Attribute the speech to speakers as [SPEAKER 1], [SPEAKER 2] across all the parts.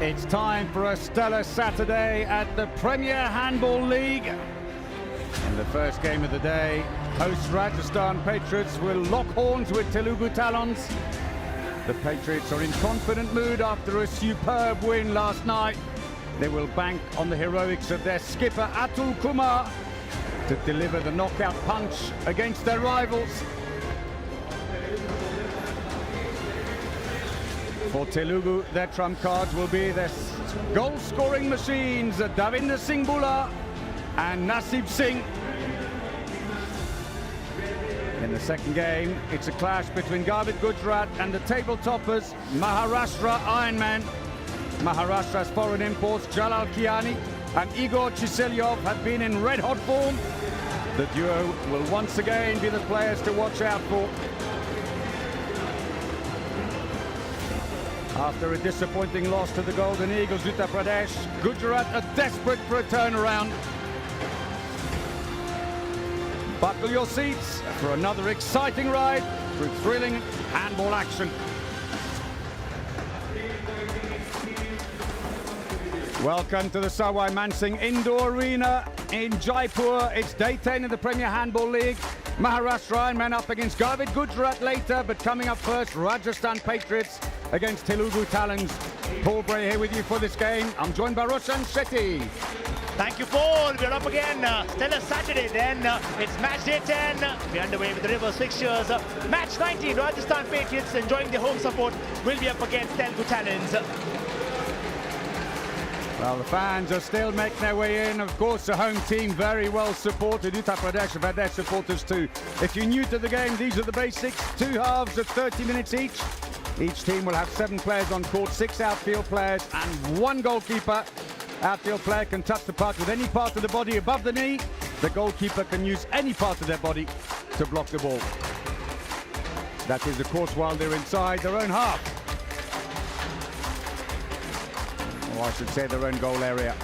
[SPEAKER 1] It's time for a stellar Saturday at the Premier Handball League. In the first game of the day, host Rajasthan Patriots will lock horns with Telugu Talons. The Patriots are in confident mood after a superb win last night. They will bank on the heroics of their skipper Atul Kumar to deliver the knockout punch against their rivals. For Telugu, their trump cards will be their goal-scoring machines, Davinder Singh Bula and Nasib Singh. In the second game, it's a clash between Garvit Gujarat and the table toppers, Maharashtra Ironman. Maharashtra's foreign imports, Jalal Kiani and Igor Chiselyov, have been in red-hot form. The duo will once again be the players to watch out for. After a disappointing loss to the Golden Eagles, Uttar Pradesh, Gujarat are desperate for a turnaround. Buckle your seats for another exciting ride through thrilling handball action. Welcome to the Sawai Mansingh Indoor Arena in Jaipur. It's day 10 in the Premier Handball League. Maharashtra Ironman up against Garvit Gujarat later, but coming up first, Rajasthan Patriots against Telugu Talons. Paul Bray here with you for this game. I'm joined by Roshan Shetty.
[SPEAKER 2] Thank you, Paul. We're up again. Stellar Saturday then. It's match day 10. We're underway with the reverse fixtures. Match 19, Rajasthan Patriots enjoying the home support will be up against Telugu Talons.
[SPEAKER 1] Well, the fans are still making their way in. Of course, the home team very well supported. Uttar Pradesh have had their supporters too. If you're new to the game, these are the basics. 2 halves of 30 minutes each. Each team will have 7 players on court, 6 outfield players and 1 goalkeeper. Outfield player can touch the puck with any part of the body above the knee. The goalkeeper can use any part of their body to block the ball. That is, of course, while they're inside their own half. Or I should say their own goal area.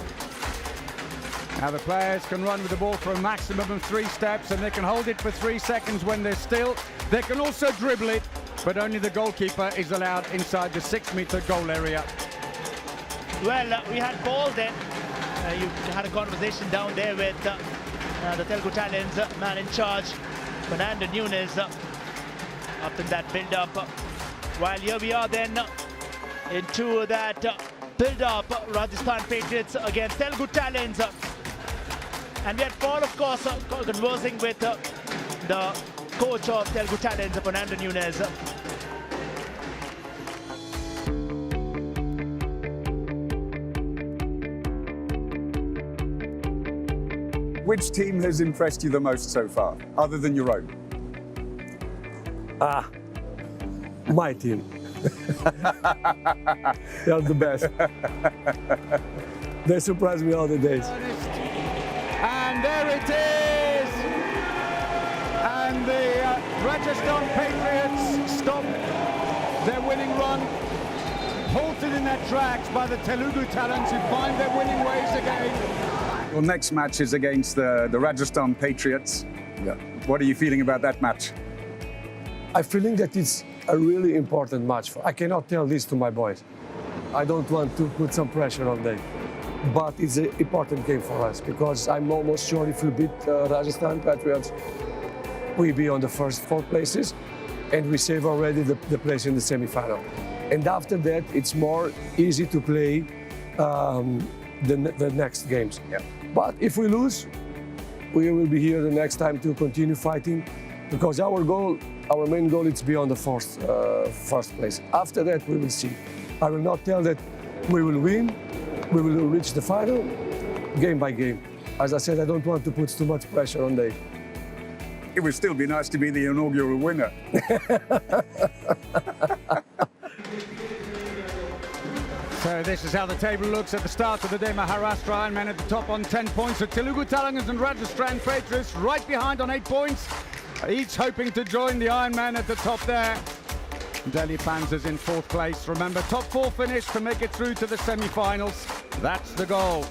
[SPEAKER 1] Now the players can run with the ball for a maximum of 3 steps, and they can hold it for 3 seconds when they're still. They can also dribble it, but only the goalkeeper is allowed inside the 6-meter goal area.
[SPEAKER 2] Well, we had Paul then. You had a conversation down there with the Telugu Talons man in charge, Fernando Nunes, up in that build-up. While here we are then into that build-up, Rajasthan Patriots against Telugu Talons. And we had Paul, of course, conversing with the coach of Telugu Talons, Fernando Nunes.
[SPEAKER 3] Which team has impressed you the most so far, other than your own?
[SPEAKER 4] My team. They are the best. They surprise me all the days.
[SPEAKER 1] And there it is! And the Rajasthan Patriots stop their winning run, halted in their tracks by the Telugu Talons, who find their winning ways again.
[SPEAKER 3] Your next match is against the Rajasthan Patriots.
[SPEAKER 4] Yeah.
[SPEAKER 3] What are you feeling about that match?
[SPEAKER 4] I'm feeling that it's a really important match. I cannot tell this to my boys. I don't want to put some pressure on them. But it's an important game for us because I'm almost sure if we beat Rajasthan Patriots, we be on the first 4 places and we save already the place in the semi-final. And after that, it's more easy to play the next games.
[SPEAKER 3] Yeah.
[SPEAKER 4] But if we lose, we will be here the next time to continue fighting because our main goal is to be on the first place. After that, we will see. I will not tell that we will win. We will reach the final game by game. As I said, I don't want to put too much pressure on them.
[SPEAKER 3] It would still be nice to be the inaugural winner.
[SPEAKER 1] So this is how the table looks at the start of the day. Maharashtra Ironman at the top on 10 points. So Telugu Talons and Rajasthan Patriots right behind on 8 points. Each hoping to join the Ironman at the top there. Delhi Panthers in 4th place. Remember, top 4 finish to make it through to the semi-finals. That's the goal.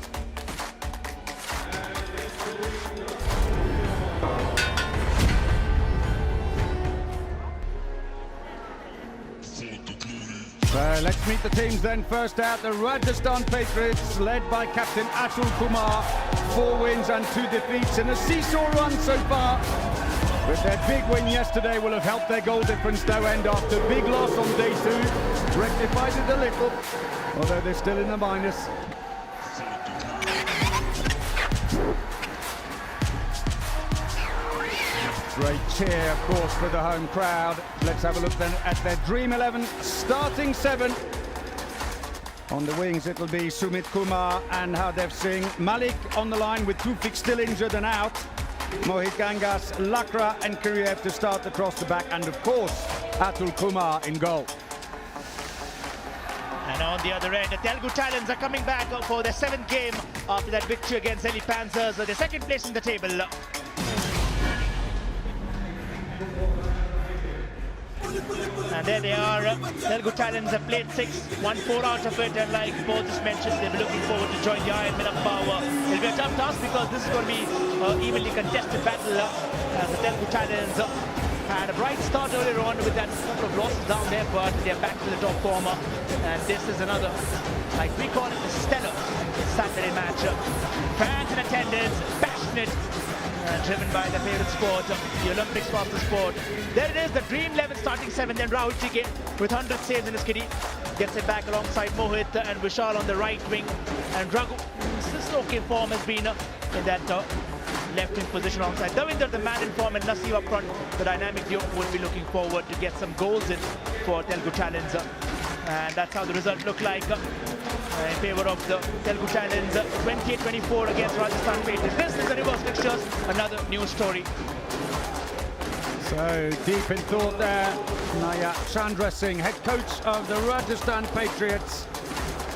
[SPEAKER 1] So let's meet the teams then. First out, the Rajasthan Patriots, led by captain Atul Kumar. 4 wins and 2 defeats in a seesaw run so far. But their big win yesterday will have helped their goal difference no end after big loss on day 2. Rectified it a little, although they're still in the minus. Great cheer, of course, for the home crowd. Let's have a look then at their Dream 11 starting 7. On the wings, it'll be Sumit Kumar and Hardev Singh. Malik on the line with Tufik still injured and out. Mohit Gangas, Lakra and Kuriev to start across the back. And, of course, Atul Kumar in goal.
[SPEAKER 2] And on the other end, the Telugu Talents are coming back for their 7th game after that victory against Delhi Panthers. They're second place in the table. And there they are. Telugu Talents have played 6, won 4 out of it, and like Paul just mentioned, they'll be looking forward to join the Iron Men of Power. It'll be a tough task because this is going to be an evenly contested battle. As the Telugu Talents had a bright start earlier on with that couple of losses down there, but they're back to the top former. And this is another, like we call it, the stellar Saturday match. Fans in attendance, passionate. Driven by the favorite sport, the Olympics faster sport. There it is, the Dream 11 starting 7. Then Rahul Chike with 100 saves in his kitty gets it back alongside Mohit and Vishal on the right wing. And Raghu, this okay form has been in that left wing position alongside Davinder, the man in form, and Naseem up front. The dynamic duo would be looking forward to get some goals in for Telugu Talents. And that's how the result looked like in favour of the Telugu Talents, 28-24 against Rajasthan Patriots. This is the reverse fixtures, another new story.
[SPEAKER 1] So deep in thought there, Naya Chandra Singh, head coach of the Rajasthan Patriots.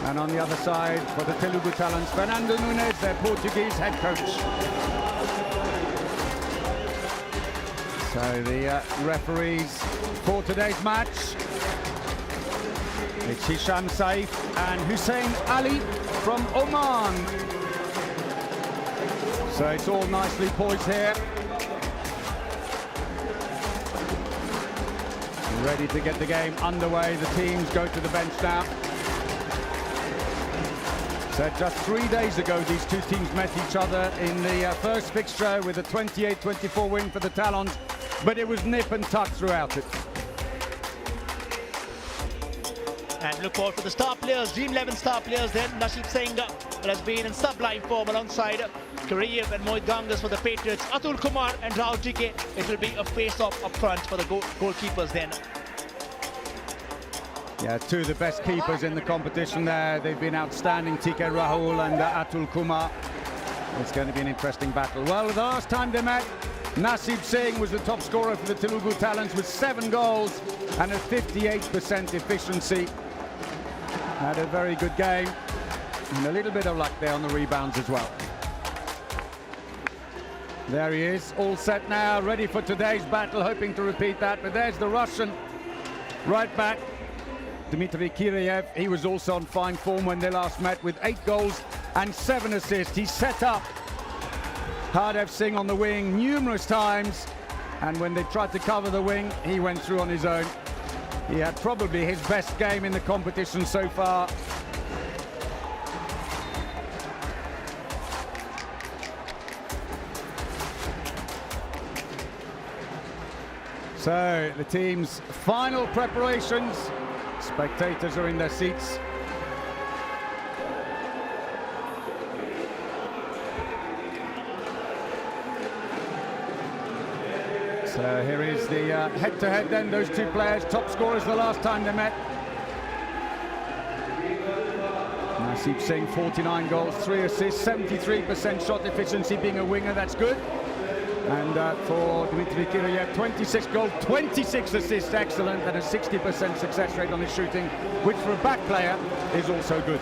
[SPEAKER 1] And on the other side, for the Telugu Talents, Fernando Nunes, their Portuguese head coach. So the referees for today's match, it's Hisham Saif and Hussein Ali from Oman. So it's all nicely poised here. Ready to get the game underway. The teams go to the bench now. So just 3 days ago, these two teams met each other in the first fixture with a 28-24 win for the Talons, but it was nip and tuck throughout it.
[SPEAKER 2] And look forward for the star players, Dream 11 star players then. Nasheep Singh has been in sublime form alongside Kuriev and Mohit Gangas for the Patriots. Atul Kumar and Rahul Chike. It will be a face-off up front for the goalkeepers then.
[SPEAKER 1] Yeah, two of the best keepers in the competition there. They've been outstanding, TK Rahul and Atul Kumar. It's going to be an interesting battle. Well, the last time they met, Naseem Singh was the top scorer for the Telugu Talents with 7 goals and a 58% efficiency. Had a very good game and a little bit of luck there on the rebounds as well. There he is, all set now, ready for today's battle, hoping to repeat that. But there's the Russian right back, Dmitry Kiriev. He was also on fine form when they last met with 8 goals and 7 assists. He set up Hardev Singh on the wing numerous times, and when they tried to cover the wing, he went through on his own. He had probably his best game in the competition so far. So the team's final preparations. Spectators are in their seats. So here is the head-to-head then, those two players, top scorers the last time they met. Naseem Singh, 49 goals, 3 assists, 73% shot efficiency, being a winger, that's good. And for Dmitry Kiriev, 26 goals, 26 assists, excellent, and a 60% success rate on his shooting, which for a back player is also good.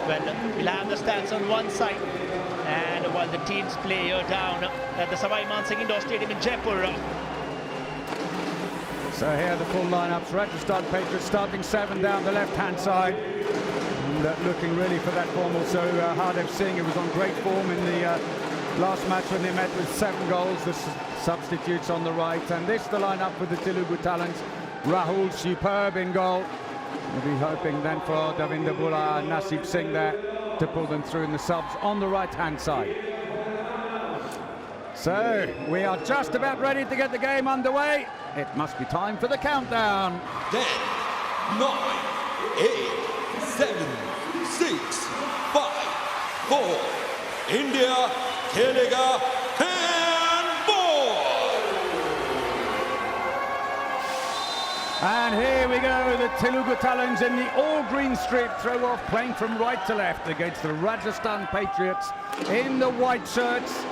[SPEAKER 2] Well, we'll have the stats on one side. And while the teams play here down at the Savai Man Singh Indoor Stadium in Jaipur.
[SPEAKER 1] So here are the full lineups. Rajasthan Patriots starting 7 down the left-hand side. And, looking really for that form. Also, Hardev Singh, who was on great form in the last match when they met with 7 goals. The substitutes on the right. And this the lineup for the Telugu Talents. Rahul superb in goal. We'll be hoping then for Davinder Bula and Nasib Singh there to pull them through in the subs on the right-hand side. So we are just about ready to get the game underway. It must be time for the countdown.
[SPEAKER 5] 10, 9, 8, 7, 6, 5, 4. India, Telugu, Handball!
[SPEAKER 1] And here we go, the Telugu Talons in the all-green strip, throw off playing from right to left against the Rajasthan Patriots in the white shirts.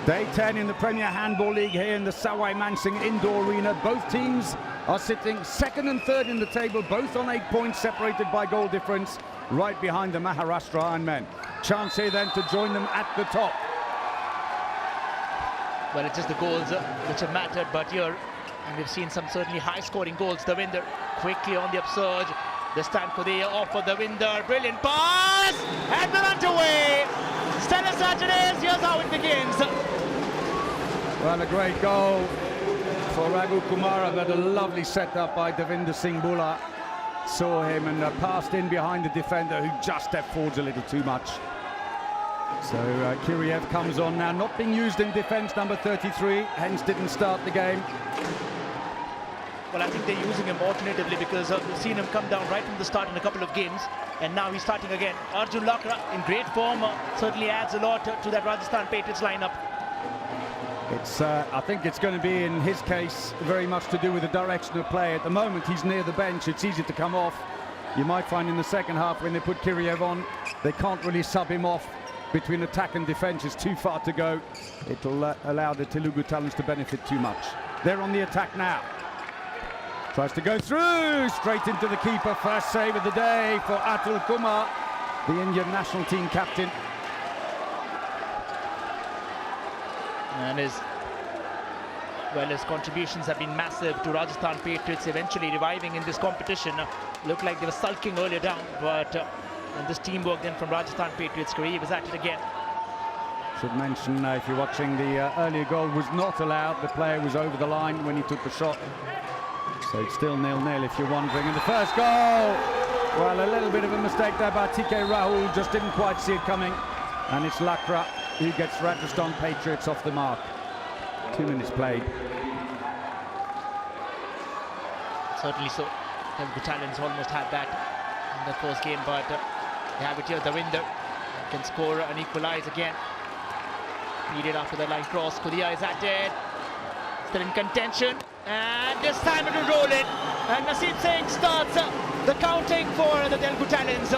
[SPEAKER 1] Day 10 in the Premier Handball League here in the Sawai Mansingh Indoor Arena. Both teams are sitting second and third in the table, both on 8 points, separated by goal difference, right behind the Maharashtra Ironmen. Chance here then to join them at the top.
[SPEAKER 2] Well, it's just the goals which have mattered, but here, and we've seen some certainly high-scoring goals. Davinder quickly on the upsurge. This time Kudiya off for Davinder. Brilliant pass! And they're underway! Stellar Saturdays, here's how it begins.
[SPEAKER 1] Well, a great goal for Raghu Kumara, but a lovely setup by Davinder Singh Bula. Saw him and passed in behind the defender who just stepped forwards a little too much. So Kiriev comes on now, not being used in defence, number 33, hence didn't start the game.
[SPEAKER 2] Well, I think they're using him alternatively because we've seen him come down right from the start in a couple of games, and now he's starting again. Arjun Lakra in great form, certainly adds a lot to that Rajasthan Patriots lineup.
[SPEAKER 1] It's, I think it's going to be, in his case, very much to do with the direction of play. At the moment, he's near the bench. It's easy to come off. You might find in the second half when they put Kiriev on, they can't really sub him off. Between attack and defence is too far to go. It'll allow the Telugu Talons to benefit too much. They're on the attack now. Tries to go through, straight into the keeper. First save of the day for Atul Kumar, the Indian national team captain.
[SPEAKER 2] And his contributions have been massive to Rajasthan Patriots, eventually reviving in this competition. Looked like they were sulking earlier down, but and this teamwork then from Rajasthan Patriots, Kareev is at it again.
[SPEAKER 1] Should mention, if you're watching, the earlier goal was not allowed. The player was over the line when he took the shot. So it's still 0-0 if you're wondering. And the first goal, well, a little bit of a mistake there by TK Rahul, just didn't quite see it coming. And it's Lakra who gets Rajasthan Patriots off the mark. 2 minutes played.
[SPEAKER 2] Certainly so. Telugu Talons almost had that in the first game, but they have it here. Davinder can score and equalize again. Needed after the line cross. Kudiya is at it. Still in contention. And this time it will roll in. And Nasib Singh starts the counting for the Telugu Talons.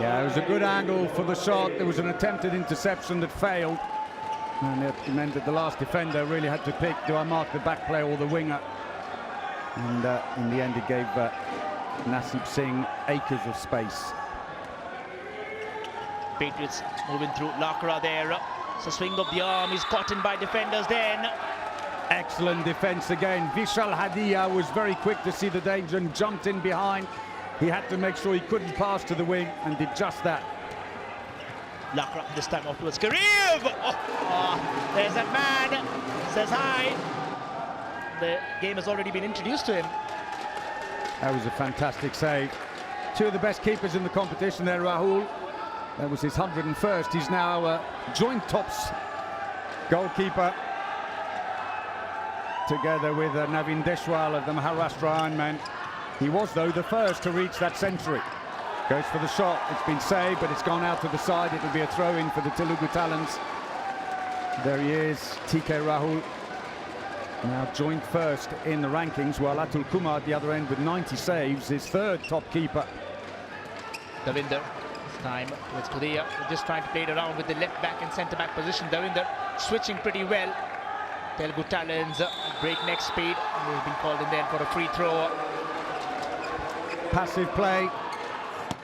[SPEAKER 1] Yeah, it was a good angle for the shot. There was an attempted interception that failed. And it meant that the last defender really had to pick, do I mark the back player or the winger? And in the end it gave Nasib Singh acres of space.
[SPEAKER 2] Patriots moving through. Lakra there. So swing of the arm, he's caught in by defenders then.
[SPEAKER 1] Excellent defence again. Vishal Hadia was very quick to see the danger and jumped in behind. He had to make sure he couldn't pass to the wing and did just that.
[SPEAKER 2] Lakra this time off towards Kareev. There's that man. Says hi. The game has already been introduced to him.
[SPEAKER 1] That was a fantastic save. Two of the best keepers in the competition there, Rahul. That was his 101st. He's now joint tops goalkeeper, together with Navin Deshwal of the Maharashtra Ironmen. He was, though, the first to reach that century. Goes for the shot. It's been saved, but it's gone out to the side. It'll be a throw-in for the Telugu Talons. There he is, TK Rahul. Now joint first in the rankings, while Atul Kumar at the other end with 90 saves, his third top keeper.
[SPEAKER 2] Davinder, this time towards Kudiya, just trying to play it around with the left back and centre back position. Davinder switching pretty well. Telugu Talons, breakneck speed. He's been called in then for a free throw.
[SPEAKER 1] Passive play.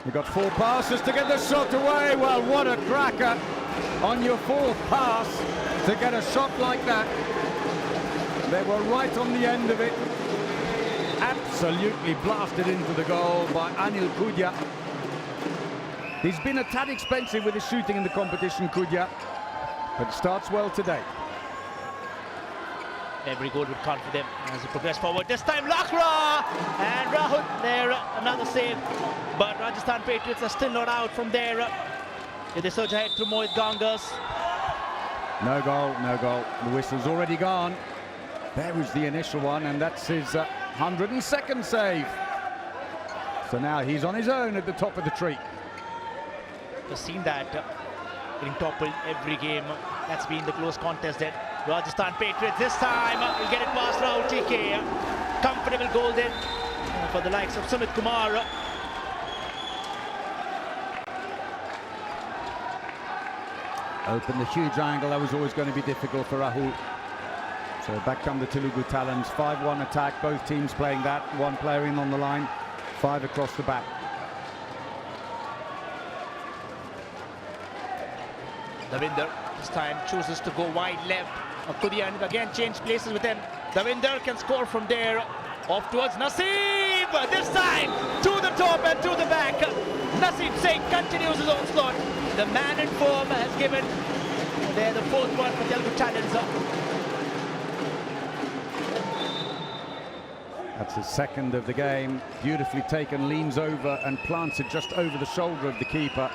[SPEAKER 1] You've got 4 passes to get the shot away. Well, what a cracker on your 4th pass to get a shot like that. They were right on the end of it. Absolutely blasted into the goal by Anil Kudya. He's been a tad expensive with his shooting in the competition, Kudya, but starts well today.
[SPEAKER 2] Every goal would count for them as they progress forward. This time Lakra and Rahul there, another save. But Rajasthan Patriots are still not out from there. They surge ahead through Mohit Gangas.
[SPEAKER 1] No goal, no goal. The whistle's already gone. There was the initial one, and that's his 102nd save. So now he's on his own at the top of the tree.
[SPEAKER 2] We've seen that getting toppled every game. That's been the close contest then. Rajasthan Patriots this time will get it past Rahul TK. Comfortable goal then for the likes of Sumit Kumar.
[SPEAKER 1] Open the huge angle, that was always going to be difficult for Rahul. So back come the Telugu Talons, 5-1 attack, both teams playing that, one player in on the line, 5 across the back.
[SPEAKER 2] Davinder this time chooses to go wide left. Kudian again change places with him. Davinder can score from there. Off towards Naseeb. This time to the top and to the back. Naseeb Singh continues his onslaught. The man in form has given there the 4th one for Telugu Talents.
[SPEAKER 1] That's his 2nd of the game. Beautifully taken, leans over and plants it just over the shoulder of the keeper.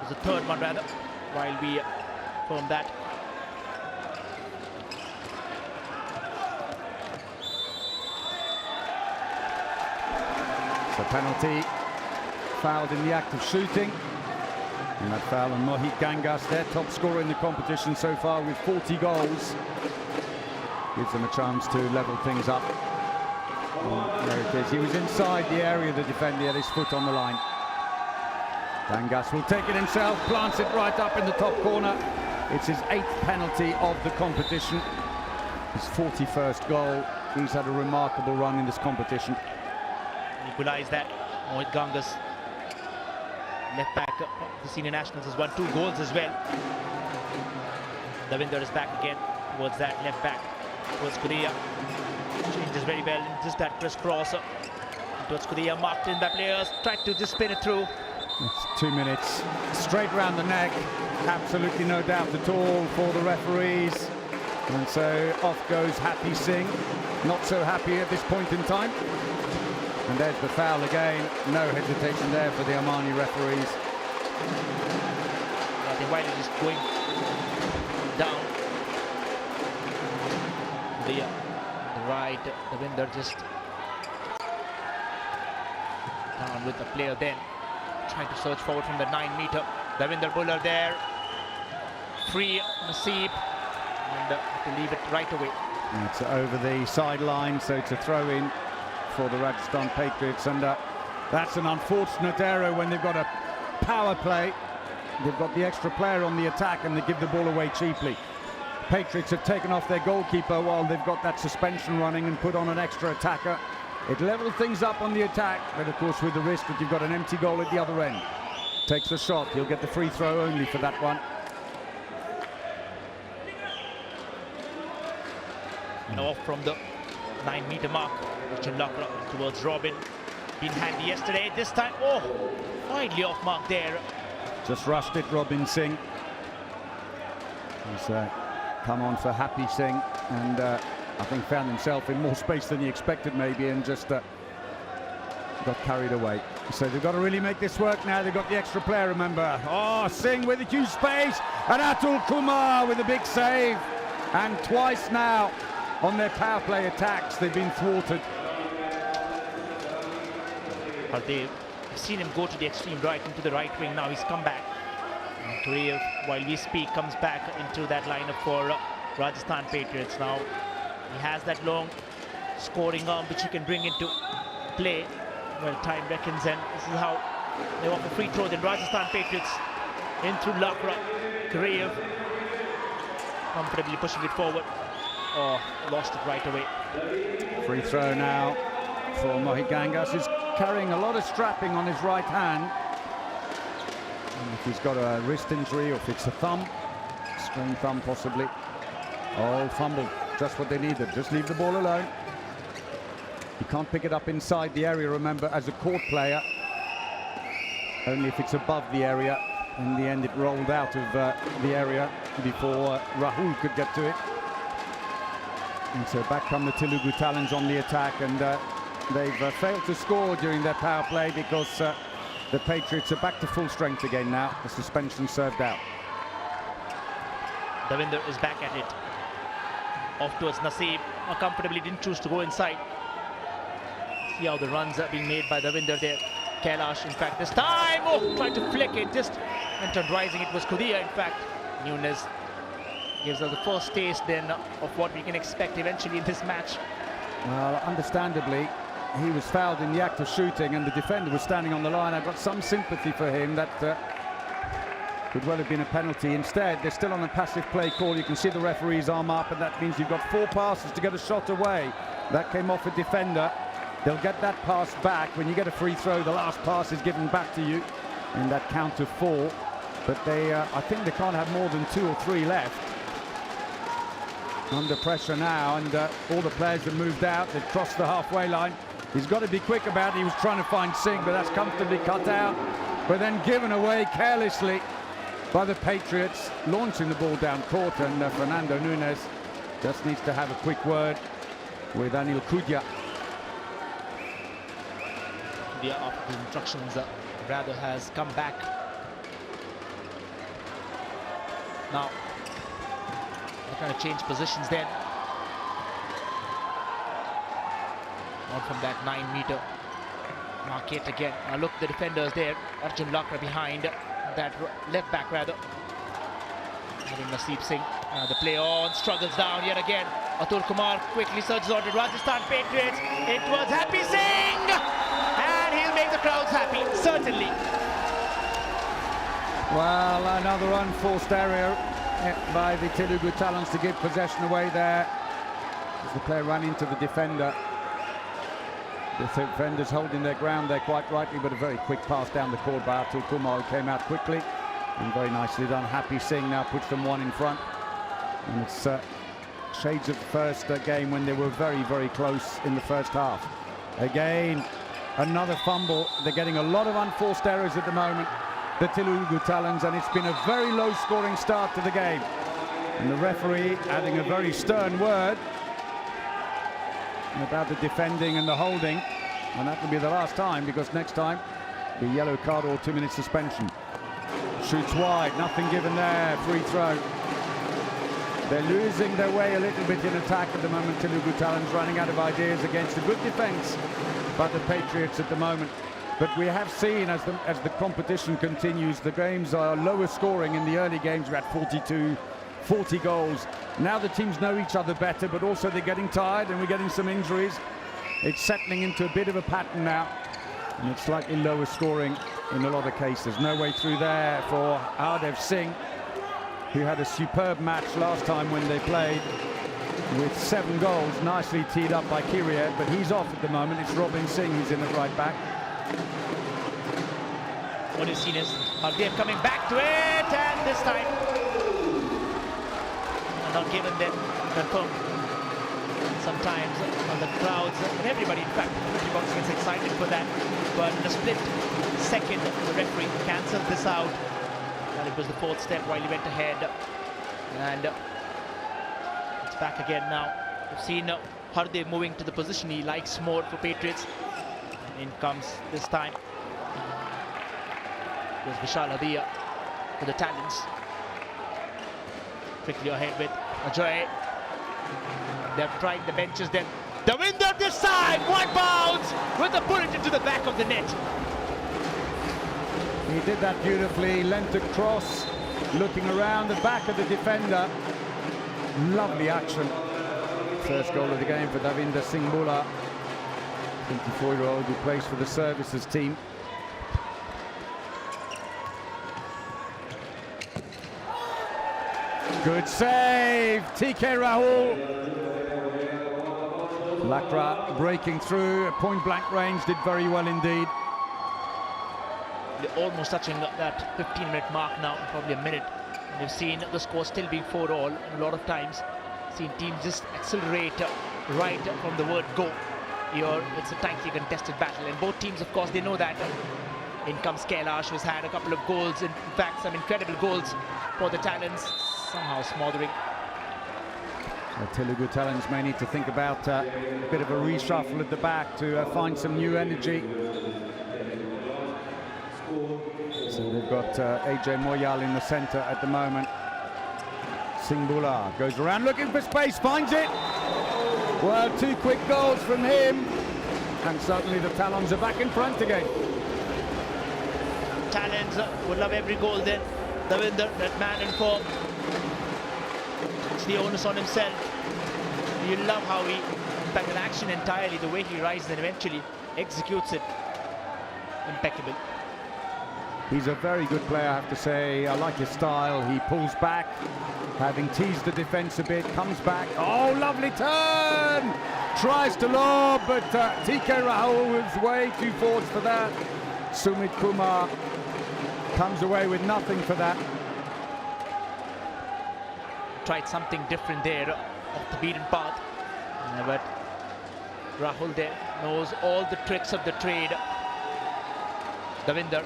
[SPEAKER 2] It's the 3rd one rather, while we firm that.
[SPEAKER 1] So penalty, fouled in the act of shooting. And that foul on Mohit Gangas, their top scorer in the competition so far with 40 goals. Gives them a chance to level things up. And there it is. He was inside the area of the defender, he had his foot on the line. Gangas will take it himself, plants it right up in the top corner. It's his 8th penalty of the competition. His 41st goal. He's had a remarkable run in this competition.
[SPEAKER 2] Equalize that. Mohit Gangas, left back of the senior nationals, has won 2 goals as well. Davinder is back again towards that left back, towards Korea. Changes very well in just that crisscross towards Korea, marked in by players, tried to just spin it through.
[SPEAKER 1] It's 2 minutes, straight round the neck, absolutely no doubt at all for the referees. And so off goes Happy Singh, not so happy at this point in time. And there's the foul again, no hesitation there for the Omani referees.
[SPEAKER 2] I think Wiley is going down. The right, Davinder just down with the player then. Trying to search forward from the 9-meter. Davinder Buller there. Free Naseeb. And to leave it right away.
[SPEAKER 1] And it's over the sideline, so it's a throw in for the Rajasthan Patriots. And that's an unfortunate error when they've got a power play. They've got the extra player on the attack and they give the ball away cheaply. Patriots have taken off their goalkeeper while they've got that suspension running and put on an extra attacker. It levels things up on the attack, but of course with the risk that you've got an empty goal at the other end. Takes a shot, he'll get the free throw only for that one.
[SPEAKER 2] And off from the 9-meter mark, Richard Lakra towards Robin. Been handy yesterday, this time, oh, widely off mark there.
[SPEAKER 1] Just rushed it, Robin Singh. He's come on for Happy Singh and I think found himself in more space than he expected maybe and just got carried away. So they've got to really make this work now. They've got the extra player, remember. Oh, Singh with a huge space and Atul Kumar with a big save. And twice now on their power play attacks they've been thwarted.
[SPEAKER 2] They've seen him go to the extreme right into the right wing. Now he's come back. And Tourev, while we speak, comes back into that lineup for Rajasthan Patriots. Now he has that long scoring arm which he can bring into play. Well, time reckons, and this is how they want the free throw. Then Rajasthan Patriots in through Lakra. Tourev comfortably pushing it forward. Oh, lost it right away.
[SPEAKER 1] Free throw now for Mohit Gangas. He's carrying a lot of strapping on his right hand. And if he's got a wrist injury or if it's a thumb, strained thumb possibly. Oh, fumbled. Just what they needed. Just leave the ball alone. You can't pick it up inside the area, remember, as a court player. Only if it's above the area. In the end, it rolled out of the area before Rahul could get to it. And so back come the Telugu Talents on the attack, and they've failed to score during their power play because the Patriots are back to full strength again now. The suspension served out.
[SPEAKER 2] Davinder is back at it. Off towards Naseem. Comfortably didn't choose to go inside. See how the runs are being made by Davinder there. Kailash, in fact, this time, tried to flick it, just went on rising. It was Kudia, in fact. Nunes gives us the first taste then of what we can expect eventually in this match.
[SPEAKER 1] Well, understandably, he was fouled in the act of shooting, and the defender was standing on the line. I got some sympathy for him. That could well have been a penalty. Instead, they're still on a passive play call. You can see the referee's arm up, and that means you've got 4 passes to get a shot away. That came off a defender. They'll get that pass back. When you get a free throw, the last pass is given back to you in that count of 4. But they, I think they can't have more than 2 or 3 left. Under pressure now, and all the players have moved out. They've crossed the halfway line. He's got to be quick about it. He was trying to find Singh, but that's comfortably cut out. But then given away carelessly by the Patriots, launching the ball down court, and Fernando Nunes just needs to have a quick word with Anil Kudia.
[SPEAKER 2] Kudia, after the instructions, rather has come back. Now, they're trying to change positions then. On from that 9-meter market again. Now look, the defenders there. Arjun Lakra behind that left back rather. Having Naseem Singh. The play on, struggles down yet again. Atul Kumar quickly surges on to Rajasthan Patriots. It was Happy Singh! And he'll make the crowds happy, certainly.
[SPEAKER 1] Well, another unforced error by the Telugu Talents to give possession away there. As the player ran into the defender. The defenders holding their ground there quite rightly, but a very quick pass down the court by Atul Kumar, who came out quickly. And very nicely done. Happy Singh now puts them 1 in front. And it's shades of the first game when they were very, very close in the first half. Again, another fumble. They're getting a lot of unforced errors at the moment, the Telugu Talents, and it's been a very low-scoring start to the game. And the referee adding a very stern word about the defending and the holding, and that will be the last time, because next time the yellow card or 2-minute suspension. Shoots wide, nothing given there, free throw. They're losing their way a little bit in attack at the moment. Telugu Talents running out of ideas against a good defense by the Patriots at the moment. But we have seen as the competition continues, the games are lower scoring. In the early games we had 42, 40 goals. Now the teams know each other better, but also they're getting tired and we're getting some injuries. It's settling into a bit of a pattern now, and it's slightly lower scoring in a lot of cases. No way through there for Ardev Singh, who had a superb match last time when they played with 7 goals, nicely teed up by Kiria, but he's off at the moment. It's Robin Singh who's in at right back.
[SPEAKER 2] What you've seen is Ardev coming back to it, and this time not given them confirmed. Sometimes on the crowds and everybody, in fact, the box gets excited for that, but in a split second the referee cancelled this out, and it was the 4th step while he went ahead, and it's back again now. We've seen Hardev moving to the position he likes more for Patriots. In comes this time was Vishal Hadia for the Talents. Quickly ahead with Ajay. They've tried the benches then. Davinder this side, white bounce with a bullet into the back of the net.
[SPEAKER 1] He did that beautifully, lent across, looking around the back of the defender. Lovely action. First goal of the game for Davinder Singh Bula, 24-year-old who plays for the services team. Good save, TK Rahul. Lakra breaking through, point-blank range, did very well indeed.
[SPEAKER 2] They're almost touching that 15-minute mark now, probably a minute. And you've seen the score still being 4-all, and a lot of times seen teams just accelerate right from the word go. Here, it's a tightly contested battle, and both teams, of course, they know that. In comes Kailash, who's had a couple of goals, in fact, some incredible goals for the Talents. Somehow smothering
[SPEAKER 1] Telugu talents may need to think about a bit of a reshuffle at the back to find some new energy. So they've got AJ Moyal in the centre at the moment. Singbula goes around looking for space, finds it. Well, 2 quick goals from him. And suddenly the Talons are back in front again.
[SPEAKER 2] Talons would love every goal then. Davinder, that man in form. It's the onus on himself. You love how he, in fact, an action entirely, the way he rises and eventually executes it. Impeccable.
[SPEAKER 1] He's a very good player, I have to say. I like his style. He pulls back, having teased the defence a bit, comes back. Oh, lovely turn! Tries to lob, but TK Rahul was way too forced for that. Sumit Kumar comes away with nothing for that.
[SPEAKER 2] Tried something different there off the beaten path. But Rahul there knows all the tricks of the trade. Davinder.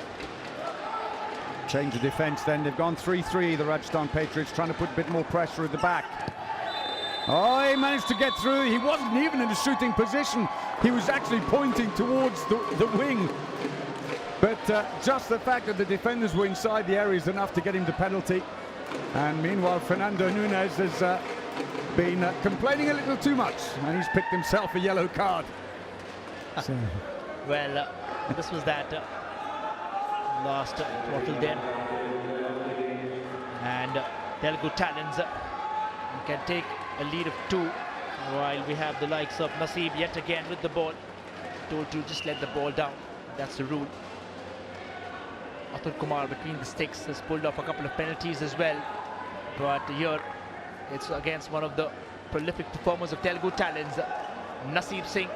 [SPEAKER 1] Change of defence then. They've gone 3-3, the Rajasthan Patriots, trying to put a bit more pressure at the back. Oh, he managed to get through. He wasn't even in a shooting position. He was actually pointing towards the wing. But just the fact that the defenders were inside the area is enough to get him the penalty. And meanwhile, Fernando Nunes has been complaining a little too much, and he's picked himself a yellow card. So.
[SPEAKER 2] Well, this was that last throttle then. And Telugu Talents can take a lead of 2, while we have the likes of Naseeb yet again with the ball. Told to just let the ball down. That's the rule. Atul Kumar between the sticks has pulled off a couple of penalties as well. But here it's against one of the prolific performers of Telugu Talents, Naseeb Singh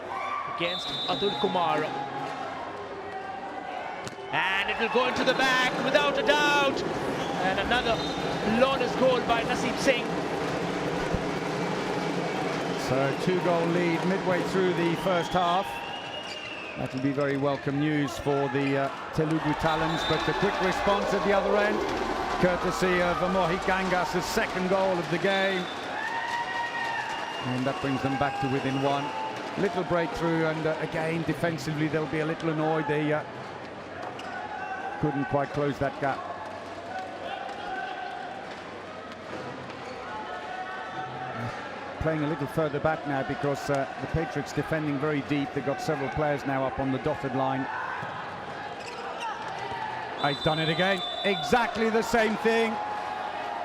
[SPEAKER 2] against Atul Kumar. And it will go into the back without a doubt. And another flawless goal by Naseeb Singh.
[SPEAKER 1] So 2-goal lead midway through the first half. That'll be very welcome news for the Telugu Talents, but a quick response at the other end, courtesy of Mohit Gangas' second goal of the game. And that brings them back to within 1. Little breakthrough, and again, defensively, they'll be a little annoyed. They couldn't quite close that gap. Playing a little further back now because the Patriots defending very deep. They've got several players now up on the dotted line. He's done it again. Exactly the same thing.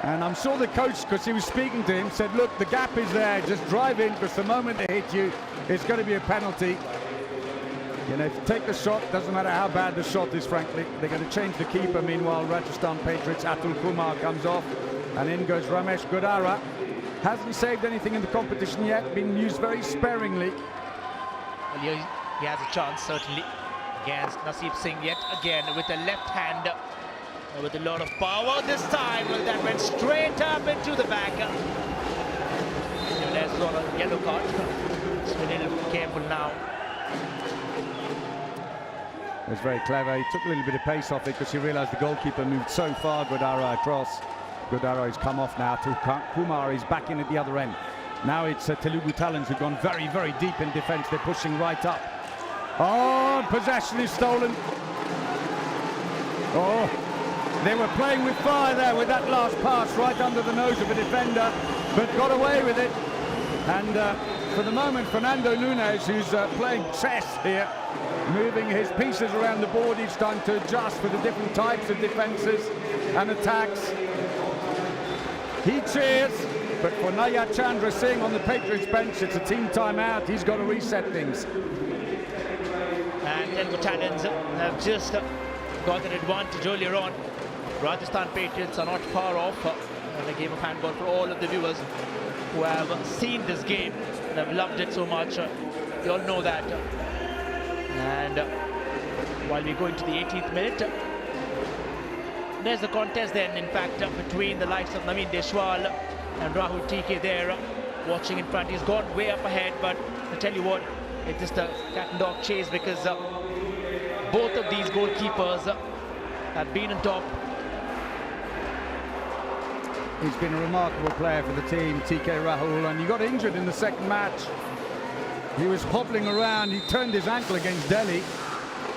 [SPEAKER 1] And I'm sure the coach, because he was speaking to him, said, look, the gap is there. Just drive in, because the moment they hit you, it's going to be a penalty. You know, if you take the shot, doesn't matter how bad the shot is, frankly. They're going to change the keeper. Meanwhile, Rajasthan Patriots, Atul Kumar comes off. And in goes Ramesh Godara. Hasn't saved anything in the competition yet, been used very sparingly.
[SPEAKER 2] Well, he has a chance, certainly, against Naseeb Singh yet again with a left hand, with a lot of power this time. Well, that went straight up into the back. There's on a yellow card. Just be a little careful now.
[SPEAKER 1] It was very clever. He took a little bit of pace off it because he realised the goalkeeper moved so far, Godara across. Godara has come off now. Kumar is back in at the other end. Now it's Telugu Talents who've gone very, very deep in defence. They're pushing right up. Oh, possession is stolen. Oh, they were playing with fire there with that last pass right under the nose of a defender, but got away with it. And for the moment, Fernando Nunes, who's playing chess here, moving his pieces around the board each time to adjust for the different types of defences and attacks. He cheers, but for Naya Chandra Singh on the Patriots bench, it's a team timeout. He's got to reset things.
[SPEAKER 2] And Telugu Talents have just got an advantage earlier on. Rajasthan Patriots are not far off in a game of handball. For all of the viewers who have seen this game and have loved it so much, you all know that. And while we go into the 18th minute, there's the contest then, in fact, between the likes of Naveen Deshwal and Rahul TK there, watching in front. He's gone way up ahead, but I tell you what, it's just a cat and dog chase because both of these goalkeepers have been on top.
[SPEAKER 1] He's been a remarkable player for the team, TK Rahul, and he got injured in the second match. He was hobbling around. He turned his ankle against Delhi,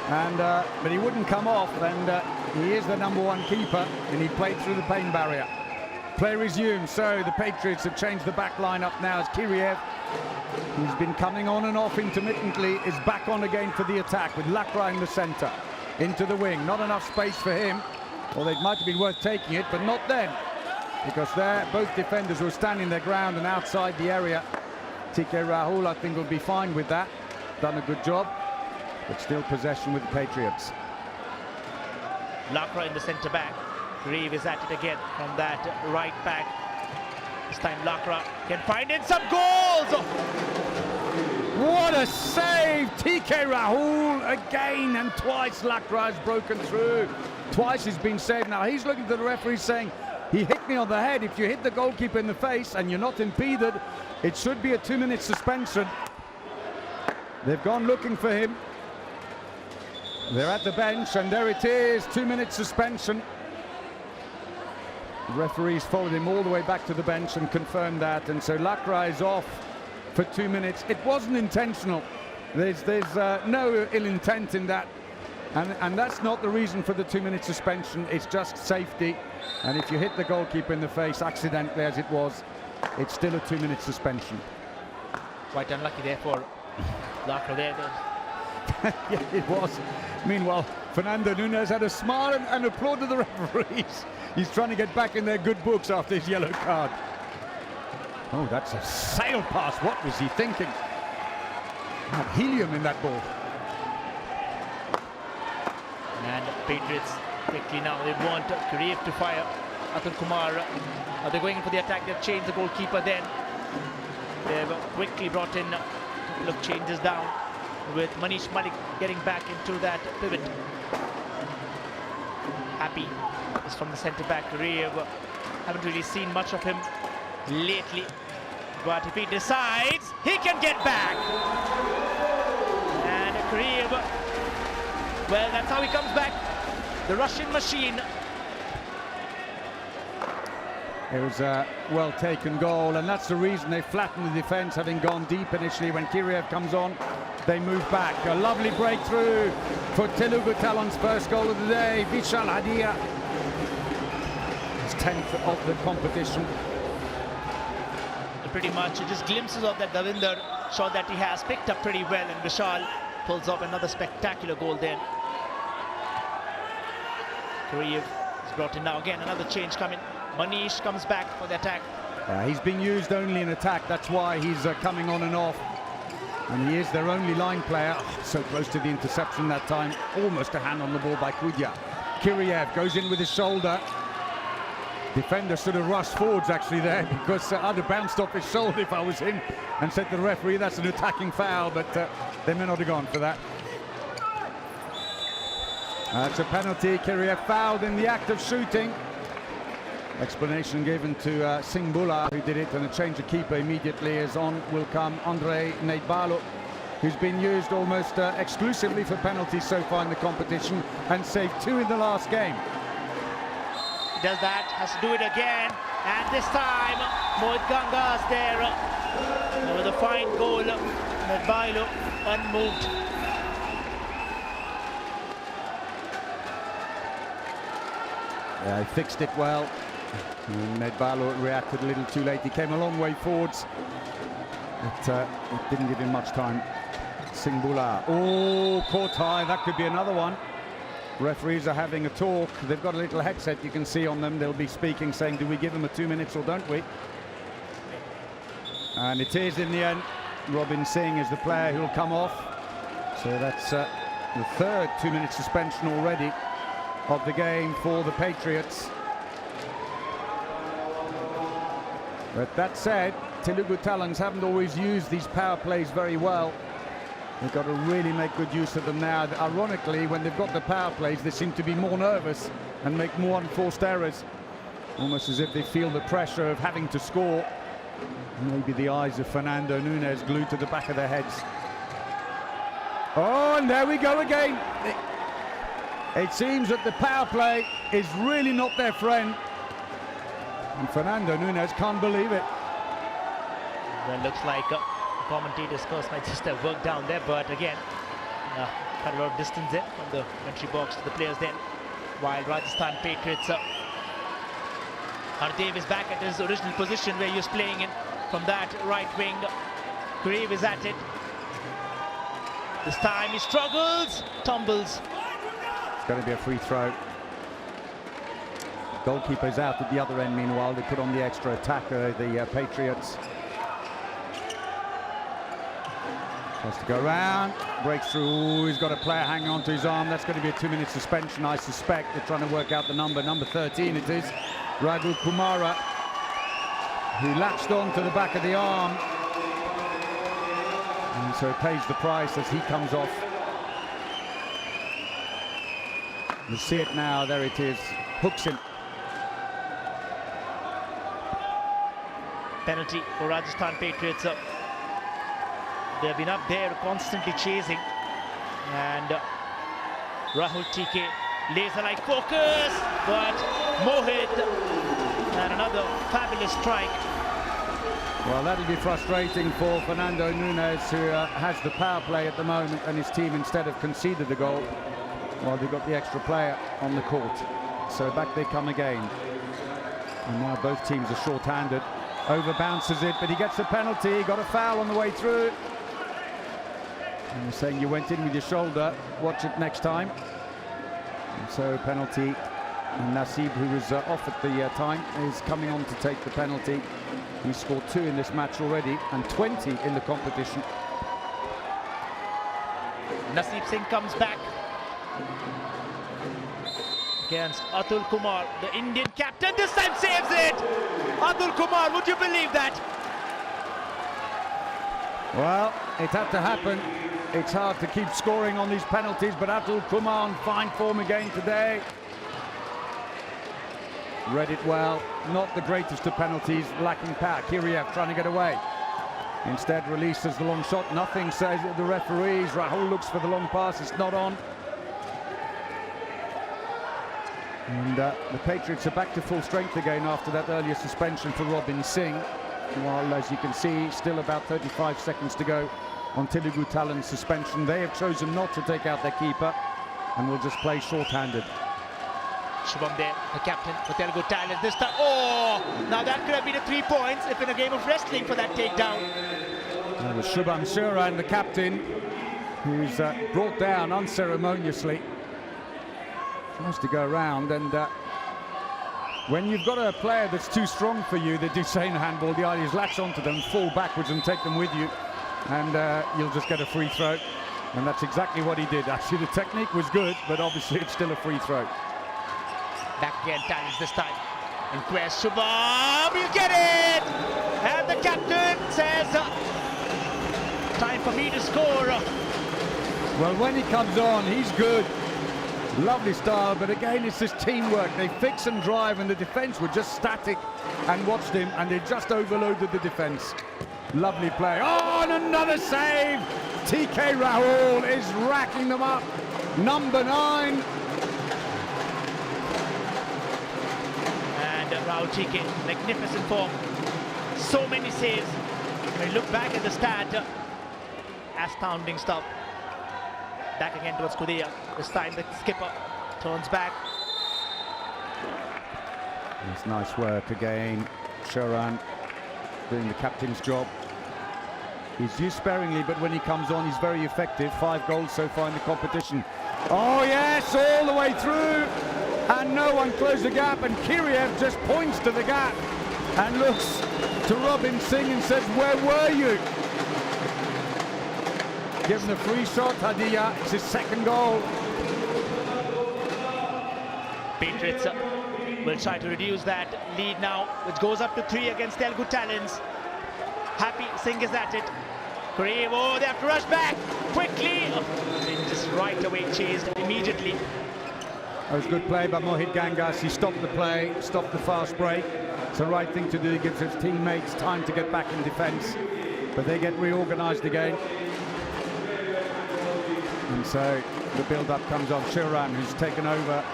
[SPEAKER 1] and but he wouldn't come off, and he is the #1 keeper, and he played through the pain barrier. Play resumes, so the Patriots have changed the back line up now as Kiriev, who's been coming on and off intermittently, is back on again for the attack with Lakra in the centre. Into the wing, not enough space for him. Well, it might have been worth taking it, but not then, because there both defenders were standing their ground and outside the area. TK Rahul, I think, will be fine with that. Done a good job, but still possession with the Patriots.
[SPEAKER 2] Lakra in the centre back. Reeve is at it again from that right back. This time Lakra can find in some goals.
[SPEAKER 1] What a save! TK Rahul again, and twice Lakra has broken through. Twice he's been saved. Now he's looking to the referee saying, he hit me on the head. If you hit the goalkeeper in the face and you're not impeded, it should be a 2-minute suspension. They've gone looking for him. They're at the bench, and there it is, 2-minute suspension. The referees followed him all the way back to the bench and confirmed that, and so Lakra is off for 2 minutes. It wasn't intentional. There's no ill intent in that, and that's not the reason for the 2-minute suspension. It's just safety, and if you hit the goalkeeper in the face accidentally, as it was, it's still a 2-minute suspension.
[SPEAKER 2] Quite unlucky there for Lakra there.
[SPEAKER 1] Yeah, it was. Meanwhile, Fernando Nunes had a smile and applauded the referees. He's trying to get back in their good books after his yellow card. Oh, that's a sail pass. What was he thinking? Had helium in that ball.
[SPEAKER 2] And Patriots quickly now, they want Kiriev to fire. Atul Kumar, they're going in for the attack. They've changed the goalkeeper then. They've quickly brought in a couple of changes down, with Manish Malik getting back into that pivot. Happy is from the centre back. Kiriev, haven't really seen much of him lately, but if he decides, he can get back. And Kiriev, well, that's how he comes back. The Russian machine.
[SPEAKER 1] It was a well-taken goal, and that's the reason they flattened the defence, having gone deep initially. When Kiriev comes on, they move back. A lovely breakthrough for Telugu Talon's first goal of the day. Vishal Hadia, his 10th of the competition.
[SPEAKER 2] Pretty much just glimpses of that Davinder shot that he has picked up pretty well, and Vishal pulls off another spectacular goal then. Kiriev is brought in now again, another change coming. Manish comes back for the attack.
[SPEAKER 1] He's being used only in attack, that's why he's coming on and off. And he is their only line player. Oh, so close to the interception that time. Almost a hand on the ball by Kudya. Kiriev goes in with his shoulder. Defender should have rushed forwards actually there, because I'd have bounced off his shoulder if I was him and said to the referee that's an attacking foul, but they may not have gone for that. That's a penalty. Kiriev fouled in the act of shooting. Explanation given to Singh Bula, who did it, and a change of keeper immediately, as on will come Andre Neidbalo, who's been used almost exclusively for penalties so far in the competition and saved 2 in the last game.
[SPEAKER 2] Does that, has to do it again, and this time Mohit Ganga's there with a fine goal. Neidbalo unmoved.
[SPEAKER 1] Yeah, he fixed it well. Neidbalo reacted a little too late. He came a long way forwards, but it didn't give him much time. Singh Bula. Oh, caught high. That could be another one. Referees are having a talk. They've got a little headset you can see on them. They'll be speaking, saying, do we give them a 2 minutes or don't we? And it is in the end. Robin Singh is the player who'll come off. So that's the 3rd 2-minute suspension already of the game for the Patriots. But that said, Telugu Talons haven't always used these power plays very well. They've got to really make good use of them now. Ironically, when they've got the power plays, they seem to be more nervous and make more unforced errors. Almost as if they feel the pressure of having to score. Maybe the eyes of Fernando Nunes glued to the back of their heads. Oh, and there we go again. It seems that the power play is really not their friend. And Fernando Nunes can't believe it.
[SPEAKER 2] Well, looks like commentators' course might just have worked down there, but again, quite a lot of distance there from the entry box to the players then. While Rajasthan Patriots, Hardev is back at his original position where he was playing in from that right wing. Grave is at it. This time he struggles, tumbles.
[SPEAKER 1] It's going to be a free throw. Goalkeeper's out at the other end. Meanwhile, they put on the extra attacker, the Patriots. Tries to go around, breaks through. Ooh, he's got a player hanging onto his arm. That's going to be a 2-minute suspension, I suspect. They're trying to work out the number 13 it is. Rahul Kumara, who latched on to the back of the arm. And so pays the price as he comes off. You see it now, there it is. Hooks him.
[SPEAKER 2] Penalty for Rajasthan Patriots. They've been up there constantly chasing, and Rahul TK laser-like focus, but Mohit, and another fabulous strike.
[SPEAKER 1] Well, that'll be frustrating for Fernando Nunes, who has the power play at the moment, and his team instead have conceded the goal. Well, they've got the extra player on the court, so back they come again. And now both teams are short-handed. Over bounces it, but he gets a penalty. He got a foul on the way through. And they're saying you went in with your shoulder, watch it next time. And so penalty, and Nasib, who was off at the time, is coming on to take the penalty. He's scored 2 in this match already and 20 in the competition.
[SPEAKER 2] Nasib Singh comes back against Atul Kumar, the Indian captain. This time saves it! Atul Kumar, would you believe that?
[SPEAKER 1] Well, it had to happen. It's hard to keep scoring on these penalties, but Atul Kumar on fine form again today. Read it well. Not the greatest of penalties, lacking power. Kiriev trying to get away. Instead releases the long shot. Nothing, says the referees. Rahul looks for the long pass. It's not on. And the Patriots are back to full strength again after that earlier suspension for Robin Singh. While, as you can see, still about 35 seconds to go on Telugu Talent's suspension. They have chosen not to take out their keeper and will just play short-handed.
[SPEAKER 2] Shubham there, the captain for Telugu Talent this time. Oh! Now that could have been a 3 points if in a game of wrestling for that takedown.
[SPEAKER 1] Now the Shubham Suran, the captain, who's brought down unceremoniously. Tries to go around, and when you've got a player that's too strong for you, they do say in handball, the idea is latch onto them, fall backwards and take them with you, and you'll just get a free throw. And that's exactly what he did. Actually, the technique was good, but obviously it's still a free throw.
[SPEAKER 2] Back again, Talents this time. In quest, Shubham, you get it! And the captain says, time for me to score.
[SPEAKER 1] Well, when he comes on, he's good. Lovely style, but again, it's this teamwork. They fix and drive, and the defense were just static and watched him, and they just overloaded the defense. Lovely play. Oh, and another save! TK Rahul is racking them up. Number 9.
[SPEAKER 2] And Rahul TK, magnificent form. So many saves. When you look back at the stat, astounding stuff. Back again towards Kudia. This time the skipper turns back.
[SPEAKER 1] It's nice work again. Sharan doing the captain's job. He's used sparingly, but when he comes on, he's very effective. 5 goals so far in the competition. Oh yes, all the way through. And no one closed the gap, and Kiriev just points to the gap and looks to Robin Singh and says, where were you? Given a free shot, Hadiya, it's his 2nd goal.
[SPEAKER 2] Patriots will try to reduce that lead now, which goes up to 3 against Telugu Talents. Happy Singh is at it. Grave, oh, they have to rush back quickly. Oh, they just right away chased immediately.
[SPEAKER 1] That was good play by Mohit Gangas. He stopped the play, stopped the fast break. It's the right thing to do. He gives his teammates time to get back in defence, but they get reorganised again. And so the build-up comes on Shiran, who's taken over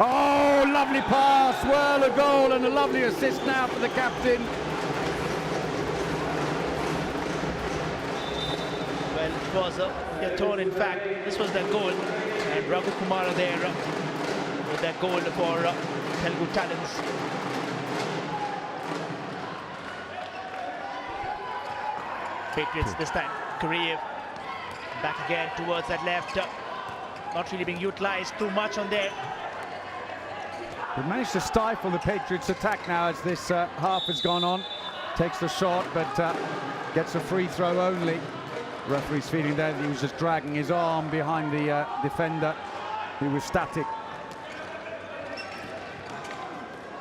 [SPEAKER 1] Oh, lovely pass. Well, a goal and a lovely assist now for the captain.
[SPEAKER 2] Well, it was a turn, in fact. This was their goal. And Raghu Kumara there with that goal for Telugu Talents. Patriots this time. Kareev back again towards that left. Not really being utilized too much on there.
[SPEAKER 1] We've managed to stifle the Patriots' attack now as this half has gone on. Takes the shot, but gets a free throw only. The referee's feeling there that he was just dragging his arm behind the defender, who was static.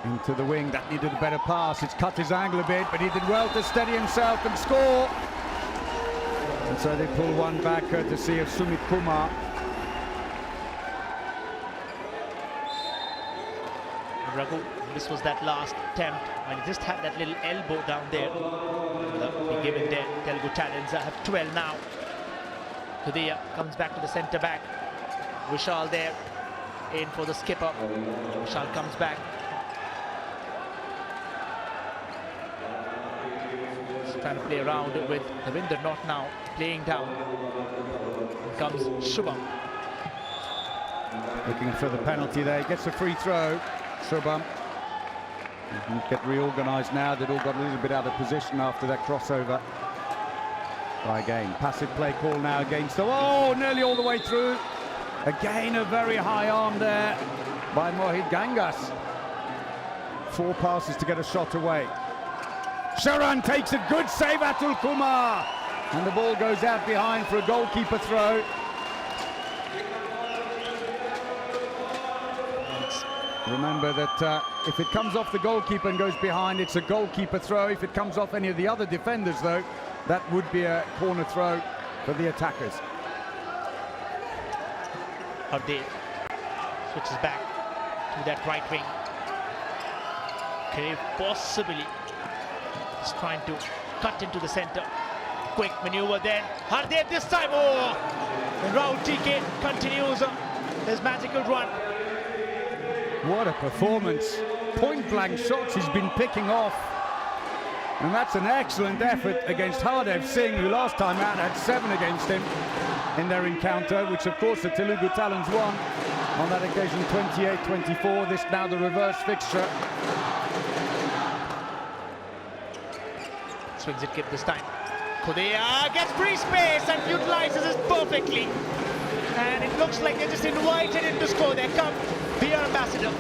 [SPEAKER 1] Into the wing, that needed a better pass. It's cut his angle a bit, but he did well to steady himself and score. And so they pull one back courtesy of Sumit Kumar.
[SPEAKER 2] Raghu, this was that last attempt when he just had that little elbow down there. Be given there. Telugu Talents have 12 now. Kudiya comes back to the centre back. Vishal there in for the skipper. Vishal comes back. Just trying to play around with Ravinder, not now playing down. Here comes Shubham.
[SPEAKER 1] Looking for the penalty there. He gets a free throw. Shubham. Get reorganised now. They'd all got a little bit out of position after that crossover. Try again. Passive play call now against the... Oh, nearly all the way through. Again, a very high arm there by Mohit Gangas. 4 passes to get a shot away. Sharan takes a good save, Atul Kumar. And the ball goes out behind for a goalkeeper throw. Remember that if it comes off the goalkeeper and goes behind, it's a goalkeeper throw. If it comes off any of the other defenders, though, that would be a corner throw for the attackers.
[SPEAKER 2] Hardev switches back to that right wing. Kareev possibly is trying to cut into the center. Quick maneuver then. Hardev this time. Oh! And Rahul TK continues his magical run.
[SPEAKER 1] What a performance. Point-blank shots he's been picking off. And that's an excellent effort against Hardev Singh, who last time out had 7 against him in their encounter, which of course the Telugu Talents won on that occasion 28-24. This now the reverse fixture.
[SPEAKER 2] Swings it kick this time. Kudiya gets free space and utilizes it perfectly. And it looks like they're just invited him to score. There come the ambassador.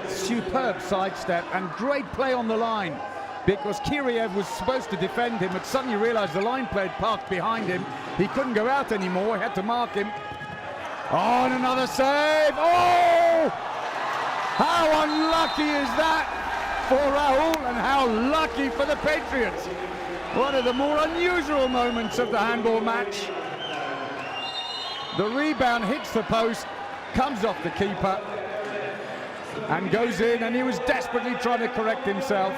[SPEAKER 1] Superb sidestep and great play on the line, because Kiriev was supposed to defend him, but suddenly realized the line player parked behind him. He couldn't go out anymore, he had to mark him. Oh, and another save. Oh! How unlucky is that for Rahul, and how lucky for the Patriots. One of the more unusual moments of the handball match. The rebound hits the post, comes off the keeper and goes in, and he was desperately trying to correct himself.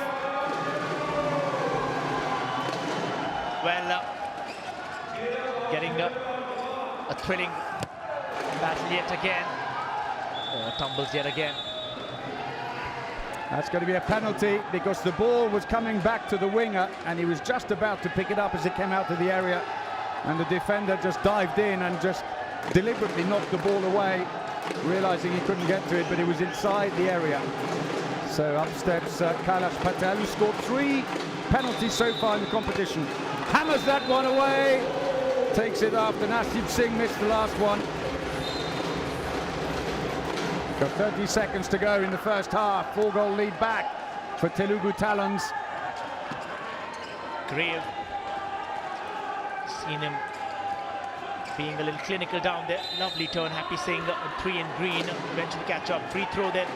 [SPEAKER 2] Well, getting a thrilling battle yet again. Tumbles yet again.
[SPEAKER 1] That's going to be a penalty, because the ball was coming back to the winger and he was just about to pick it up as it came out of the area, and the defender just dived in and just deliberately knocked the ball away, realizing he couldn't get to it, but it was inside the area. So up steps Kailash Patel, who scored 3 penalties so far in the competition. Hammers that one away, takes it after Nasib Singh missed the last one. Got 30 seconds to go in the first half. 4-goal lead back for Telugu Talents.
[SPEAKER 2] Kareev, seen him being a little clinical down there. Lovely turn, happy seeing 3 in green. Eventually catch up. Free throw there.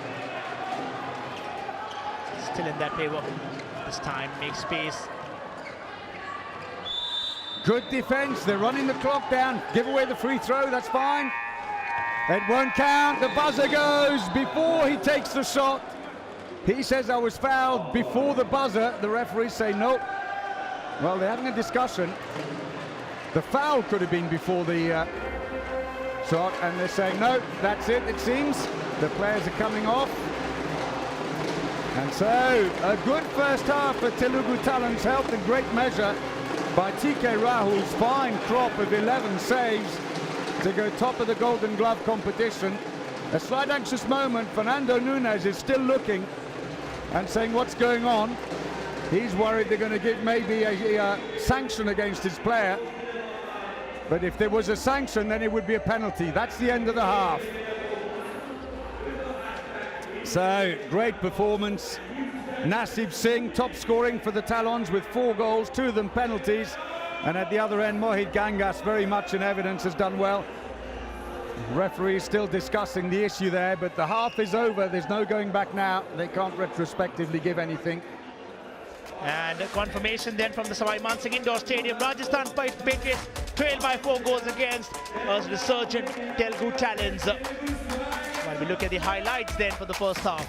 [SPEAKER 2] Still in that favor. This time makes space.
[SPEAKER 1] Good defense. They're running the clock down. Give away the free throw. That's fine. It won't count. The buzzer goes before he takes the shot. He says, I was fouled before the buzzer. The referees say no. Well, they're having a discussion. The foul could have been before the shot, and they're saying, no, that's it, it seems. The players are coming off. And so, a good first half for Telugu Talents, helped in great measure by TK Rahul's fine crop of 11 saves to go top of the Golden Glove competition. A slight anxious moment. Fernando Nunes is still looking and saying, what's going on? He's worried they're going to give maybe a sanction against his player. But if there was a sanction, then it would be a penalty. That's the end of the half. So, great performance. Nasib Singh, top scoring for the Talons with 4 goals, 2 of them penalties. And at the other end, Mohit Gangas, very much in evidence, has done well. Referee still discussing the issue there, but the half is over. There's no going back now. They can't retrospectively give anything.
[SPEAKER 2] And confirmation then from the Savai Mansingh Indoor Stadium. Rajasthan Patriots trailed by 4 goals against as resurgent Telugu Talents. While we look at the highlights then for the first half.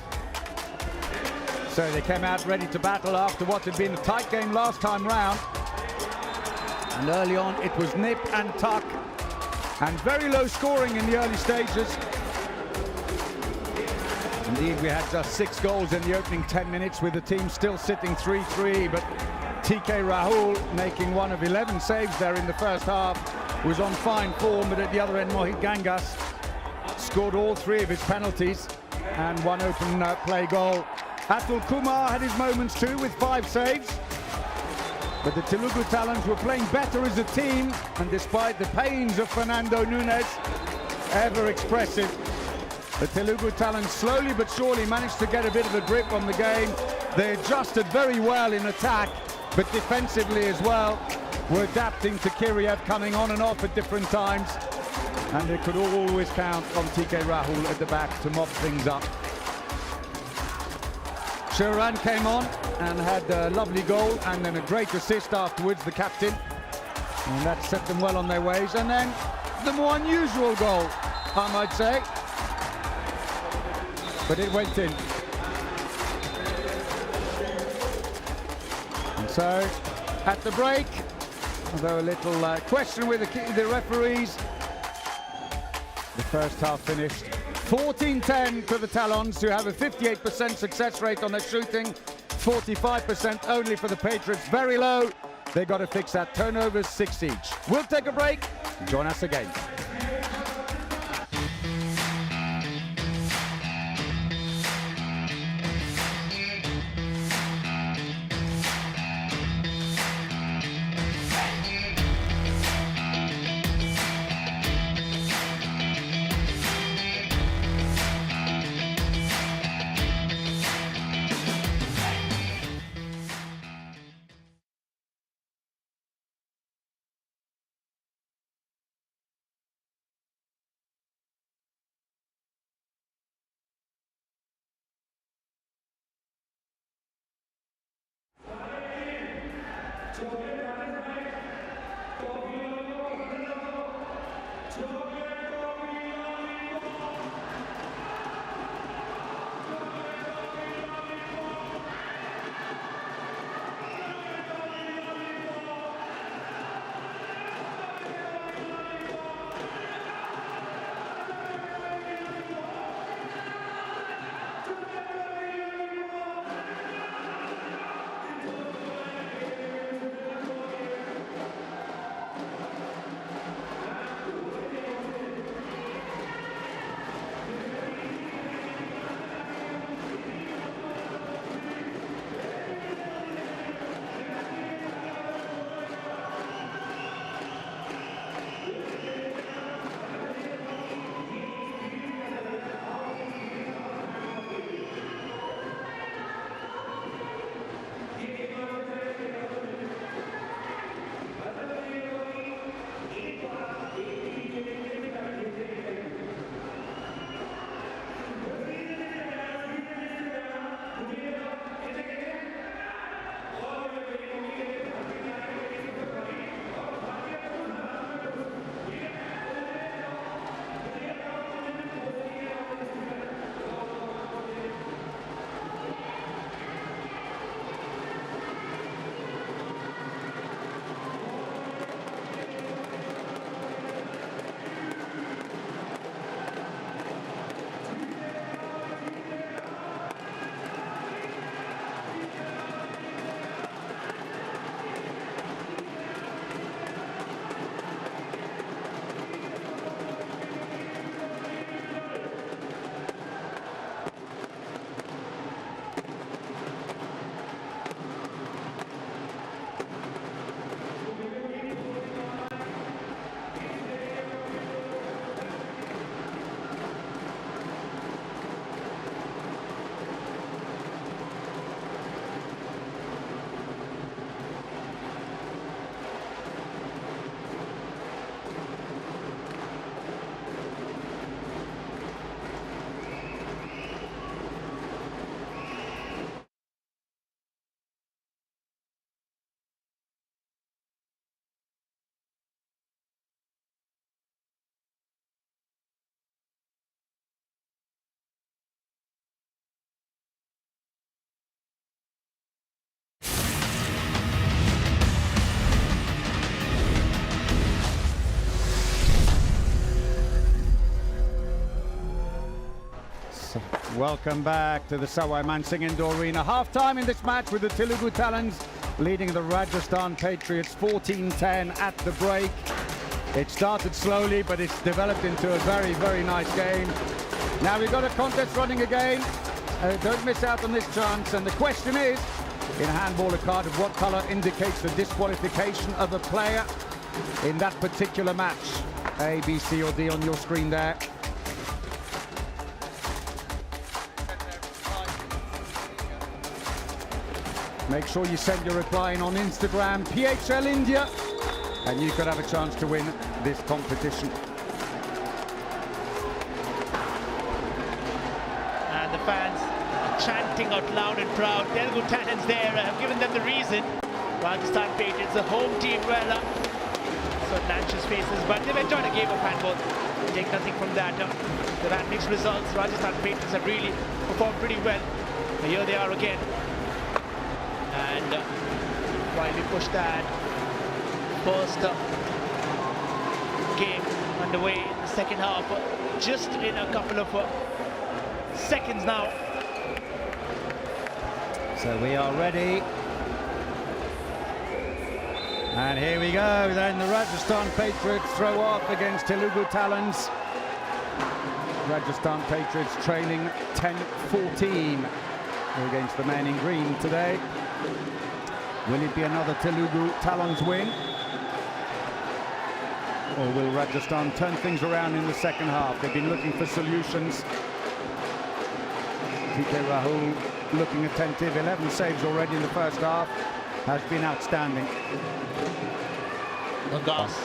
[SPEAKER 1] So they came out ready to battle after what had been a tight game last time round. And early on it was nip and tuck. And very low scoring in the early stages. Indeed, we had just 6 goals in the opening 10 minutes with the team still sitting 3-3, but TK Rahul making 1 of 11 saves there in the first half, was on fine form, but at the other end Mohit Gangas scored all 3 of his penalties and 1 open play goal. Atul Kumar had his moments too with 5 saves. But the Telugu Talents were playing better as a team, and despite the pains of Fernando Nunes, ever expressive, the Telugu Talents slowly but surely managed to get a bit of a grip on the game. They adjusted very well in attack, but defensively as well, were adapting to Kiriev coming on and off at different times, and they could always count on TK Rahul at the back to mop things up. Sharan came on and had a lovely goal and then a great assist afterwards, the captain. And that set them well on their ways. And then the more unusual goal, I might say. But it went in. And so, at the break, although a little question with the referees, the first half finished 14-10 to the Talons, who have a 58% success rate on their shooting, 45% only for the Patriots. Very low. They got to fix that. Turnovers 6 each. We'll take a break. Join us again. Welcome back to the Sawai Mansingh Indoor Arena. Half-time in this match with the Telugu Talents leading the Rajasthan Patriots 14-10 at the break. It started slowly, but it's developed into a very, very nice game. Now we've got a contest running again. Don't miss out on this chance. And the question is, in handball, a card of what colour indicates the disqualification of a player in that particular match? A, B, C or D on your screen there. Make sure you send your reply in on Instagram, PHL India, and you could have a chance to win this competition.
[SPEAKER 2] And the fans are chanting out loud and proud. Telugu Talents there have given them the reason. Rajasthan Patriots, the home team, well, certain anxious faces, but they've enjoyed a game of handball. Take nothing from that. They've had mixed results. Rajasthan Patriots have really performed pretty well. And here they are again. And while we push that first game underway in the second half, just in a couple of seconds now.
[SPEAKER 1] So we are ready. And here we go. Then the Rajasthan Patriots throw off against Telugu Talents. Rajasthan Patriots trailing 10-14 against the men in green today. Will it be another Telugu Talents win? Or will Rajasthan turn things around in the second half? They've been looking for solutions. TK Rahul looking attentive. 11 saves already in the first half. Has been outstanding.
[SPEAKER 2] The gas.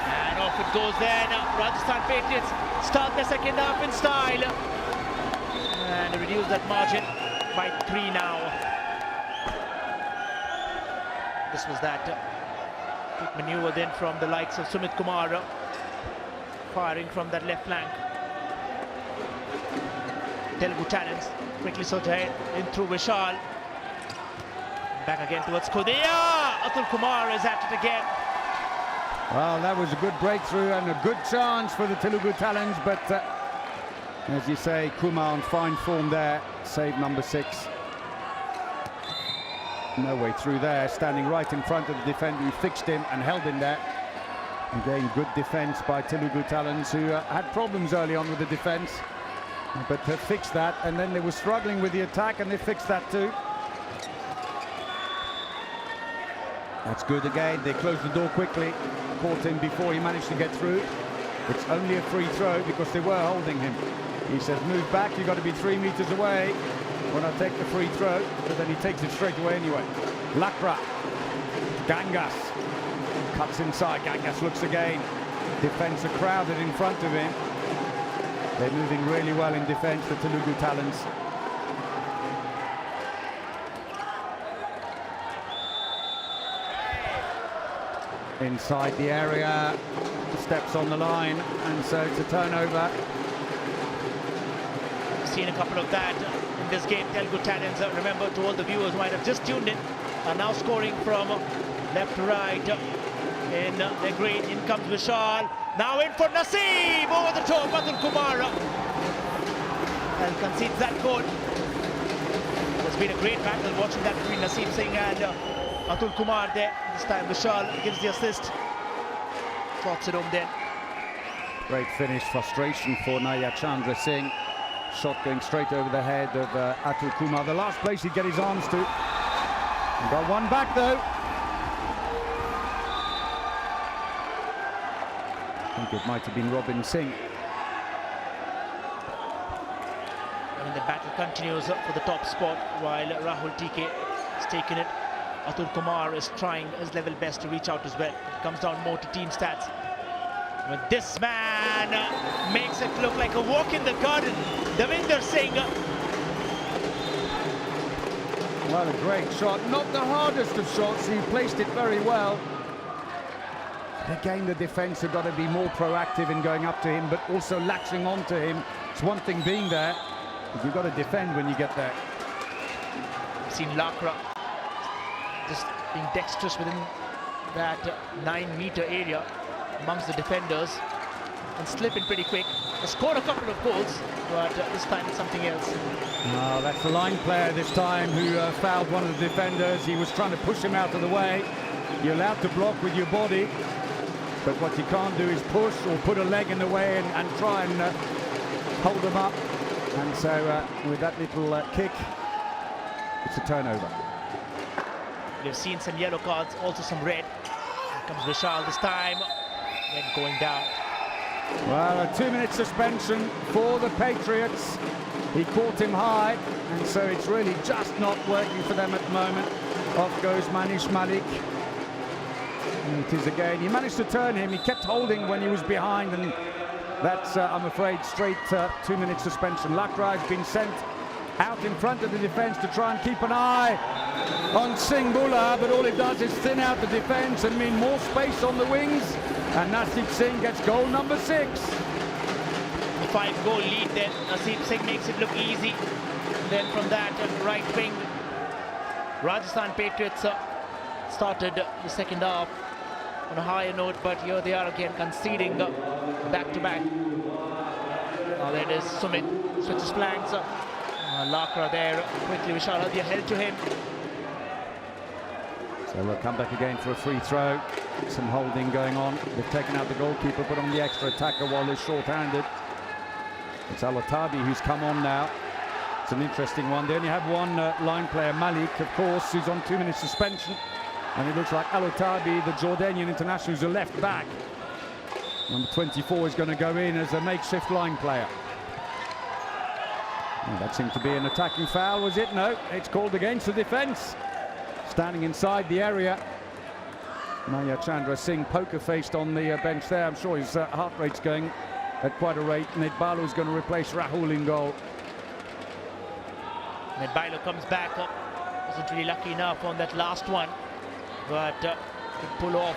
[SPEAKER 2] And off it goes there. Now Rajasthan Patriots start their second half in style. And reduce that margin by 3 now. This was that quick maneuver then from the likes of Sumit Kumar, firing from that left flank. Telugu Talents quickly sort ahead in through Vishal. Back again towards Kodia. Atul Kumar is at it again.
[SPEAKER 1] Well, that was a good breakthrough and a good chance for the Telugu Talents, but as you say, Kumar on fine form there. Save number 6. No way through there, standing right in front of the defender who fixed him and held him there. Again, good defence by Telugu Talents, who had problems early on with the defence, but have fixed that, and then they were struggling with the attack and they fixed that too. That's good again. They closed the door quickly, caught him before he managed to get through. It's only a free throw because they were holding him. He says, move back, you've got to be 3 meters away when I take the free throw, but then he takes it straight away anyway. Lakra, Gangas, cuts inside, Gangas looks again. Defence are crowded in front of him. They're moving really well in defence, the Telugu Talents. Inside the area, steps on the line, and so it's a turnover.
[SPEAKER 2] Seen a couple of that in this game. Telugu Talents, remember, to all the viewers who might have just tuned in, are now scoring from left to right in their green. In comes Vishal, now in for Naseem, over the top, Atul Kumar, and concedes that goal. It's been a great battle watching that between Naseem Singh and Atul Kumar there. This time Vishal gives the assist, slots it home then.
[SPEAKER 1] Great finish, frustration for Naya Chandra Singh. Shot going straight over the head of Atul Kumar. The last place he'd get his arms to. He got one back though. I think it might have been Robin Singh.
[SPEAKER 2] And the battle continues for the top spot while Rahul TK has taken it. Atul Kumar is trying his level best to reach out as well. It comes down more to team stats. But this man makes it look like a walk in the garden. Devinder Singh.
[SPEAKER 1] Well, a great shot. Not the hardest of shots. He placed it very well. Again, the defence have got to be more proactive in going up to him, but also latching on to him. It's one thing being there, but you've got to defend when you get there.
[SPEAKER 2] We've seen Lakra just being dexterous within that 9-meter area amongst the defenders. and slip in pretty quick. They scored a couple of goals, but this time it's something else.
[SPEAKER 1] Oh, that's the line player this time who fouled one of the defenders. He was trying to push him out of the way. You're allowed to block with your body, but what you can't do is push or put a leg in the way and try and hold them up. And so with that little kick, it's a turnover.
[SPEAKER 2] We've seen some yellow cards, also some red. Here comes Vishal this time, then going down.
[SPEAKER 1] Well, a 2-minute suspension for the Patriots. He caught him high, and so it's really just not working for them at the moment. Off goes Manish Malik. And it is again, he managed to turn him. He kept holding when he was behind, and that's, I'm afraid, straight 2-minute suspension. Lakra has been sent out in front of the defence to try and keep an eye on Singh Bula, but all it does is thin out the defence and mean more space on the wings. And Nasib Singh gets goal number 6.
[SPEAKER 2] The 5-goal lead then. Nasib Singh makes it look easy. Then from that right wing, Rajasthan Patriots started the second half on a higher note, but here they are again conceding back-to-back. Now there it is, Sumit switches flanks. Lakra there, quickly Vishal Hadia held to him.
[SPEAKER 1] So we'll come back again for a free throw. Some holding going on. They've taken out the goalkeeper, put on the extra attacker while they're short-handed. It's Alotabi who's come on now. It's an interesting one. They only have one line player, Malik, of course, who's on 2-minute suspension. And it looks like Alotabi, the Jordanian international, who's a left back. Number 24 is going to go in as a makeshift line player. Well, that seemed to be an attacking foul, was it? No, it's called against the defence. Standing inside the area. Maya Chandra Singh poker-faced on the bench there. I'm sure his heart rate's going at quite a rate. Ned Balu is going to replace Rahul in goal.
[SPEAKER 2] Ned Balu comes back up. Wasn't really lucky enough on that last one, but could pull off.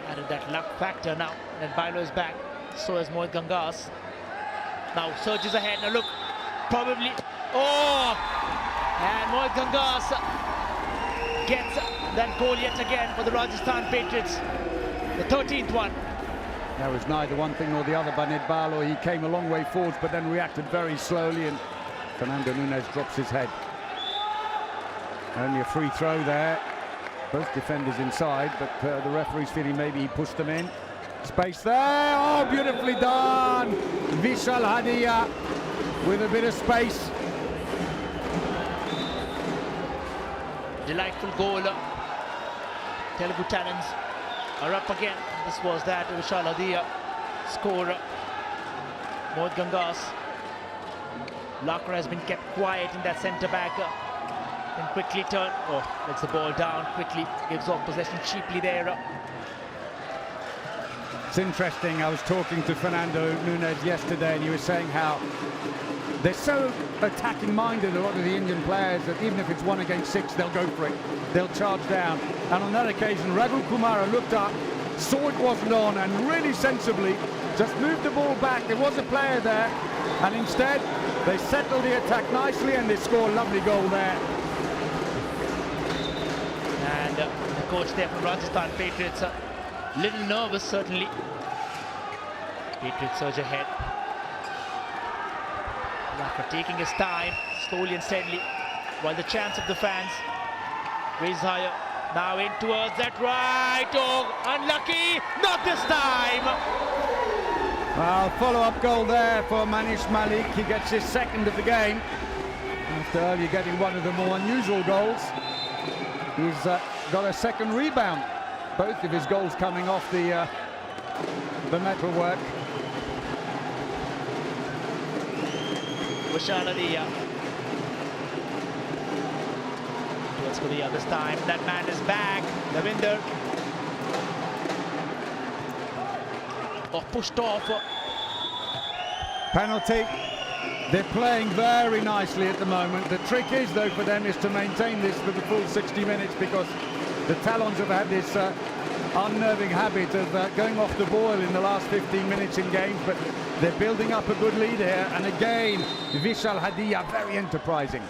[SPEAKER 2] Added that luck factor now. Ned Balu is back. So is Mohit Gangas. Now surges ahead. Now look, probably. Oh! And Mohit Gangas gets that goal yet again for the Rajasthan Patriots. The 13th one.
[SPEAKER 1] That was neither one thing nor the other by Ned Balu. He came a long way forwards, but then reacted very slowly, and Fernando Nunes drops his head. Only a free throw there. Both defenders inside, but the referee's feeling maybe he pushed them in. Space there. Oh, beautifully done. Vishal Hadia with a bit of space.
[SPEAKER 2] Delightful goal. Telugu talents are up again. This was that Vishal Hadia score. Mohit Gangas. Lakra has been kept quiet in that centre back. Then quickly turn. Oh, lets the ball down quickly. Gives off possession cheaply there.
[SPEAKER 1] It's interesting. I was talking to Fernando Nunes yesterday, and he was saying how they're so attacking-minded, a lot of the Indian players, that even if it's 1 against 6, they'll go for it. They'll charge down. And on that occasion, Raghu Kumara looked up, saw it wasn't on, and really sensibly just moved the ball back. There was a player there, and instead they settled the attack nicely, and they score a lovely goal there.
[SPEAKER 2] And the coach there for Rajasthan Patriots, little nervous certainly. Patriots surge ahead. Lakra taking his time, slowly and steadily, while the chants of the fans raise higher. Now in towards that right. Oh, unlucky, not this time.
[SPEAKER 1] Well, follow-up goal there for Manish Malik. He gets his second of the game after earlier getting one of the more unusual goals. He's got a second rebound. Both of his goals coming off the metalwork.
[SPEAKER 2] Vishal Hadia. Towards Korea this time. That man is back. Davinder. Oh, pushed off.
[SPEAKER 1] Penalty. They're playing very nicely at the moment. The trick is, though, for them is to maintain this for the full 60 minutes, because the Talons have had this unnerving habit of going off the boil in the last 15 minutes in games, but they're building up a good lead here. And again, Vishal Hadia, very enterprising.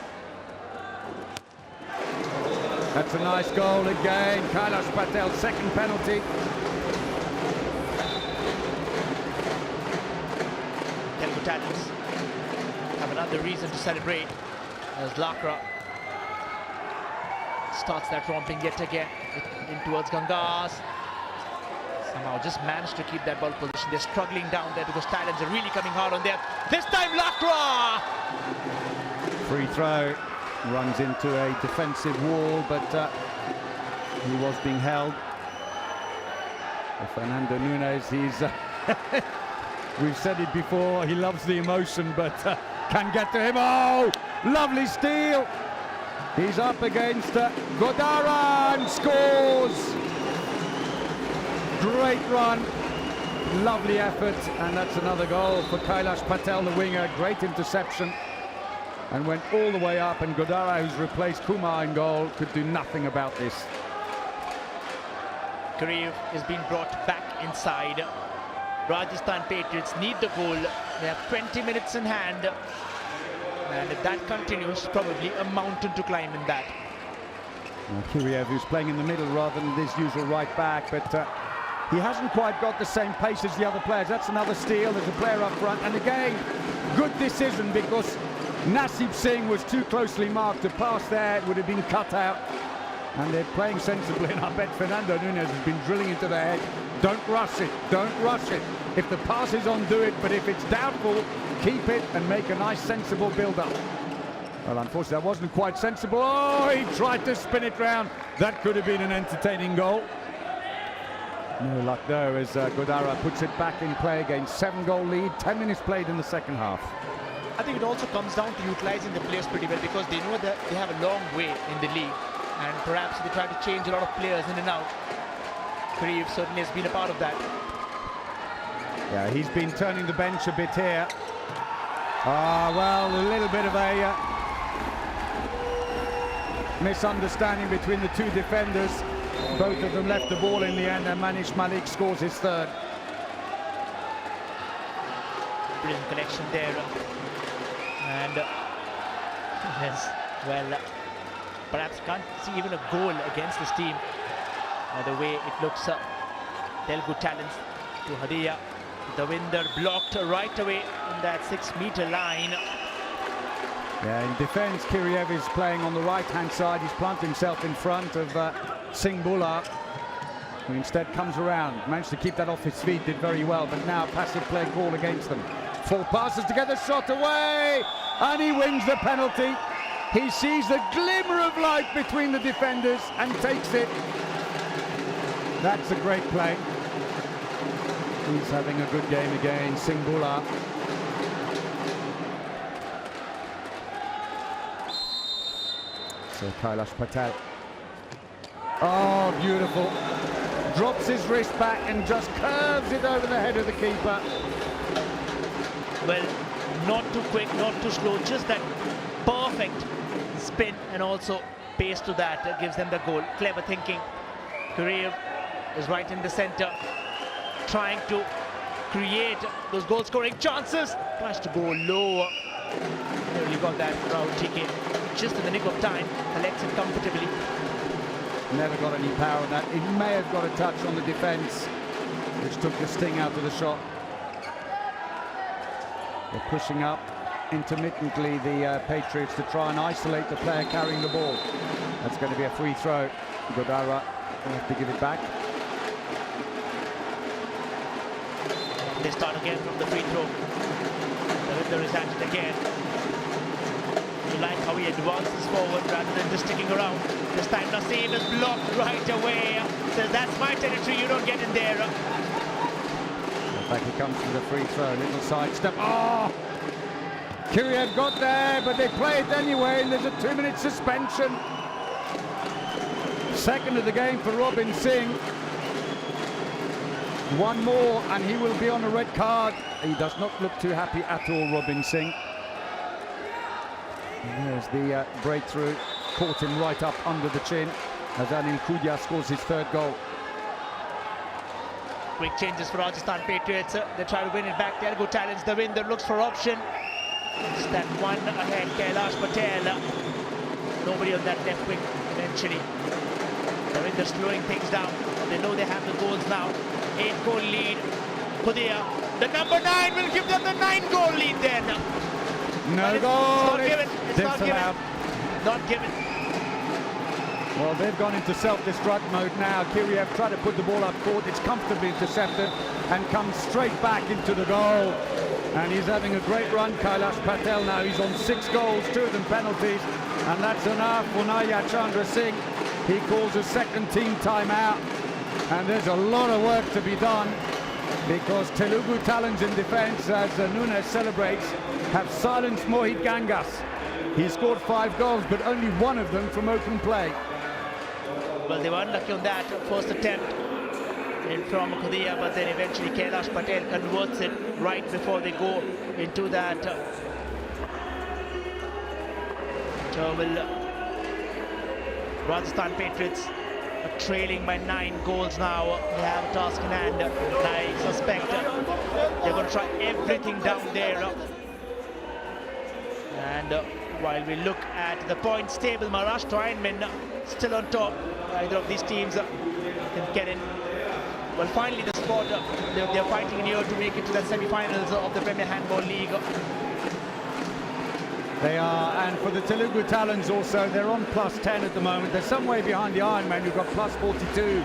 [SPEAKER 1] That's a nice goal again. Kailash Patel, second penalty.
[SPEAKER 2] Telugu talents have another reason to celebrate as Lakra starts that romping yet again in towards Gangas. Somehow just managed to keep that ball position. They're struggling down there because talents are really coming hard on them. This time Lakra!
[SPEAKER 1] Free throw, runs into a defensive wall, but he was being held. Fernando Nunes, he's we've said it before, he loves the emotion, but can get to him. Oh, lovely steal. He's up against Godara and scores. Great run, lovely effort, and that's another goal for Kailash Patel, the winger. Great interception, and went all the way up, and Godara, who's replaced Kumar in goal, could do nothing about this.
[SPEAKER 2] Kareev is being brought back inside. Rajasthan Patriots need the goal. They have 20 minutes in hand, and if that continues, probably a mountain to climb in that.
[SPEAKER 1] Kiriev, who's playing in the middle rather than his usual right back, but he hasn't quite got the same pace as the other players. That's another steal. There's a player up front, and again, good decision, because Nasib Singh was too closely marked. To pass there, it would have been cut out. And they're playing sensibly, and I bet Fernando Nunes has been drilling into their head. Don't rush it, don't rush it. If the pass is on, do it, but if it's doubtful, keep it and make a nice, sensible build-up. Well, unfortunately, that wasn't quite sensible. Oh, he tried to spin it round. That could have been an entertaining goal. No luck though, as Godara puts it back in play again. 7-goal lead, 10 minutes played in the second half.
[SPEAKER 2] I think it also comes down to utilizing the players pretty well, because they know that they have a long way in the league, and perhaps they try to change a lot of players in and out. Kareev certainly has been a part of that.
[SPEAKER 1] Yeah, he's been turning the bench a bit here. Well, a little bit of a misunderstanding between the two defenders. Both of them left the ball in the end, and Manish Malik scores his third.
[SPEAKER 2] Brilliant connection there. And yes, well, perhaps can't see even a goal against this team. The way it looks, Telugu talents to Hadiya. The winder blocked right away in that 6-meter line.
[SPEAKER 1] Yeah, in defence, Kiriev is playing on the right-hand side. He's planted himself in front of Singh Bula, who instead comes around. Managed to keep that off his feet, did very well, but now passive play call against them. 4 passes together, shot away, and he wins the penalty. He sees a glimmer of light between the defenders and takes it. That's a great play. He's having a good game again, Singh Bula. So Kailash Patel. Oh, beautiful. Drops his wrist back and just curves it over the head of the keeper.
[SPEAKER 2] Well, not too quick, not too slow, just that perfect spin, and also pace to that gives them the goal. Clever thinking. Kareev is right in the center, trying to create those goal-scoring chances. Tries to go low. Nearly got that crowd ticket just in the nick of time. Collects it comfortably.
[SPEAKER 1] Never got any power on that. He may have got a touch on the defence, which took the sting out of the shot. They're pushing up intermittently, the Patriots, to try and isolate the player carrying the ball. That's going to be a free throw. Godara will have to give it back.
[SPEAKER 2] They start again from the free throw. The winner is at it again. You like how he advances forward rather than just sticking around. This time Naseem is blocked right away. Says, that's my territory, you don't get in there.
[SPEAKER 1] Back he comes to the free throw, little sidestep. Oh! Kiriev got there, but they play it anyway, and there's a 2-minute suspension. Second of the game for Robin Singh. One more, and he will be on a red card. He does not look too happy at all, Robin Singh. And there's the breakthrough. Caught him right up under the chin as Anil Kudya scores his third goal.
[SPEAKER 2] Quick changes for Rajasthan Patriots. They try to win it back. Telugu talents the win. That looks for option. It's that one ahead, Kailash Patel. Nobody on that left wing eventually. The winner slowing things down. They know they have the goals now. 8-goal lead. Kudya The number 9 will give them the 9-goal lead then.
[SPEAKER 1] No
[SPEAKER 2] It's
[SPEAKER 1] goal.
[SPEAKER 2] not given. It's not given.
[SPEAKER 1] Disallowed.
[SPEAKER 2] Not given.
[SPEAKER 1] Well, they've gone into self-destruct mode now. Kiriev tried to put the ball up court. It's comfortably intercepted and comes straight back into the goal. And he's having a great run, Kailash Patel now. He's on 6 goals, 2 of them penalties. And that's enough for Naya Chandra Singh. He calls a second team timeout. And there's a lot of work to be done because Telugu talents in defence, as Nunes celebrates, have silenced Mohit Gangas. He scored 5 goals, but only 1 of them from open play.
[SPEAKER 2] Well, they were unlucky on that first attempt in from Khudia, but then eventually Kailash Patel converts it right before they go into that terminal. Rajasthan Patriots are trailing by 9 goals now. They have a task in hand. I suspect they're going to try everything down there. And while we look at the points table, Maharashtra Ironmen still on top. Either of these teams can get in. Well, finally the spot, they're fighting in here to make it to the semi-finals of the Premier Handball League.
[SPEAKER 1] They are, and for the Telugu talents also, they're on +10 at the moment. They're some way behind the Ironmen, who've got +42.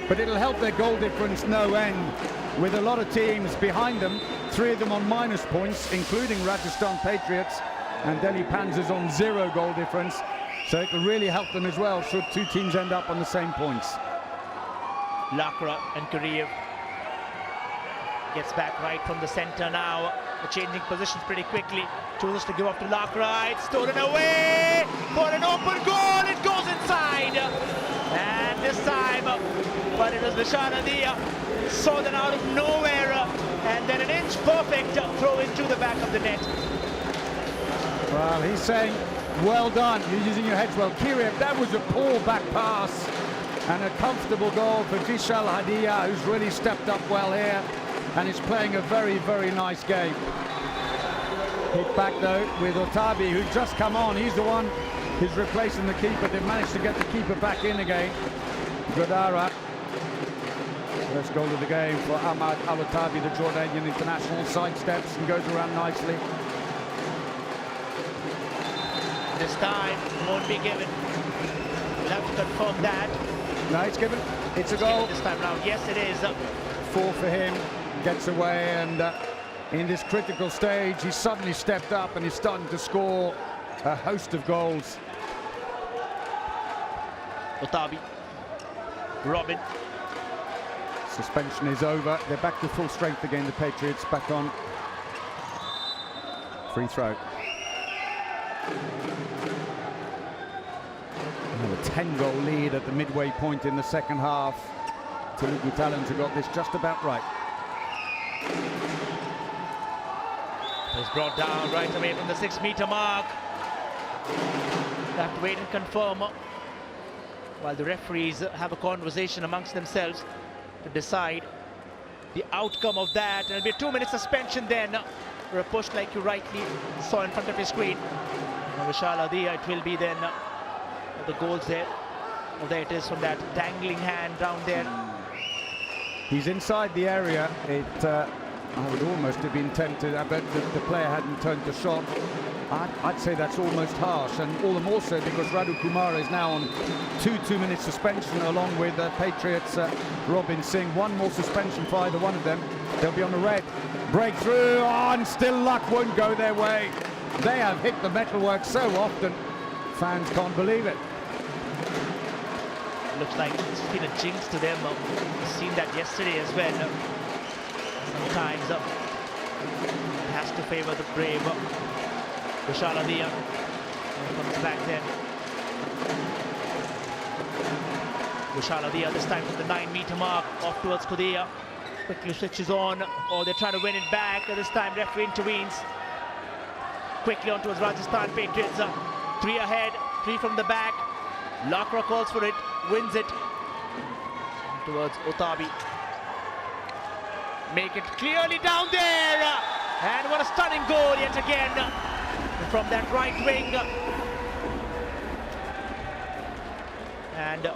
[SPEAKER 1] But it'll help their goal difference no end. With a lot of teams behind them, 3 of them on minus points, including Rajasthan Patriots, and Delhi Panzers on 0 goal difference. So it'll really help them as well, should 2 teams end up on the same points.
[SPEAKER 2] Lakra and Kuriev gets back right from the center now. Changing positions pretty quickly. Chooses to give up to Lakra. It's stolen away for an open goal. It goes inside. And this time, but it was Vishal Adia. Saw that out of nowhere. And then an inch perfect throw into the back of the net.
[SPEAKER 1] Well, he's saying, well done. You're using your heads well. Kiriev, that was a poor back pass. And a comfortable goal for Vishal Hadia, who's really stepped up well here. And is playing a very, very nice game. Hit back though with Otabi, who's just come on. He's the one who's replacing the keeper. They've managed to get the keeper back in again. Godara. First goal of the game for Ahmad Al-Otabi, the Jordanian international. Sidesteps and goes around nicely.
[SPEAKER 2] This time won't be given. We'll have to confirm that.
[SPEAKER 1] No, it's given. It's a goal.
[SPEAKER 2] This time round, yes it is.
[SPEAKER 1] 4 for him. Gets away, and in this critical stage he's suddenly stepped up and he's starting to score a host of goals.
[SPEAKER 2] Otabi, Robin.
[SPEAKER 1] Suspension is over. They're back to full strength again, the Patriots. Back on. Free throw. A 10-goal lead at the midway point in the second half. Telugu talents have got this just about right.
[SPEAKER 2] It's brought down right away from the 6-meter mark. They have to wait and confirm while the referees have a conversation amongst themselves to decide the outcome of that. And it'll be a 2-minute suspension then, or a push like you rightly saw in front of your screen. Vishal Adia, it will be then the goals there. Oh, there it is from that dangling hand down there.
[SPEAKER 1] He's inside the area. I would almost have been tempted. I bet the player hadn't turned the shot. I'd say that's almost harsh, and all the more so because Radu Kumar is now on 2-minute suspension along with Patriots Robin Singh. 1 more suspension for either one of them. They'll be on the red. Breakthrough, and still luck won't go their way. They have hit the metalwork so often, fans can't believe it.
[SPEAKER 2] Looks like it's been a jinx to them. We've seen that yesterday as well. Sometimes it has to favor the brave. Vishal Adia comes back then. Vishal Adia this time from the 9-meter mark off towards Khudia. Quickly switches on, or they're trying to win it back. This time referee intervenes. Quickly on towards Rajasthan Patriots. 3 ahead, 3 from the back. Lakra calls for it, wins it. Towards Otabi. Make it clearly down there. And what a stunning goal yet again from that right wing. And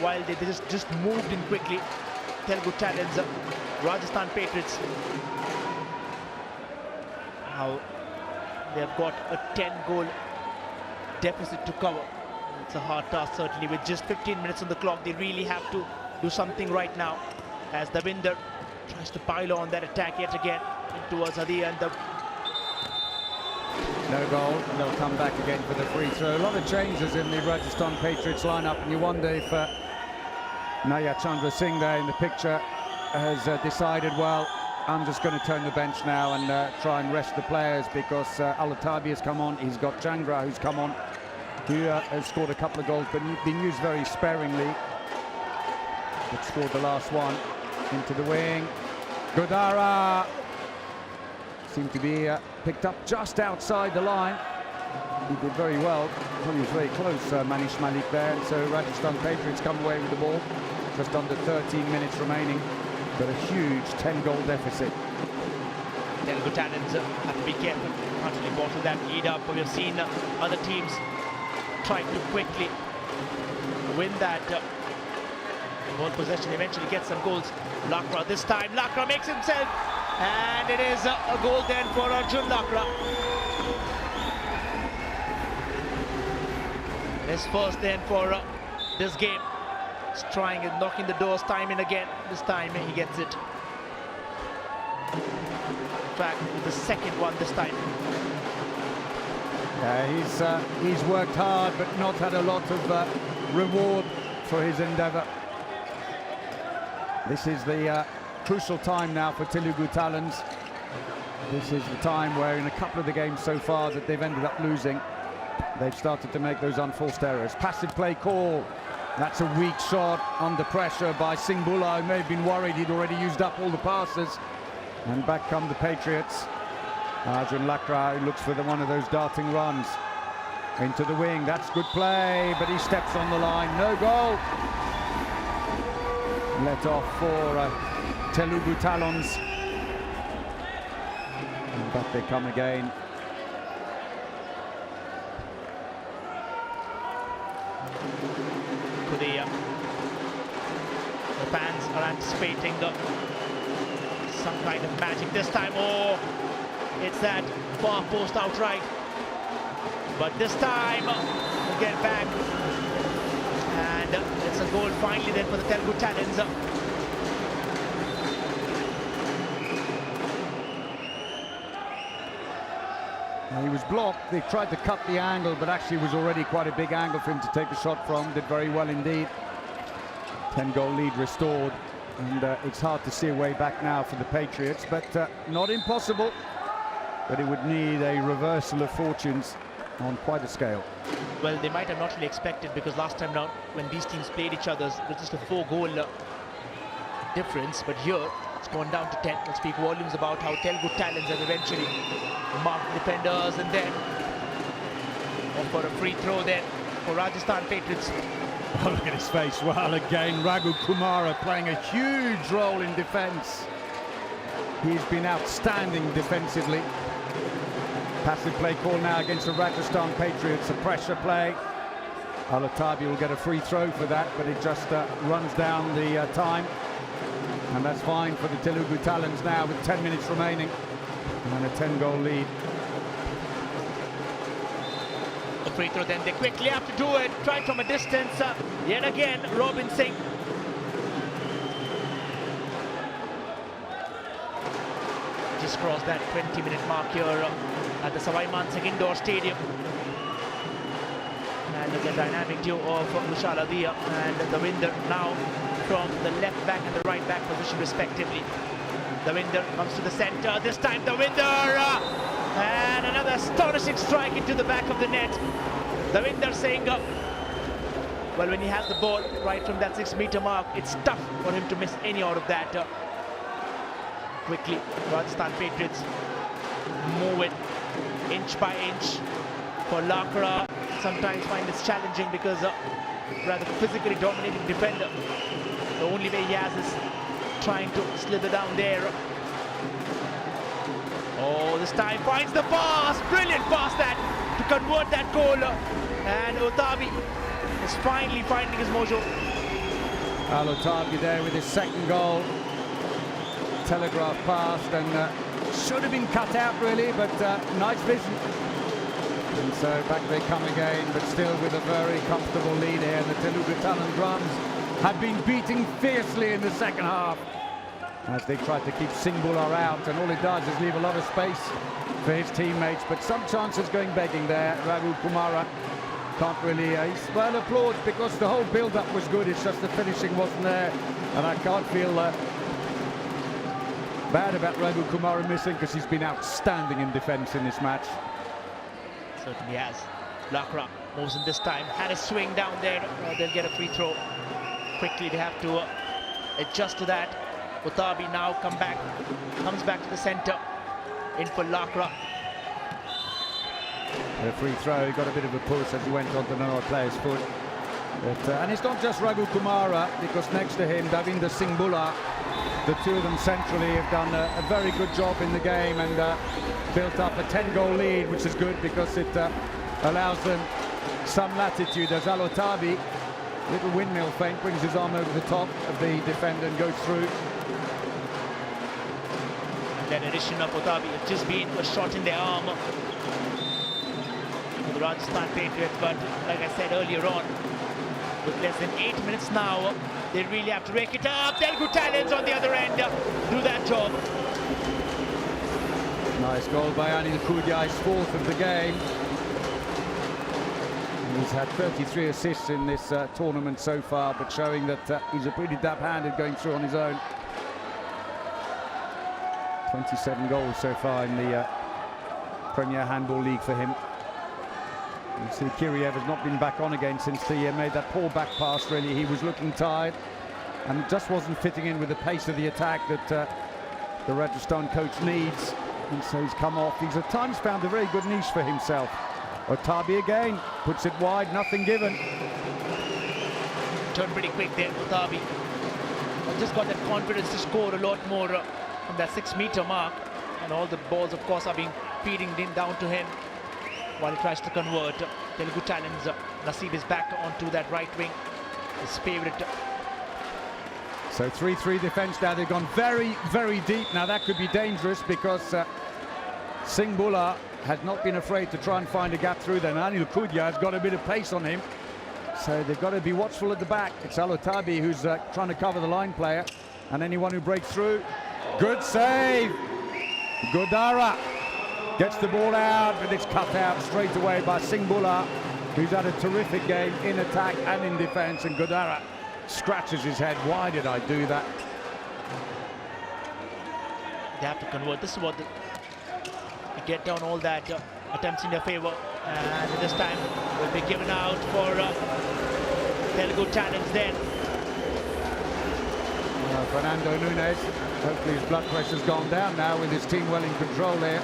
[SPEAKER 2] while they just moved in quickly, Telugu talents Rajasthan Patriots. Now they've got a 10-goal deficit to cover. It's a hard task certainly. With just 15 minutes on the clock, they really have to do something right now, as Davinder tries to pile on that attack yet again towards Adi, and
[SPEAKER 1] no goal, and they'll come back again for the free throw. A lot of changes in the Rajasthan Patriots lineup, and you wonder if Naya Chandra Singh there in the picture has decided, well, I'm just going to turn the bench now and try and rest the players, because Alatabi has come on, he's got Changra who's come on, who has scored a couple of goals, but been used very sparingly, but scored the last one. Into the wing, Godara seemed to be picked up just outside the line. He did very well. He was very close, Manish Malik there. And so Rajasthan Patriots come away with the ball. Just under 13 minutes remaining, but a huge 10-goal deficit.
[SPEAKER 2] Telugu talents have to be careful not to bottle that lead up. We have seen other teams try to quickly win that ball possession, eventually get some goals. Lakra this time, Lakra makes himself, and it is a goal then for Arjun Lakra. His first then for this game. He's trying and knocking the doors time and again. This time he gets it. In fact, the second one this time.
[SPEAKER 1] Yeah, he's worked hard, but not had a lot of reward for his endeavour. This is the crucial time now for Telugu Talents. This is the time where in a couple of the games so far that they've ended up losing, they've started to make those unforced errors. Passive play call. That's a weak shot under pressure by Singh Bula, who may have been worried he'd already used up all the passes. And back come the Patriots. Arjun Lakra, who looks for one of those darting runs. Into the wing, that's good play, but he steps on the line. No goal. Let off for Telugu Talons. And back they come again.
[SPEAKER 2] The fans are anticipating some kind of magic this time. Oh, it's that far post outright. But this time, we'll get back. And it's a goal finally then for the Telugu Talents.
[SPEAKER 1] He was blocked. They tried to cut the angle, but actually it was already quite a big angle for him to take a shot from. Did very well indeed. 10-goal lead restored, and it's hard to see a way back now for the Patriots, but not impossible. But it would need a reversal of fortunes on quite a scale.
[SPEAKER 2] Well, they might have not really expected, because last time round when these teams played each other, it was just a 4-goal difference, but here it's gone down to 10. It'll speak volumes about how Telugu Talents have eventually marked defenders, and then for a free throw then for Rajasthan Patriots.
[SPEAKER 1] Oh, look at his face. Well, again, Raghu Kumara playing a huge role in defence. He's been outstanding defensively. Passive play call now against the Rajasthan Patriots, a pressure play. Alatabi will get a free throw for that, but it just runs down the time. And that's fine for the Telugu Talents now with 10 minutes remaining and a 10-goal lead.
[SPEAKER 2] The free throw then, they quickly have to do it. Try from a distance. Yet again, Robin Singh. Just crossed that 20-minute mark here at the Savai Man Singh Indoor Stadium. And look at the dynamic duo of Vishal Adia and Davinder now from the left back and the right back position respectively. Davinder comes to the center. This time Davinder and another astonishing strike into the back of the net. Davinder Singh, well, when he has the ball right from that 6-meter mark, it's tough for him to miss any out of that. Quickly, Rajasthan Patriots move it inch by inch. For Lakra, sometimes find it's challenging because rather physically dominating defender. The only way he has is trying to slither down there. Oh, this time finds the pass, brilliant pass that to convert that goal. And Otabi is finally finding his mojo.
[SPEAKER 1] Al-Otabi there with his second goal. telegraph past and should have been cut out really, but nice vision. And so back they come again, but still with a very comfortable lead here. And the Telugu Talent drums have been beating fiercely in the second half as they tried to keep Singbula out, and all it does is leave a lot of space for his teammates, but some chances going begging there. Raghu Kumara can't really, well, applauds because the whole build-up was good, it's just the finishing wasn't there, and I can't feel bad about Raghu Kumara missing because he's been outstanding in defence in this match.
[SPEAKER 2] Certainly has. Lakra moves in this time, had a swing down there, they'll get a free throw. Quickly they have to adjust to that. Utabi now comes back to the centre, in for Lakra.
[SPEAKER 1] A free throw, he got a bit of a push as he went onto another player's foot. But, and it's not just Raghu Kumara, because next to him, Davinder Singbula, the two of them centrally have done a very good job in the game and built up a 10-goal lead, which is good because it allows them some latitude. As Alotabi, little windmill feint, brings his arm over the top of the defender and goes through.
[SPEAKER 2] And then addition of Utabi, it's just been a shot in the arm for the Rajasthan Patriots, but like I said earlier on, with less than 8 minutes now, they really have to rake it up. Telugu Talents on the other end do that job.
[SPEAKER 1] Nice goal by Anil Kudia, his fourth of the game. He's had 33 assists in this tournament so far, but showing that he's a pretty dab-handed going through on his own. 27 goals so far in the Premier Handball League for him. You see Kiriev has not been back on again since he made that poor back pass, really. He was looking tired and just wasn't fitting in with the pace of the attack that the Rajasthan coach needs. And so he's come off. He's at times found a very good niche for himself. Utabi again, puts it wide, nothing given.
[SPEAKER 2] Turned pretty quick there, Utabi. Just got that confidence to score a lot more from that 6-meter mark. And all the balls, of course, are being feeding in down to him while he tries to convert. Telugu Talents, Naseeb is back onto that right wing, his favourite.
[SPEAKER 1] So 3-3 defence now. They've gone very, very deep. Now that could be dangerous because Singbula has not been afraid to try and find a gap through there. And Anil Kudia has got a bit of pace on him. So they've got to be watchful at the back. It's Alotabi who's trying to cover the line player. And anyone who breaks through. Good save. Godara gets the ball out, but it's cut out straight away by Singbula, who's had a terrific game in attack and in defence. And Godara scratches his head. Why did I do that?
[SPEAKER 2] They have to convert. This is what they get down all that attempts in their favour. And this time will be given out for Telugu Talents then.
[SPEAKER 1] Fernando Nunes, hopefully his blood pressure's gone down now with his team well in control here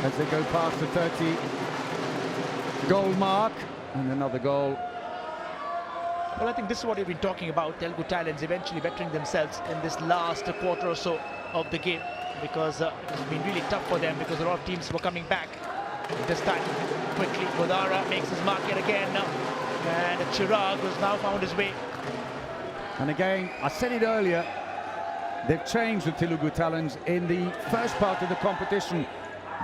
[SPEAKER 1] as they go past the 30-goal mark. And another goal.
[SPEAKER 2] Well, I think this is what we've been talking about, Telugu Talents eventually bettering themselves in this last quarter or so of the game, because it's been really tough for them because a lot of teams were coming back. This time, quickly, Godara makes his mark yet again, and Chirag has now found his way.
[SPEAKER 1] And again, I said it earlier, they've changed the Telugu Talents in the first part of the competition.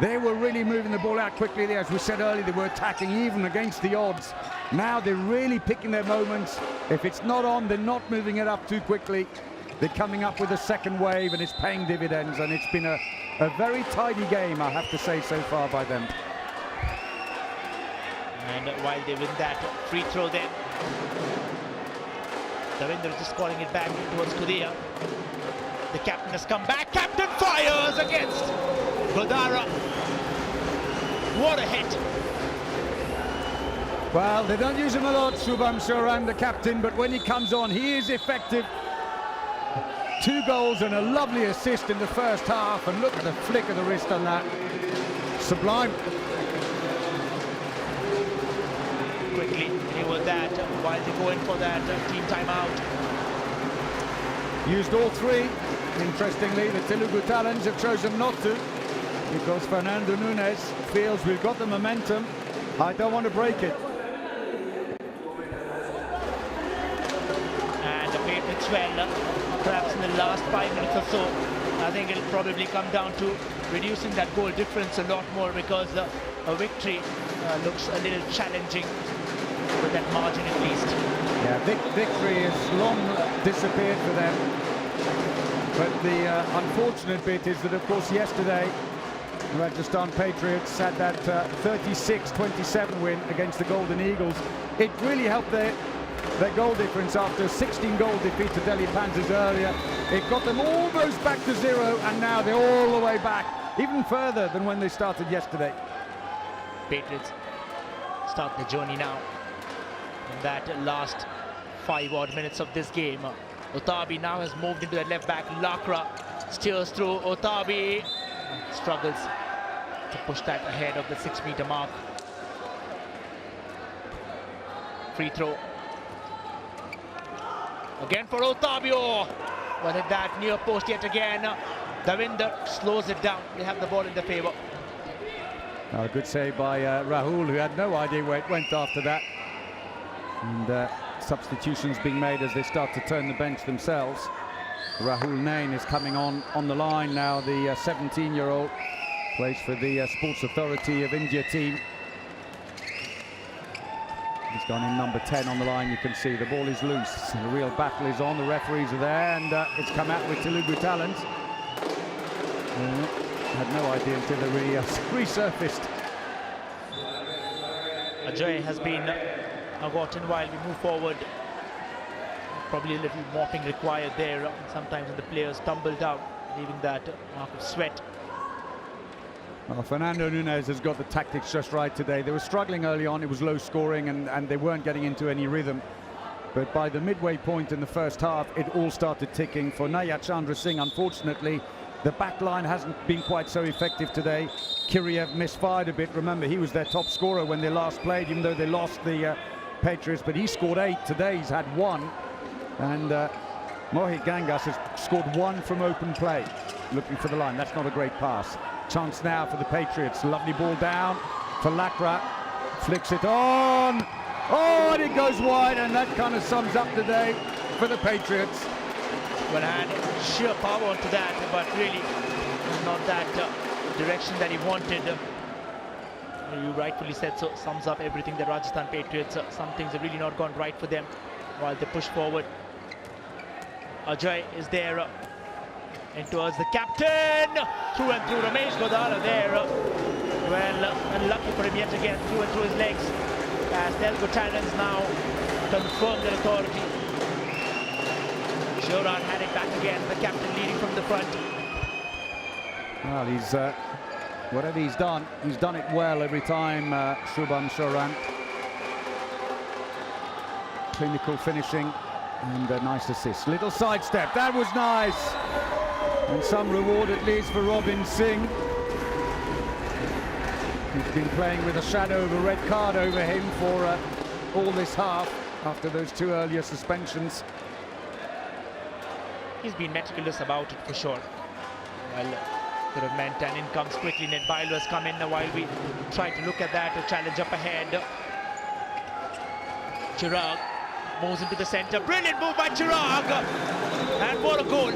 [SPEAKER 1] They were really moving the ball out quickly there. As we said earlier, they were attacking even against the odds. Now they're really picking their moments. If it's not on, they're not moving it up too quickly. They're coming up with a second wave, and it's paying dividends. And it's been a very tidy game, I have to say, so far by them.
[SPEAKER 2] And while they win that free throw then, Davinder just calling it back towards Kudia. The captain has come back. Captain fires against Godara. What a hit.
[SPEAKER 1] Well, they don't use him a lot, Shubham Shoran, the captain, but when he comes on, he is effective. 2 goals and a lovely assist in the first half, and look at the flick of the wrist on that. Sublime.
[SPEAKER 2] Quickly, he was that while they go in for that team timeout.
[SPEAKER 1] Used all 3. Interestingly, the Telugu Talents have chosen not to, because Fernando Nunes feels we've got the momentum. I don't want to break it.
[SPEAKER 2] And the Patriots well, perhaps in the last 5 minutes or so, I think it'll probably come down to reducing that goal difference a lot more, because a victory looks a little challenging with that margin at least.
[SPEAKER 1] Yeah, victory has long disappeared for them. But the unfortunate bit is that, of course, yesterday the Rajasthan Patriots had that 36-27 win against the Golden Eagles. It really helped their goal difference after a 16-goal defeat to Delhi Panthers earlier. It got them almost back to zero, and now they're all the way back, even further than when they started yesterday.
[SPEAKER 2] Patriots start the journey now in that last 5 odd minutes of this game. Otabi now has moved into that left back. Lakra steers through. Otabi struggles to push that ahead of the 6-meter mark. Free throw again for Otabio, but at that near post yet again. Davinder slows it down. They have the ball in their favor.
[SPEAKER 1] A good save by Rahul, who had no idea where it went after that. And substitutions being made as they start to turn the bench themselves. Rahul Nain is coming on the line now. The 17-year-old plays for the Sports Authority of India team. He's gone in number 10 on the line. You can see the ball is loose. The real battle is on. The referees are there, and it's come out with Telugu talent. Had no idea until they really resurfaced.
[SPEAKER 2] Ajay has been forgotten while we move forward. Probably a little mopping required there. Sometimes when the players tumble down, leaving that mark of sweat.
[SPEAKER 1] Well, Fernando Nunes has got the tactics just right today. They were struggling early on. It was low scoring, and they weren't getting into any rhythm. But by the midway point in the first half, it all started ticking. For Naya Chandra Singh, unfortunately, the back line hasn't been quite so effective today. Kiriev misfired a bit. Remember, he was their top scorer when they last played, even though they lost the Patriots, but he scored 8. Today he's had 1. And Mohit Gangas has scored 1 from open play. Looking for the line. That's not a great pass. Chance now for the Patriots. Lovely ball down for Lakra. Flicks it on. Oh, and it goes wide, and that kind of sums up the day for the Patriots.
[SPEAKER 2] Well, had sheer power onto that, but really not that direction that he wanted. You rightfully said so. Sums up everything the Rajasthan Patriots. Some things have really not gone right for them while they push forward. Ajay is there, and towards the captain, through and through. Ramesh Godala there. Well, unlucky for him yet again, through and through his legs, as Telugu Talents now confirm their authority. Shoran had it back again, the captain leading from the front.
[SPEAKER 1] Well, he's whatever he's done it well every time, Shubham Shoran. Clinical finishing and a nice assist. Little sidestep, that was nice. And some reward at least for Robin Singh. He's been playing with a shadow of a red card over him for all this half after those 2 earlier suspensions.
[SPEAKER 2] He's been meticulous about it for sure. Well, could have meant an in comes quickly. Ned Bailu has come in while we try to look at that. A challenge up ahead. Chirag moves into the center. Brilliant move by Chirag. And what a goal.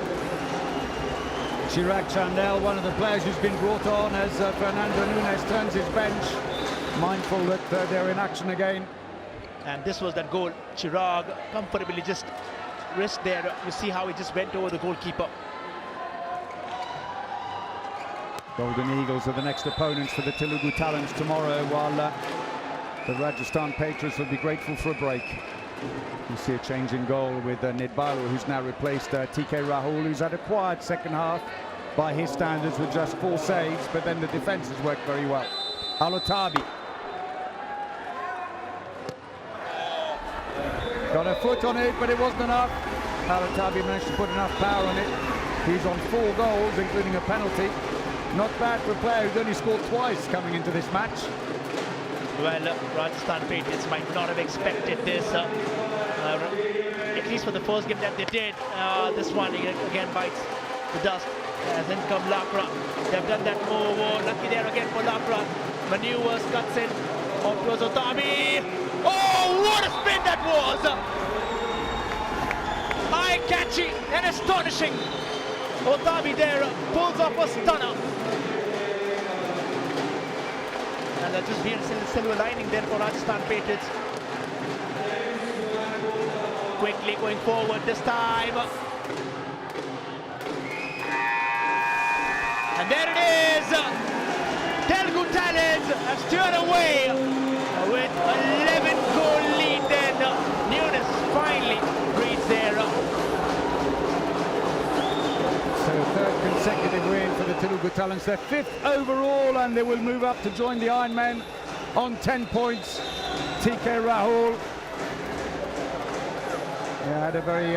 [SPEAKER 1] Chirag Chandel, one of the players who's been brought on as Fernando Nunes turns his bench. Mindful that they're in action again.
[SPEAKER 2] And this was that goal. Chirag comfortably just wrist there. You see how he just went over the goalkeeper.
[SPEAKER 1] Golden Eagles are the next opponents for the Telugu Talents tomorrow, while the Rajasthan Patriots will be grateful for a break. You see a change in goal with Ned Bailu, who's now replaced TK Rahul, who's had a quiet second half by his standards with just 4 saves, but then the defence has worked very well. Alotabi. Got a foot on it, but it wasn't enough. Alotabi managed to put enough power on it. He's on 4 goals, including a penalty. Not bad for a player who's only scored twice coming into this match.
[SPEAKER 2] Well, Rajasthan Patriots might not have expected this, at least for the first game that they did. This one again bites the dust. As in come Lakra. They've done that move. Lucky there again for Lakra. Maneuvers, cuts in. Off towards Otabi. Oh, what a spin that was! Eye-catchy and astonishing. Otabi there pulls off a stunner. And that just being silver lining there for Rajasthan Patriots. Quickly going forward this time. And there it is. Telugu Talents have steered away with 11-goal lead. Then Nunes finally breathes there.
[SPEAKER 1] So third consecutive win for the Telugu Talents. Their fifth overall, and they will move up to join the Ironmen on 10 points. TK Rahul had a very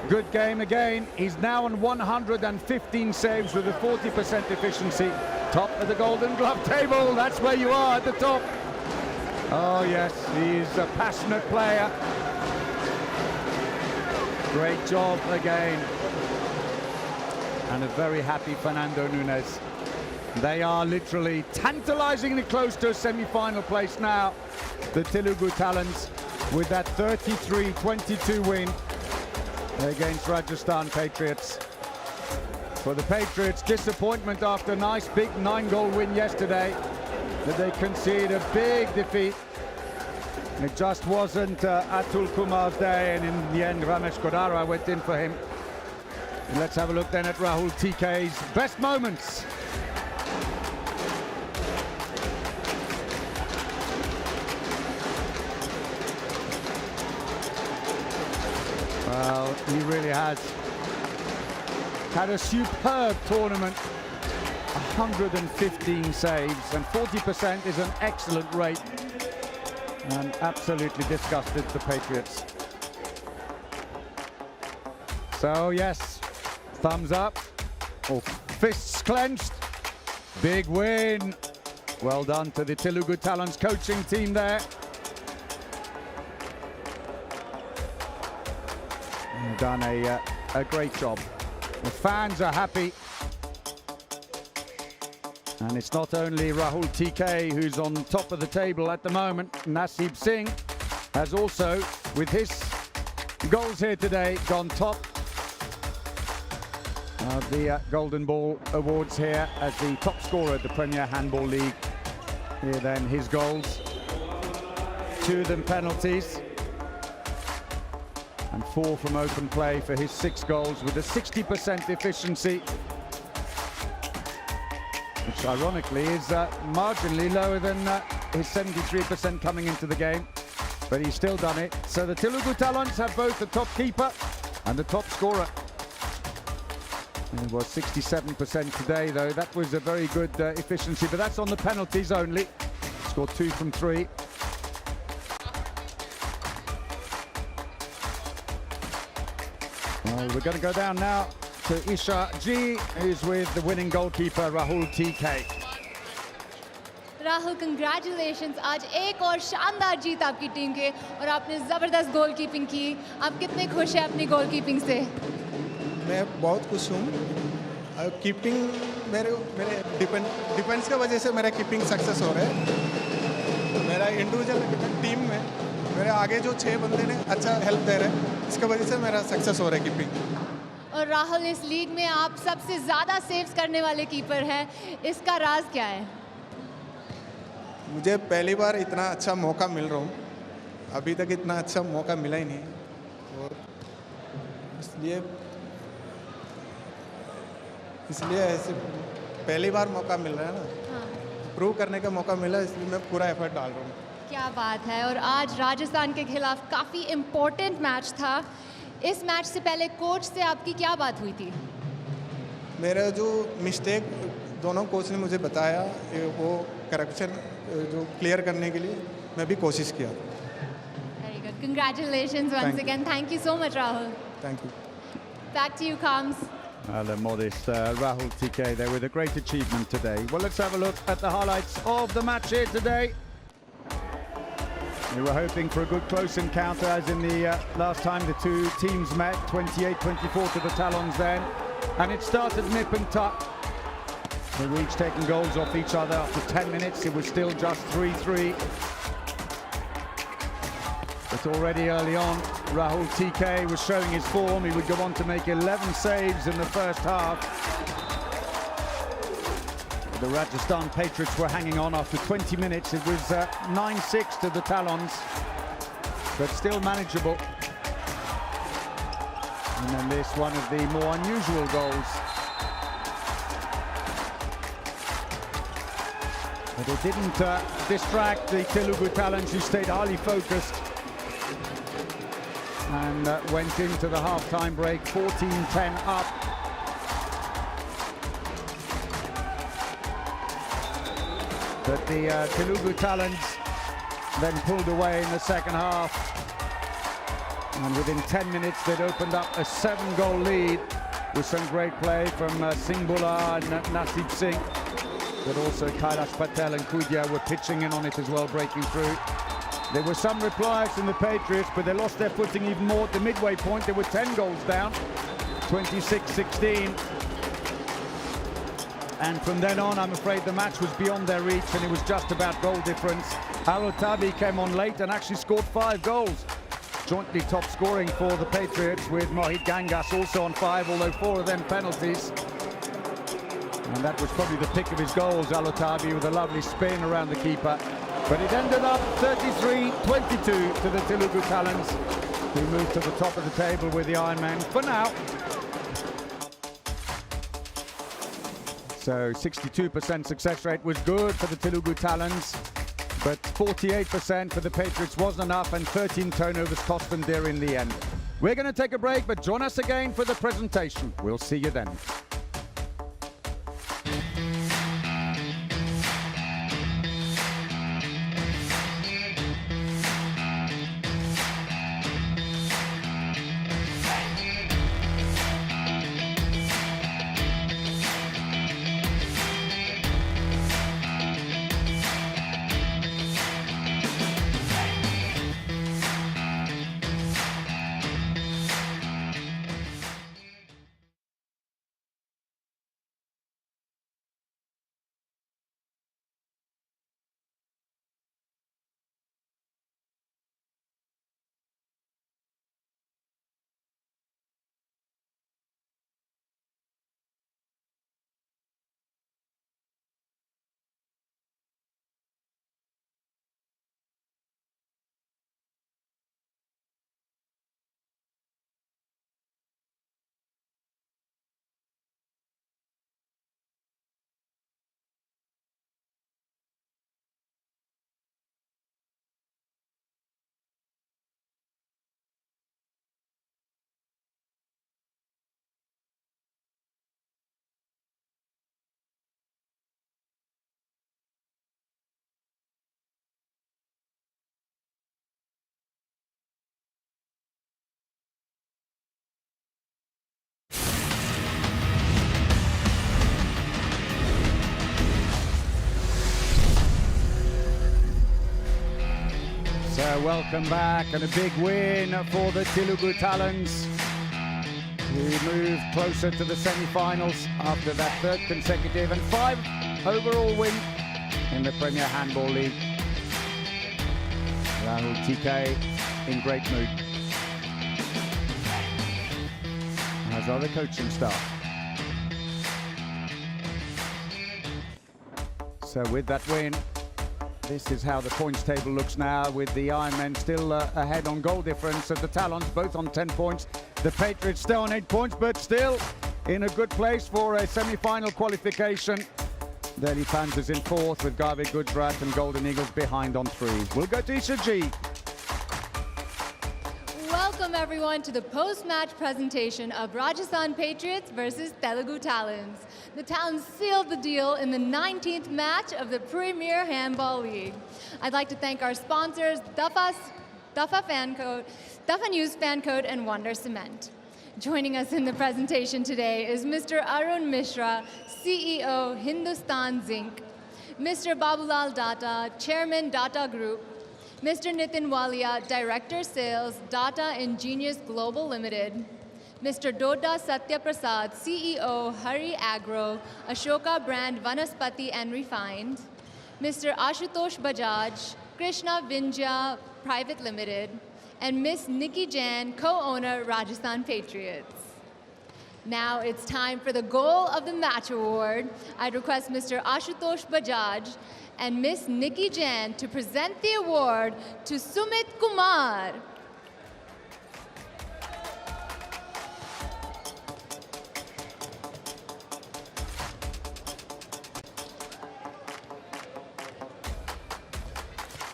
[SPEAKER 1] good game again. He's now on 115 saves with a 40% efficiency. Top of the Golden Glove table. That's where you are, at the top. Oh yes, he's a passionate player. Great job again. And a very happy Fernando Nunes. They are literally tantalizingly close to a semi-final place now. The Telugu Talents with that 33-22 win against Rajasthan Patriots. For the Patriots, disappointment after a nice big 9-goal win yesterday, that they concede a big defeat. It just wasn't Atul Kumar's day, and in the end Ramesh Kodara went in for him. And let's have a look then at Rahul TK's best moments. Well, he really has had a superb tournament. 115 saves, and 40% is an excellent rate, and absolutely disgusted the Patriots. So yes, thumbs up, or fists clenched. Big win. Well done to the Telugu Talents coaching team there. Done a great job. The fans are happy. And it's not only Rahul TK who's on top of the table at the moment. Naseeb Singh has also, with his goals here today, gone top of the Golden Ball Awards here as the top scorer at the Premier Handball League. Here then his goals. 2 of them penalties. And 4 from open play for his 6 goals with a 60% efficiency, which ironically is marginally lower than his 73% coming into the game, but he's still done it. So the Telugu Talents have both the top keeper and the top scorer. It was 67% today though. That was a very good efficiency, but that's on the penalties only. Scored 2 from 3. Well, we're going to go down now to Isha G, who's with the winning goalkeeper Rahul TK.
[SPEAKER 6] Rahul congratulations, आज एक और शानदार जीत आपकी team के, और आपने ज़बरदस्त गोल keeping की. आप कितने खुश हैं अपनी गोल कीपिंग से?
[SPEAKER 7] मैं बहुत खुश हूँ. कीपिंग मेरे डिफेंस की वजह से मेरा कीपिंग सक्सेस हो रहा है. मेरा इंडिविजुअल टीम में मेरे आगे जो 6 बंदे ने अच्छा हेल्प दे रहे हैं, इसकी वजह से मेरा सक्सेस हो रहा है कीपिंग.
[SPEAKER 6] और राहुल, इस लीग में आप सबसे ज़्यादा सेव्स करने वाले कीपर हैं, इसका राज क्या है?
[SPEAKER 7] मुझे पहली बार इतना अच्छा मौका मिल रहा हूँ. अभी तक इतना अच्छा मौका मिला ही नहीं, और इसलिए ऐसे पहली बार मौका मिल रहा है ना.
[SPEAKER 6] हाँ.
[SPEAKER 7] प्रूव करने का मौका मिला, इसलिए मैं पूरा एफर्ट डाल रहा हूँ.
[SPEAKER 6] क्या बात है. और आज राजस्थान के खिलाफ काफ़ी इम्पोर्टेंट मैच था. इस मैच से पहले कोच से आपकी क्या बात हुई थी?
[SPEAKER 7] मेरा जो मिस्टेक दोनों कोच ने मुझे बताया, वो करप्शन जो क्लियर करने के लिए मैं भी कोशिश किया.
[SPEAKER 6] Very good. Congratulations once again. Thank you so much, Rahul.
[SPEAKER 7] Thank you.
[SPEAKER 6] Back to you, Kams.
[SPEAKER 1] The modest Rahul TK there with a great achievement today. Well, let's have a look at the highlights of the match here today. We were hoping for a good close encounter, as in the last time the two teams met, 28-24 to the Talons then. And it started nip and tuck. They were each taking goals off each other. After 10 minutes, it was still just 3-3. But already early on, Rahul TK was showing his form. He would go on to make 11 saves in the first half. The Rajasthan Patriots were hanging on after 20 minutes. It was 9-6 to the Talons, but still manageable. And then this, one of the more unusual goals. But it didn't distract the Telugu Talons, who stayed highly focused and went into the half-time break 14-10 up. But the Telugu Talons then pulled away in the second half. And within 10 minutes, they'd opened up a 7-goal lead with some great play from Singbula and Nasib Singh. But also Kailash Patel and Kudya were pitching in on it as well, breaking through. There were some replies from the Patriots, but they lost their footing even more at the midway point. They were 10 goals down, 26-16. And from then on, I'm afraid the match was beyond their reach, and it was just about goal difference. Alotabi came on late and actually scored 5 goals. Jointly top scoring for the Patriots, with Mohit Gangas also on 5, although 4 of them penalties. And that was probably the pick of his goals, Alotabi, with a lovely spin around the keeper. But it ended up 33-22 to the Telugu Talons, who moved to the top of the table with the Ironman for now. So 62% success rate was good for the Telugu Talons, but 48% for the Patriots wasn't enough, and 13 turnovers cost them dear in the end. We're going to take a break, but join us again for the presentation. We'll see you then. So welcome back, and a big win for the Telugu Talons, who moved closer to the semi-finals after that 3rd consecutive and 5 overall win in the Premier Handball League. Rahul TK in great mood, as are the coaching staff. So with that win, this is how the points table looks now, with the Ironmen still ahead on goal difference of the Talons, both on 10 points. The Patriots still on 8 points, but still in a good place for a semi-final qualification. Delhi Panthers in 4th, with Garvey Gujarat and Golden Eagles behind on 3. We'll go to Isha G.
[SPEAKER 6] Welcome everyone to the post-match presentation of Rajasthan Patriots versus Telugu Talons. The Talons sealed the deal in the 19th match of the Premier Handball League. I'd like to thank our sponsors, Duffa News Fan Code and Wonder Cement. Joining us in the presentation today is Mr. Arun Mishra, CEO, Hindustan Zinc, Mr. Babulal Datta, Chairman Datta Group, Mr. Nitin Walia, Director Sales, Data Ingenious Global Limited, Mr. Doda Satyaprasad, CEO, Hari Agro, Ashoka Brand Vanaspati and Refined, Mr. Ashutosh Bajaj, Krishna Vindhya Private Limited, and Miss Nikki Jan, co-owner, Rajasthan Patriots. Now it's time for the Goal of the Match Award. I'd request Mr. Ashutosh Bajaj and Miss Nikki Jan to present the award to Sumit Kumar.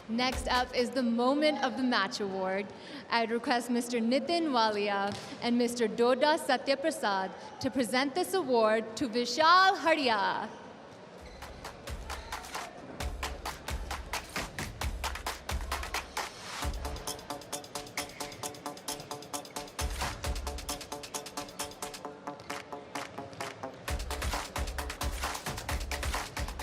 [SPEAKER 6] Next up is the Moment of the Match Award. I'd request Mr. Nitin Walia and Mr. Doda Satyaprasad to present this award to Vishal Haria.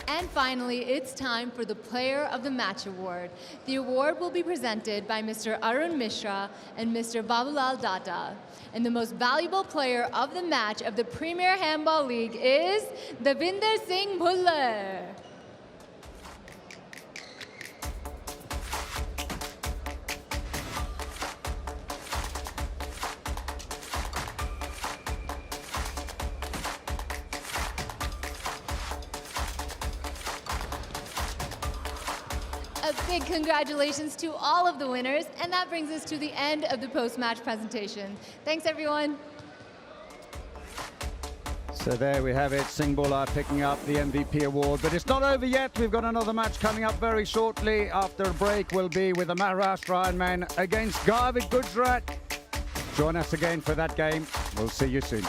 [SPEAKER 6] And finally, it's time for the Player of the Match Award. The award will be presented by Mr. Arun Mishra and Mr. Babulal Datta. And the most valuable player of the match of the Premier Handball League is Davinder Singh Bhullar. A big congratulations to all of the winners, and that brings us to the end of the post-match presentation. Thanks, everyone.
[SPEAKER 1] So there we have it, Singh Bhullar picking up the MVP award. But it's not over yet. We've got another match coming up very shortly. After a break, we'll be with the Maharashtra Ironman against Garvit Gujarat. Join us again for that game. We'll see you soon.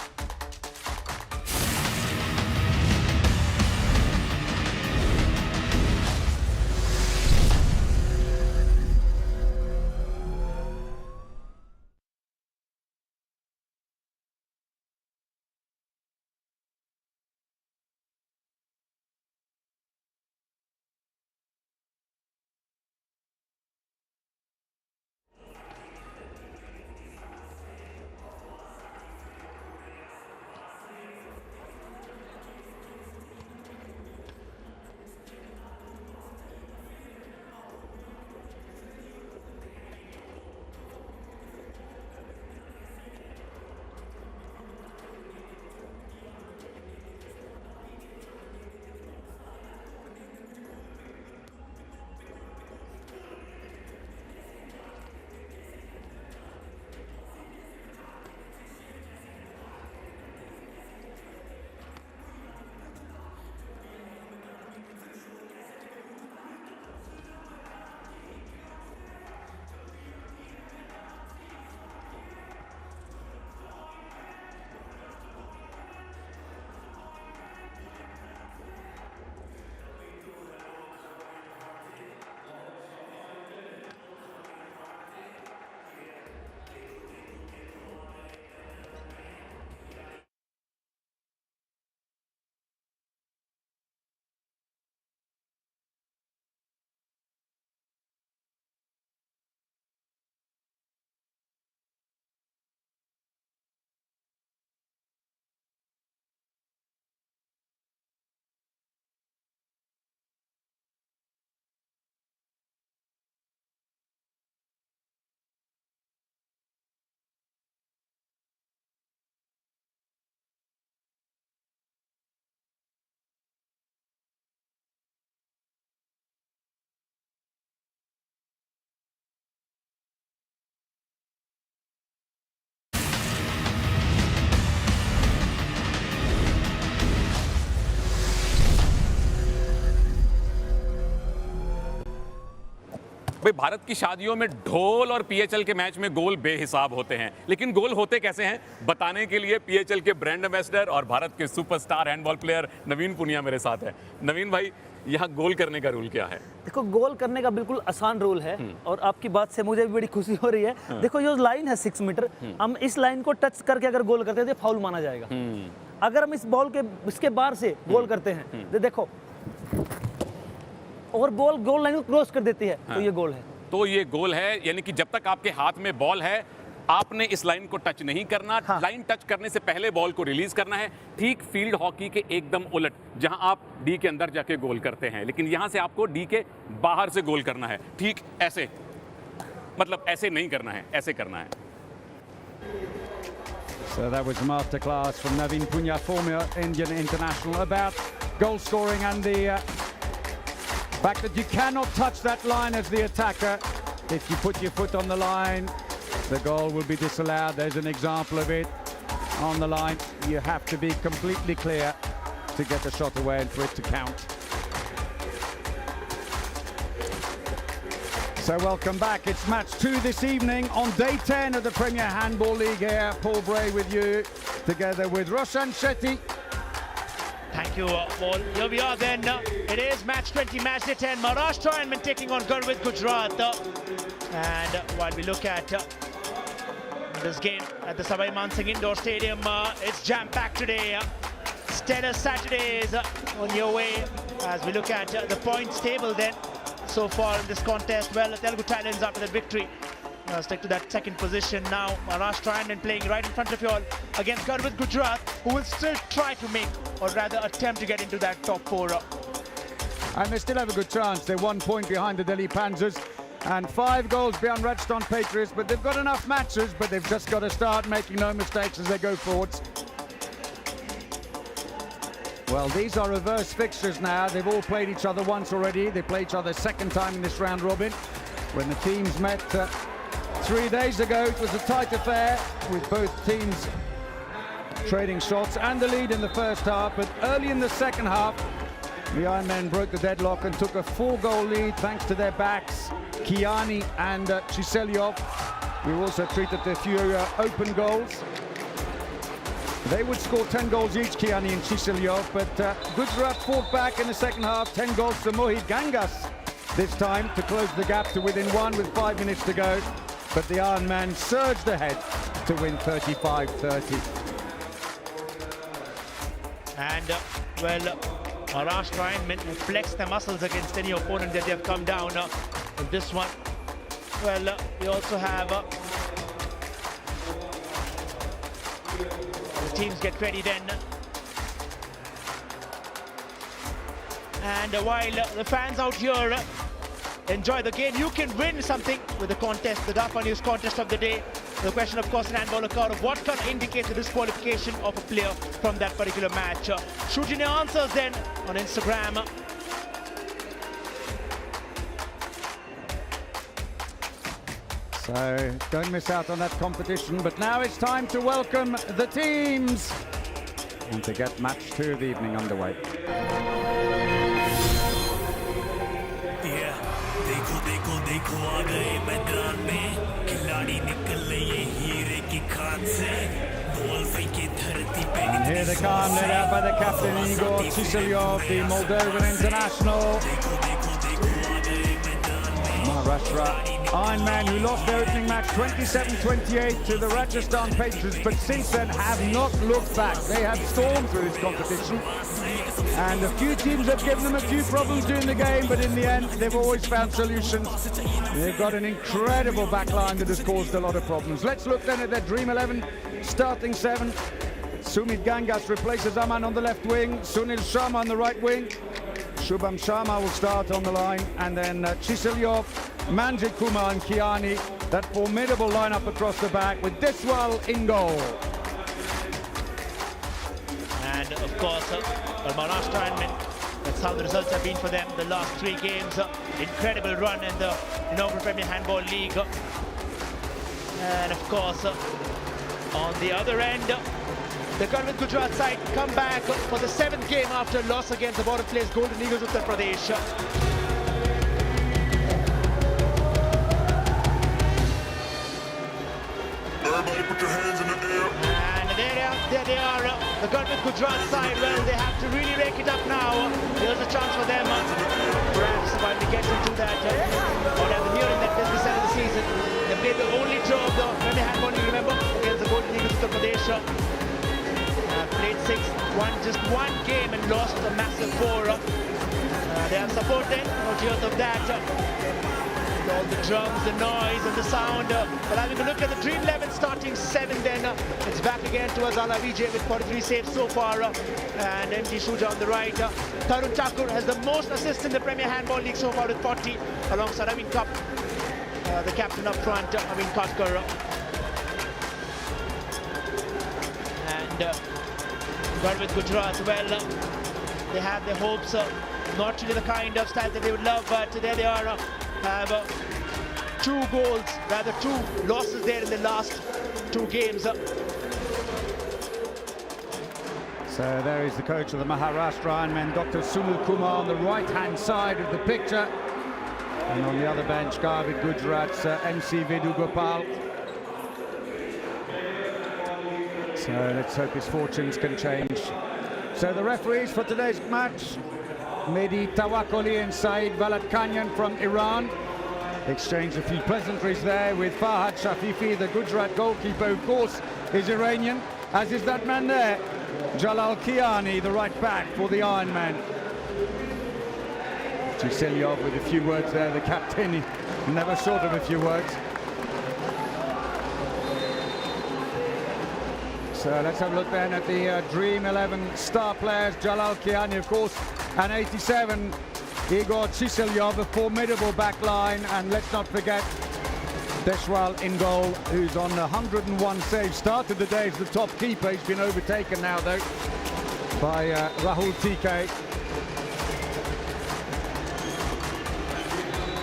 [SPEAKER 8] भाई भारत की शादियों में ढोल और PHL के match में गोल बेहिसाब होते हैं, लेकिन गोल होते कैसे हैं बताने के लिए पीएचएल के ब्रांड एम्बेसडर और भारत के सुपरस्टार हैंडबॉल प्लेयर नवीन पुनिया मेरे साथ है। नवीन भाई, यहाँ गोल करने का रूल क्या है?
[SPEAKER 9] देखो, गोल करने का बिल्कुल आसान रूल है और आपकी बात से मुझे भी बड़ी खुशी हो रही है। देखो, ये लाइन है 6 मीटर, हम इस लाइन को टच करके अगर गोल करते हैं तो फाउल माना जाएगा। अगर हम इस बॉल के इसके बाहर से गोल करते हैं तो देखो, और बॉल गोल लाइन को क्रॉस कर देती है तो ये गोल है।
[SPEAKER 8] तो ये गोल है, यानी कि जब तक आपके हाथ में बॉल है आपने इस लाइन को टच नहीं करना। लाइन टच करने से पहले बॉल को रिलीज करना है। ठीक फील्ड हॉकी के एकदम उलट, जहां आप डी के अंदर जाके गोल करते हैं, लेकिन यहां से आपको डी के बाहर से गोल करना है। ठीक ऐसे मतलब ऐसे नहीं करना है, ऐसे करना है.
[SPEAKER 1] So that was a masterclass from Naveen Punya, former Indian international, about goal scoring and the fact that you cannot touch that line as the attacker. If you put your foot on the line, the goal will be disallowed. There's an example of it on the line. You have to be completely clear to get the shot away and for it to count. So welcome back. It's match 2 this evening on day 10 of the Premier Handball League here. Paul Bray with you, together with Roshan Shetty.
[SPEAKER 2] Thank you, Paul. Here we are then. It is match 20, match day 10. Maharashtra Handball taking on Gurvit Gujarat. And while we look at this game at the Savai Mansingh Indoor Stadium, it's jam-packed today. Stellar Saturdays on your way as we look at the points table then. So far in this contest, well, the Telugu Talents after that victory stick to that second position now. Maharashtra Handball playing right in front of you all against Gurvit Gujarat, who will still try to make, or rather attempt to get into that top 4.
[SPEAKER 1] And they still have a good chance. They're 1 point behind the Delhi Panthers and 5 goals behind Rajasthan Patriots, but they've got enough matches, but they've just got to start making no mistakes as they go forwards. Well, these are reverse fixtures now. They've all played each other once already. They play each other a second time in this round robin. When the teams met 3 days ago, it was a tight affair with both teams trading shots and the lead in the first half. But early in the second half, the Ironmen broke the deadlock and took a 4-goal lead thanks to their backs, Kiani and Chiselyov. We also treated a few open goals. They would score 10 goals each, Kiani and Chiselyov, but Gujarat fought back in the second half. 10 goals for Mohit Gangas this time to close the gap to within 1 with 5 minutes to go. But the Ironman surged ahead to win 35-30.
[SPEAKER 2] And, well, Maharashtra Handball flex their muscles against any opponent that they have come down in this one. Well, we also have the teams get ready then. And while the fans out here enjoy the game, you can win something with the contest, the Dafa News contest of the day. The question, of course, in handball account of what can indicate the disqualification of a player from that particular match. Shoot in your answers then on Instagram.
[SPEAKER 1] So don't miss out on that competition. But now it's time to welcome the teams and to get match 2 of the evening underway. And here they come, led out by the captain Igor Chiselyov, the Moldovan international. Maharashtra Ironman, who lost their opening match 27-28 to the Rajasthan Patriots, but since then have not looked back. They have stormed through this competition, and a few teams have given them a few problems during the game, but in the end they've always found solutions. They've got an incredible backline that has caused a lot of problems. Let's look then at their Dream 11 starting 7. Sumit Gangas replaces Aman on the left wing, Sunil Sharma on the right wing. Shubham Sharma will start on the line, and then Chiselyov, Manjit Kumar and Kiani. That formidable lineup across the back with Diswal in goal.
[SPEAKER 2] And of course, Maharashtra Handball, that's how the results have been for them the last 3 games. Incredible run in the inaugural Premier Handball League. And of course, on the other end, the Gurvit Gujarat side come back for the 7th game after loss against the bottom place Golden Eagles Uttar Pradesh.
[SPEAKER 5] Everybody put your hands in the air.
[SPEAKER 2] And there they are, the Gurvit Gujarat side. Well, they have to really rake it up now. Here's a chance for them. Perhaps while we get into that, or at the nearing that business end of the season, they played the only draw of the Premier Handball, you remember, against the Golden Eagles Uttar Pradesh. Played 6, won just 1 game and lost a massive 4. They have support then, no tears of that. With all the drums, the noise and the sound. But having a look at the Dream 11 starting 7 then, it's back again to Azala Vijay with 43 saves so far. And MG Shuja on the right. Tarun Thakur has the most assists in the Premier Handball League so far with 40, alongside Amin Cup. the captain up front, Naveen Katkar. And Garvit Gujarat, well, they have their hopes, not really the kind of style that they would love, but there they are, have 2 goals, rather 2 losses there in the last 2 games.
[SPEAKER 1] So there is the coach of the Maharashtra Ironmen, Dr. Sunil Kumar, on the right-hand side of the picture. And on the other bench, Garvit Gujarat's MC Vedugopal. So let's hope his fortunes can change. So the referees for today's match, Mehdi Tawakkoli and Saeed Valatkanyan from Iran. Exchanged a few pleasantries there with Fahad Shafifi, the Gujarat goalkeeper, of course, is Iranian, as is that man there, Jalal Kiani, the right back for the Ironman. Chiselyov with a few words there, the captain, he never short of a few words. So let's have a look then at the Dream 11 star players. Jalal Kiani, of course, and 87, Igor Chiselyov, a formidable back line. And let's not forget Deshwal in goal, who's on 101 saves. Started the day as the top keeper. He's been overtaken now, though, by Rahul TK.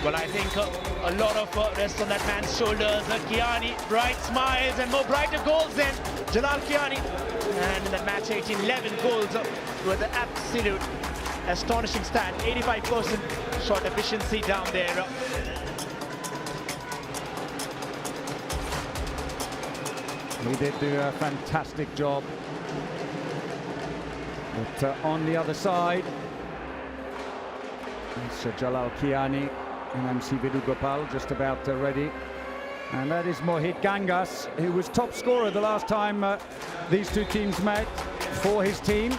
[SPEAKER 2] Well, I think a lot of rest on that man's shoulders. Kiani, bright smiles and more brighter goals than Jalal Kiani. And in that match, 11 goals with the absolute astonishing stat. 85% shot efficiency down there.
[SPEAKER 1] He did do a fantastic job. But on the other side, it's Jalal Kiani and MC Vedugopal just about ready. And that is Mohit Gangas, who was top scorer the last time these two teams met for his team.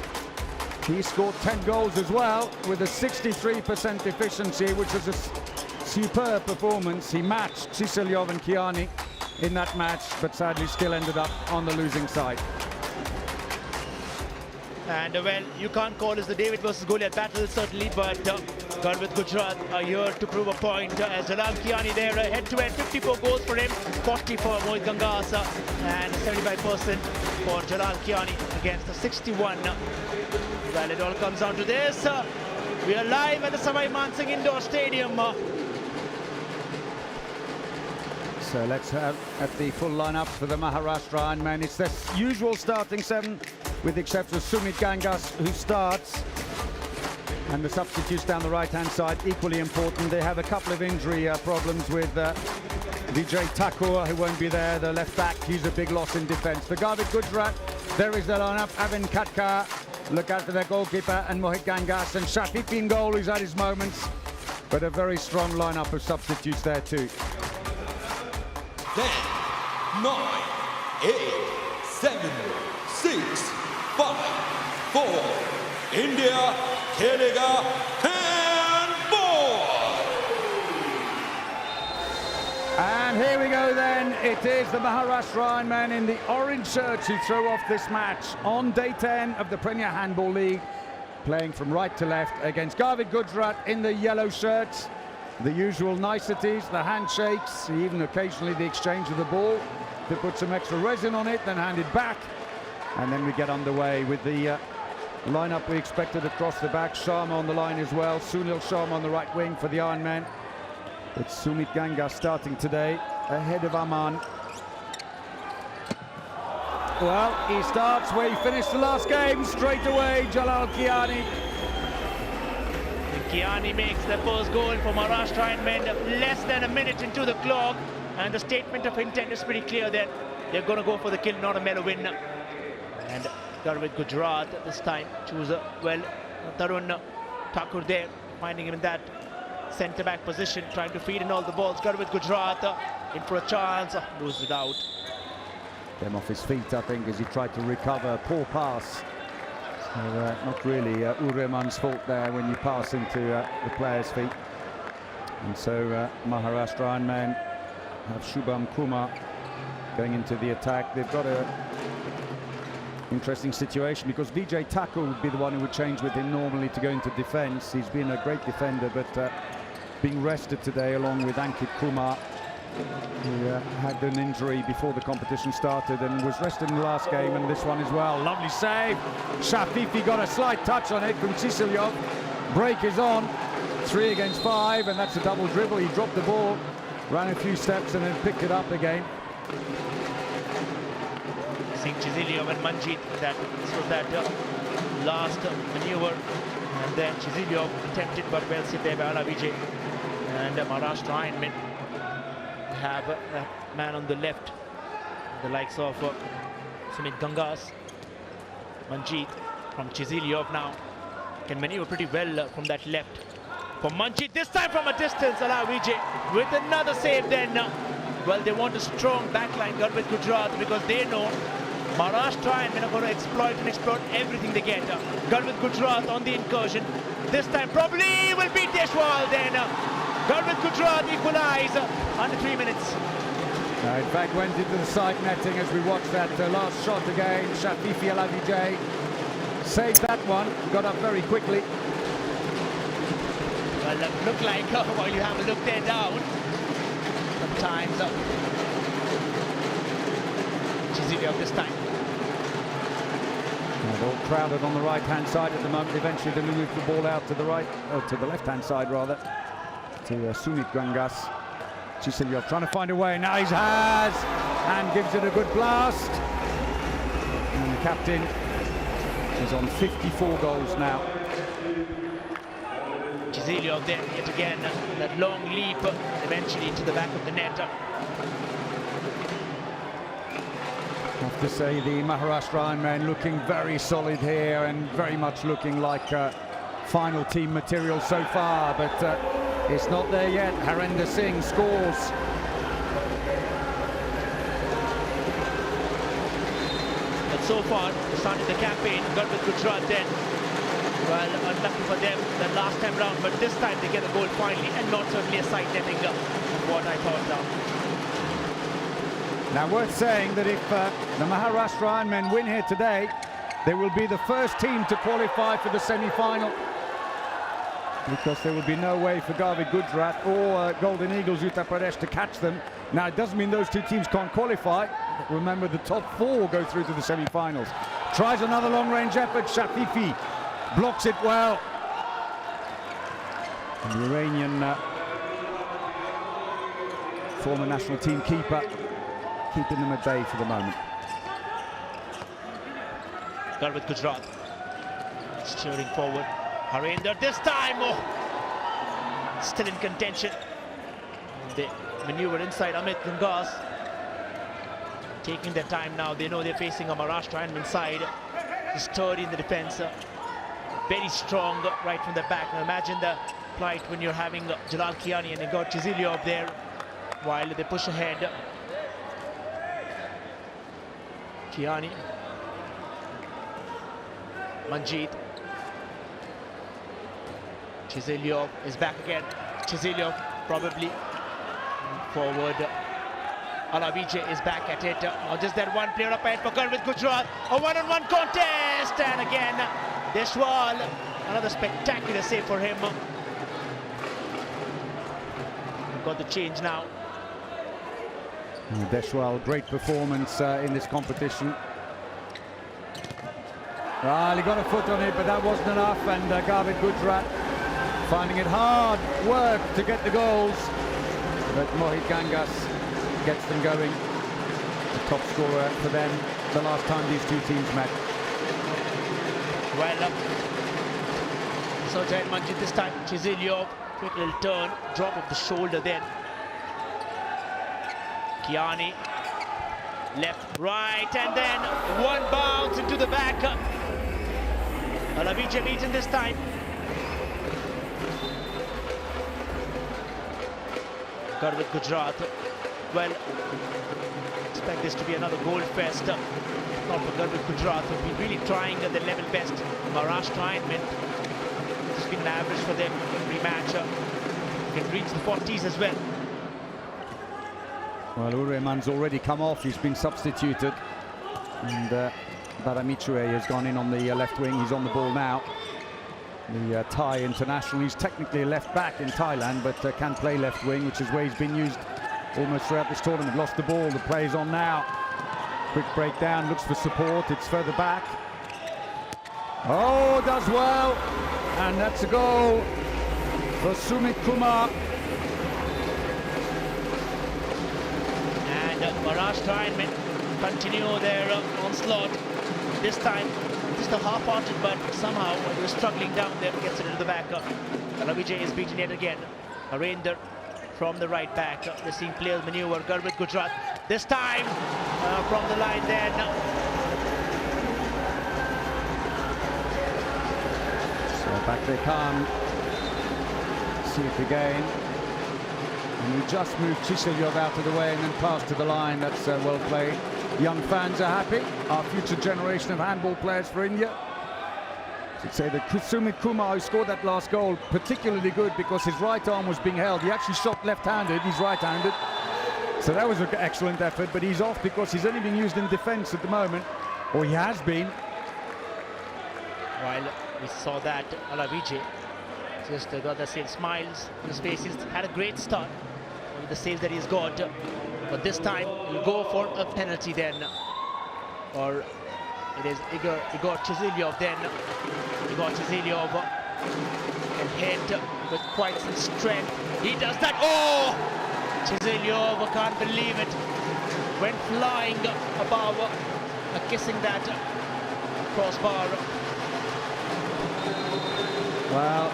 [SPEAKER 1] He scored 10 goals as well with a 63% efficiency, which was a superb performance. He matched Chiselyov and Kiani in that match, but sadly still ended up on the losing side.
[SPEAKER 2] And well, you can't call this the David versus Goliath battle, certainly, but Garvit Gujarat are here to prove a point. As Jalal Kiani there, head-to-head, 54 goals for him, 40 for Mohit Gangas, and 75% for Jalal Kiani against the 61. Well, it all comes down to this. We are live at the Savai Mansingh Indoor Stadium.
[SPEAKER 1] So let's have at the full lineup for the Maharashtra Ironman. It's the usual starting 7, with the exception of Sumit Gangas, who starts. And the substitutes down the right-hand side, equally important. They have a couple of injury problems with Vijay Thakur, who won't be there, the left back. He's a big loss in defence. For Garvit Gujarat, there is the lineup. Avin Katkar, look out for their goalkeeper, and Mohit Gangas, and Shafiq in goal, who's had his moments. But a very strong lineup of substitutes there too.
[SPEAKER 10] 10, 9, 8, 7, 6, 5, 4, India, Telugu, Handball!
[SPEAKER 1] And here we go then. It is the Maharashtra Ironman in the orange shirts who throw off this match on day 10 of the Premier Handball League, playing from right to left against Garvit Gujarat in the yellow shirts. The usual niceties, the handshakes, even occasionally the exchange of the ball to put some extra resin on it, then hand it back. And then we get underway with the lineup we expected across the back. Sharma on the line as well. Sunil Sharma on the right wing for the Ironman. It's Sumit Gangas starting today ahead of Aman. Well, he starts where he finished the last game, straight away, Jalal Kiani.
[SPEAKER 2] Kiani makes the first goal for Maharashtra Ironmen less than a minute into the clock, and the statement of intent is pretty clear that they're going to go for the kill, not a mellow win. And Garvit Gujarat this time choose well, Tarun Thakur there, finding him in that centre-back position, trying to feed in all the balls. Garvit Gujarat in for a chance, loses it out.
[SPEAKER 1] Came off his feet, I think, as he tried to recover a poor pass. So, not really Uriman's fault there when you pass into the player's feet. And so Maharashtra Ironman have Shubham Kumar going into the attack. They've got a interesting situation because Vijay Thakur would be the one who would change with him normally to go into defence. He's been a great defender, but being rested today along with Ankit Kumar. He had an injury before the competition started and was rested in the last game, and this one as well. Lovely save. Shafifi got a slight touch on it from Chisilyov. Break is on. 3 against 5, and that's a double dribble. He dropped the ball, ran a few steps, and then picked it up again.
[SPEAKER 2] Seeing Chisilyov and Manjeet, this was that last maneuver, and then Chisilyov attempted, but well saved there by Alavijay. And Maharashtra Ironmen have a man on the left, the likes of Sumit Gangas. Manjeet from Chisilyov now can maneuver pretty well from that left. For Manjeet, this time from a distance, Alavijay with another save then. Well, they want a strong backline, Garvit Gujarat, because they know Maharashtra and are going to exploit and explore everything they get. Garvit Gujarat on the incursion. This time probably will beat Deshwal then. Garvit Gujarat equalize under 3 minutes.
[SPEAKER 1] In fact, went into the side netting as we watched that last shot again. Shafifi Alavijay saved that one, got up very quickly.
[SPEAKER 2] Well, look like while you have a look there down. Sometimes Chisilyov this time.
[SPEAKER 1] All crowded on the right-hand side at the moment. Eventually they move the ball out to the right, to the left-hand side rather, to Sumit Gangas. Chisilyov trying to find a way. Now he has, and gives it a good blast. And the captain is on 54 goals now.
[SPEAKER 2] Chisilyov there yet again, that long leap eventually to the back of the net.
[SPEAKER 1] I have to say the Maharashtra Ironmen looking very solid here and very much looking like final team material so far, but it's not there yet. Harinder Singh scores.
[SPEAKER 2] But so far, starting the campaign, Garvit Gujarat then, well, unlucky for them the last time round, but this time they get a goal finally, and not certainly a side netting what I thought.
[SPEAKER 1] Now, worth saying that if the Maharashtra Ironmen win here today, they will be the first team to qualify for the semi-final, because there will be no way for Garvit Gujarat or Golden Eagles Uttar Pradesh to catch them. Now, it doesn't mean those two teams can't qualify. Remember, the top 4 go through to the semi-finals. Tries another long-range effort. Shafifi blocks it well. And the Iranian former national team keeper keeping them at bay for the moment.
[SPEAKER 2] Garvit Gujarat steering forward. Harinder this time, still in contention. They maneuver inside. Amit Gangas taking their time now. They know they're facing a Maharashtra Ironman side. Sturdy in the defense, very strong right from the back. Now imagine the plight when you're having Jalal Kiani and you got Chisilyov there while they push ahead. Kiani, Manjeet, Chisilyov is back again. Chisilyov probably forward. Alavijay is back at it. Just that one player up ahead for Garvit Gujarat. A one-on-one contest, and again Deshwal, another spectacular save for him. Got the change now.
[SPEAKER 1] Deshwal, great performance in this competition. Well, he got a foot on it, but that wasn't enough, and Garvit Gujarat finding it hard work to get the goals. But Mohit Gangas gets them going. The top scorer for them the last time these two teams met.
[SPEAKER 2] Well, so Jain Manjeet this time. Chisilyov, quick little turn, drop of the shoulder then. Kiani, left, right, and then one bounce into the back. Alavijay leads in this time. Garvit Gujarat, well, expect this to be another goal fest. Not for Garvit Gujarat, who've been really trying at their level best. Maharashtra Ironmen, it's been an average for them every match. Can reach the 40s as well.
[SPEAKER 1] Well, Ureman's already come off. He's been substituted. And Baramichue has gone in on the left wing. He's on the ball now. The Thai international. He's technically a left back in Thailand, but can play left wing, which is where he's been used almost throughout this tournament. Lost the ball, the play's on now. Quick breakdown, looks for support, it's further back. Oh, does well, and that's a goal for Sumit Kumar.
[SPEAKER 2] And Rajasthan continue their onslaught. This time, just a half-hearted, but somehow they were struggling down there, gets it into the back. Vijay is beaten yet again. Harender from the right back. They're seeing players maneuver. Garvit Gujarat this time from the line then.
[SPEAKER 1] So back they come. See it again. And he just moved Chisalyov out of the way and then passed to the line. That's well played. Young fans are happy. Our future generation of handball players for India. I'd say that Sumit Kumar, who scored that last goal, particularly good because his right arm was being held. He actually shot left-handed. He's right-handed. So that was an excellent effort, but he's off because he's only being used in defence at the moment, or he has been.
[SPEAKER 2] While we saw that Vijay just got the same smiles on his face. He's had a great start with the saves that he's got, but this time he'll go for a penalty then, or it is Igor Chisalyov then. Igor Chisalyov can hit with quite some strength. He does that. Oh! Chisalyov, I can't believe it. Went flying above, kissing that crossbar.
[SPEAKER 1] Well,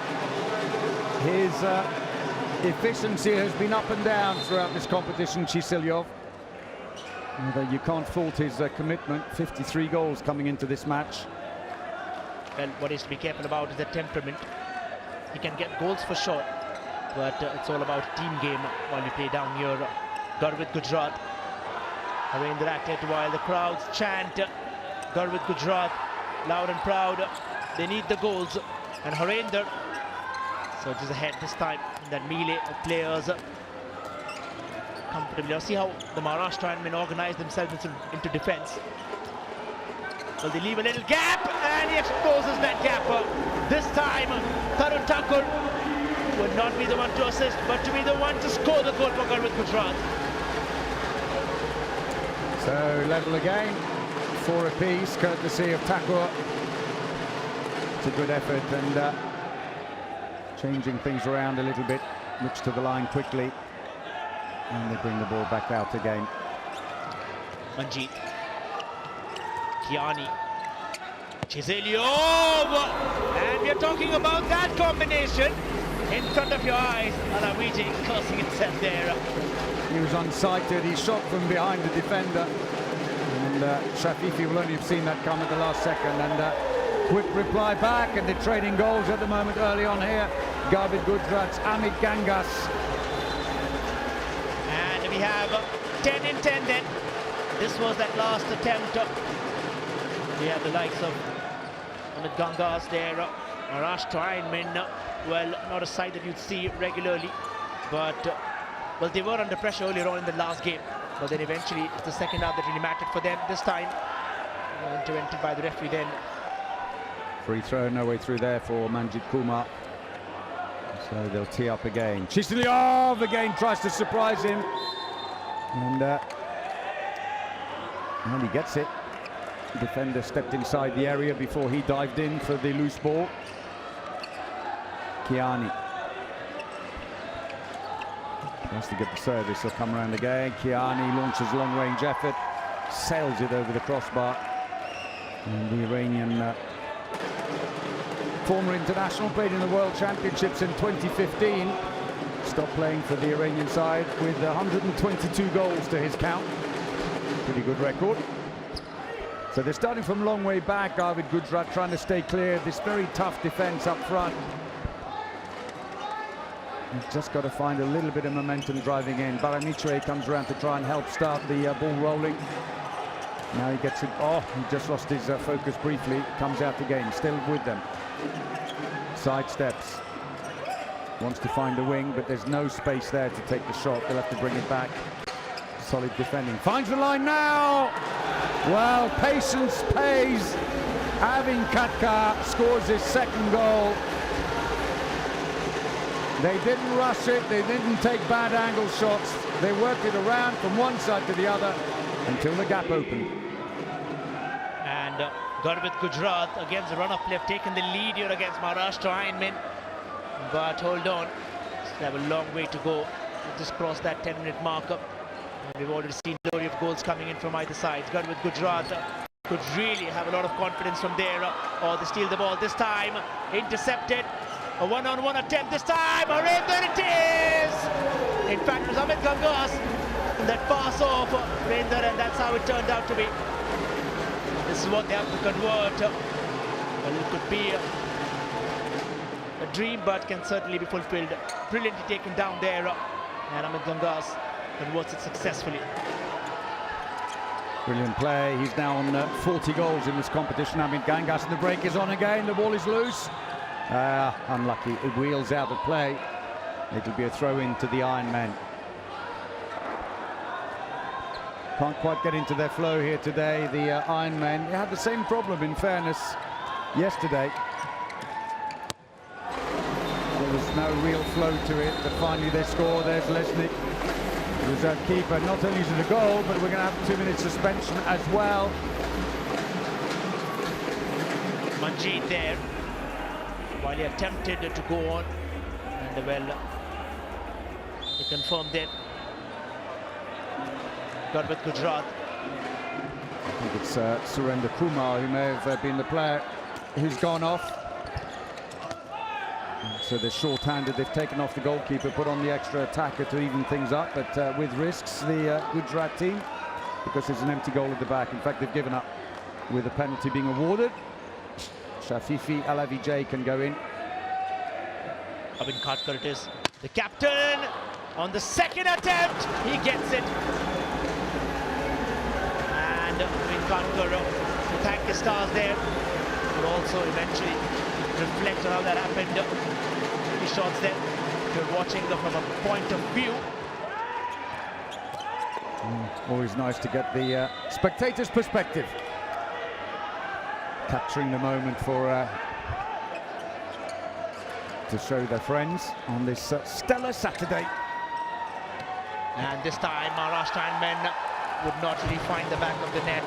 [SPEAKER 1] his efficiency has been up and down throughout this competition, Chisalyov. Although you can't fault his commitment. 53 goals coming into this match.
[SPEAKER 2] Well, what is to be careful about is the temperament. He can get goals for sure, but it's all about team game while you play down here. Garvit Gujarat. Harender acted while the crowds chant Garvit Gujarat loud and proud. They need the goals, and Harender surges ahead this time in that melee of players. Comfortably. Now see how the Maharashtrian men organize themselves into defense. Well, they leave a little gap, and he exposes that gap. This time, Tarun Thakur would not be the one to assist, but to be the one to score the goal for Garvit Gujarat.
[SPEAKER 1] So level again, 4 apiece, courtesy of Thakur. It's a good effort, and changing things around a little bit. Looks to the line quickly. And they bring the ball back out again.
[SPEAKER 2] Manjeet. Kiani. Chisalyov! And we are talking about that combination in front of your eyes. Vijay cursing himself there.
[SPEAKER 1] He was unsighted. He shot from behind the defender. And Shafifi will only have seen that come at the last second. And quick reply back. And they're trading goals at the moment early on here. Garvit Gujarat's Amit Gangas.
[SPEAKER 2] We have 10 in 10 then. This was that last attempt. We have the likes of Amit Gangas there. Maharashtrian men, well, not a sight that you'd see regularly, but well, they were under pressure earlier on in the last game, but then eventually it's the second half that really mattered for them. This time intervened by the referee then.
[SPEAKER 1] Free throw, no way through there for Manjeet Kumar. So they'll tee up again. Chisalyov again tries to surprise him. And he gets it. The defender stepped inside the area before he dived in for the loose ball. Kiani tries to get the service. He'll come around again. Kiani launches long-range effort, sails it over the crossbar. And the Iranian former international played in the World Championships in 2015. Stopped playing for the Iranian side with 122 goals to his count. Pretty good record. So they're starting from long way back. Garvit Gujarat trying to stay clear. This very tough defense up front. You've just got to find a little bit of momentum driving in. Baranichwe comes around to try and help start the ball rolling. Now he gets it. Oh, he just lost his focus briefly. Comes out again, still with them. Side steps. Wants to find a wing, but there's no space there to take the shot. They'll have to bring it back. Solid defending. Finds the line now! Well, patience pays. Avin Katkar scores his second goal. They didn't rush it, they didn't take bad angle shots. They worked it around from one side to the other until the gap opened.
[SPEAKER 2] And Garvit Gujarat against the run-up play have taken the lead here against Maharashtra Ironmen. But hold on, still have a long way to go. We just crossed that 10-minute marker. And we've already seen flurry of goals coming in from either side. Garvit Gujarat could really have a lot of confidence from there. Or they steal the ball this time. Intercepted. A one-on-one attempt this time. Harinder it is! In fact, it was Amit Gangas that pass off Harinder, and that's how it turned out to be. This is what they have to convert. Well, it could be a dream, but can certainly be fulfilled. Brilliantly taken down there, and Amit Gangas converts it successfully.
[SPEAKER 1] Brilliant play. He's now on 40 goals in this competition. Amit Gangas, and the break is on again. The ball is loose. Unlucky. It wheels out of play. It'll be a throw-in to the Ironmen. Can't quite get into their flow here today, the Ironmen. They had the same problem, in fairness, yesterday. There was no real flow to it, but finally they score. There's Lesnick, the reserve keeper. Not only is it a goal, but we're going to have a 2-minute suspension as well.
[SPEAKER 2] Manjeet there, while he attempted to go on, and well, he confirmed it. Garvit Gujarat.
[SPEAKER 1] I think it's Surendra Kumar who may have been the player who's gone off. So they're short-handed. They've taken off the goalkeeper, put on the extra attacker to even things up, but with risks, the Gujarat team, because there's an empty goal at the back. In fact, they've given up with a penalty being awarded. Shafifi Alavijay can go in.
[SPEAKER 2] Abin Khatkar it is. The captain on the second attempt, he gets it. And Abin Khatkar to thank the stars there, but also eventually reflect on how that happened. He shots there. If you're watching them from a point of view.
[SPEAKER 1] Always nice to get the spectator's perspective. Capturing the moment for to show their friends on this stellar Saturday.
[SPEAKER 2] And this time Maharashtra men would not really find the back of the net.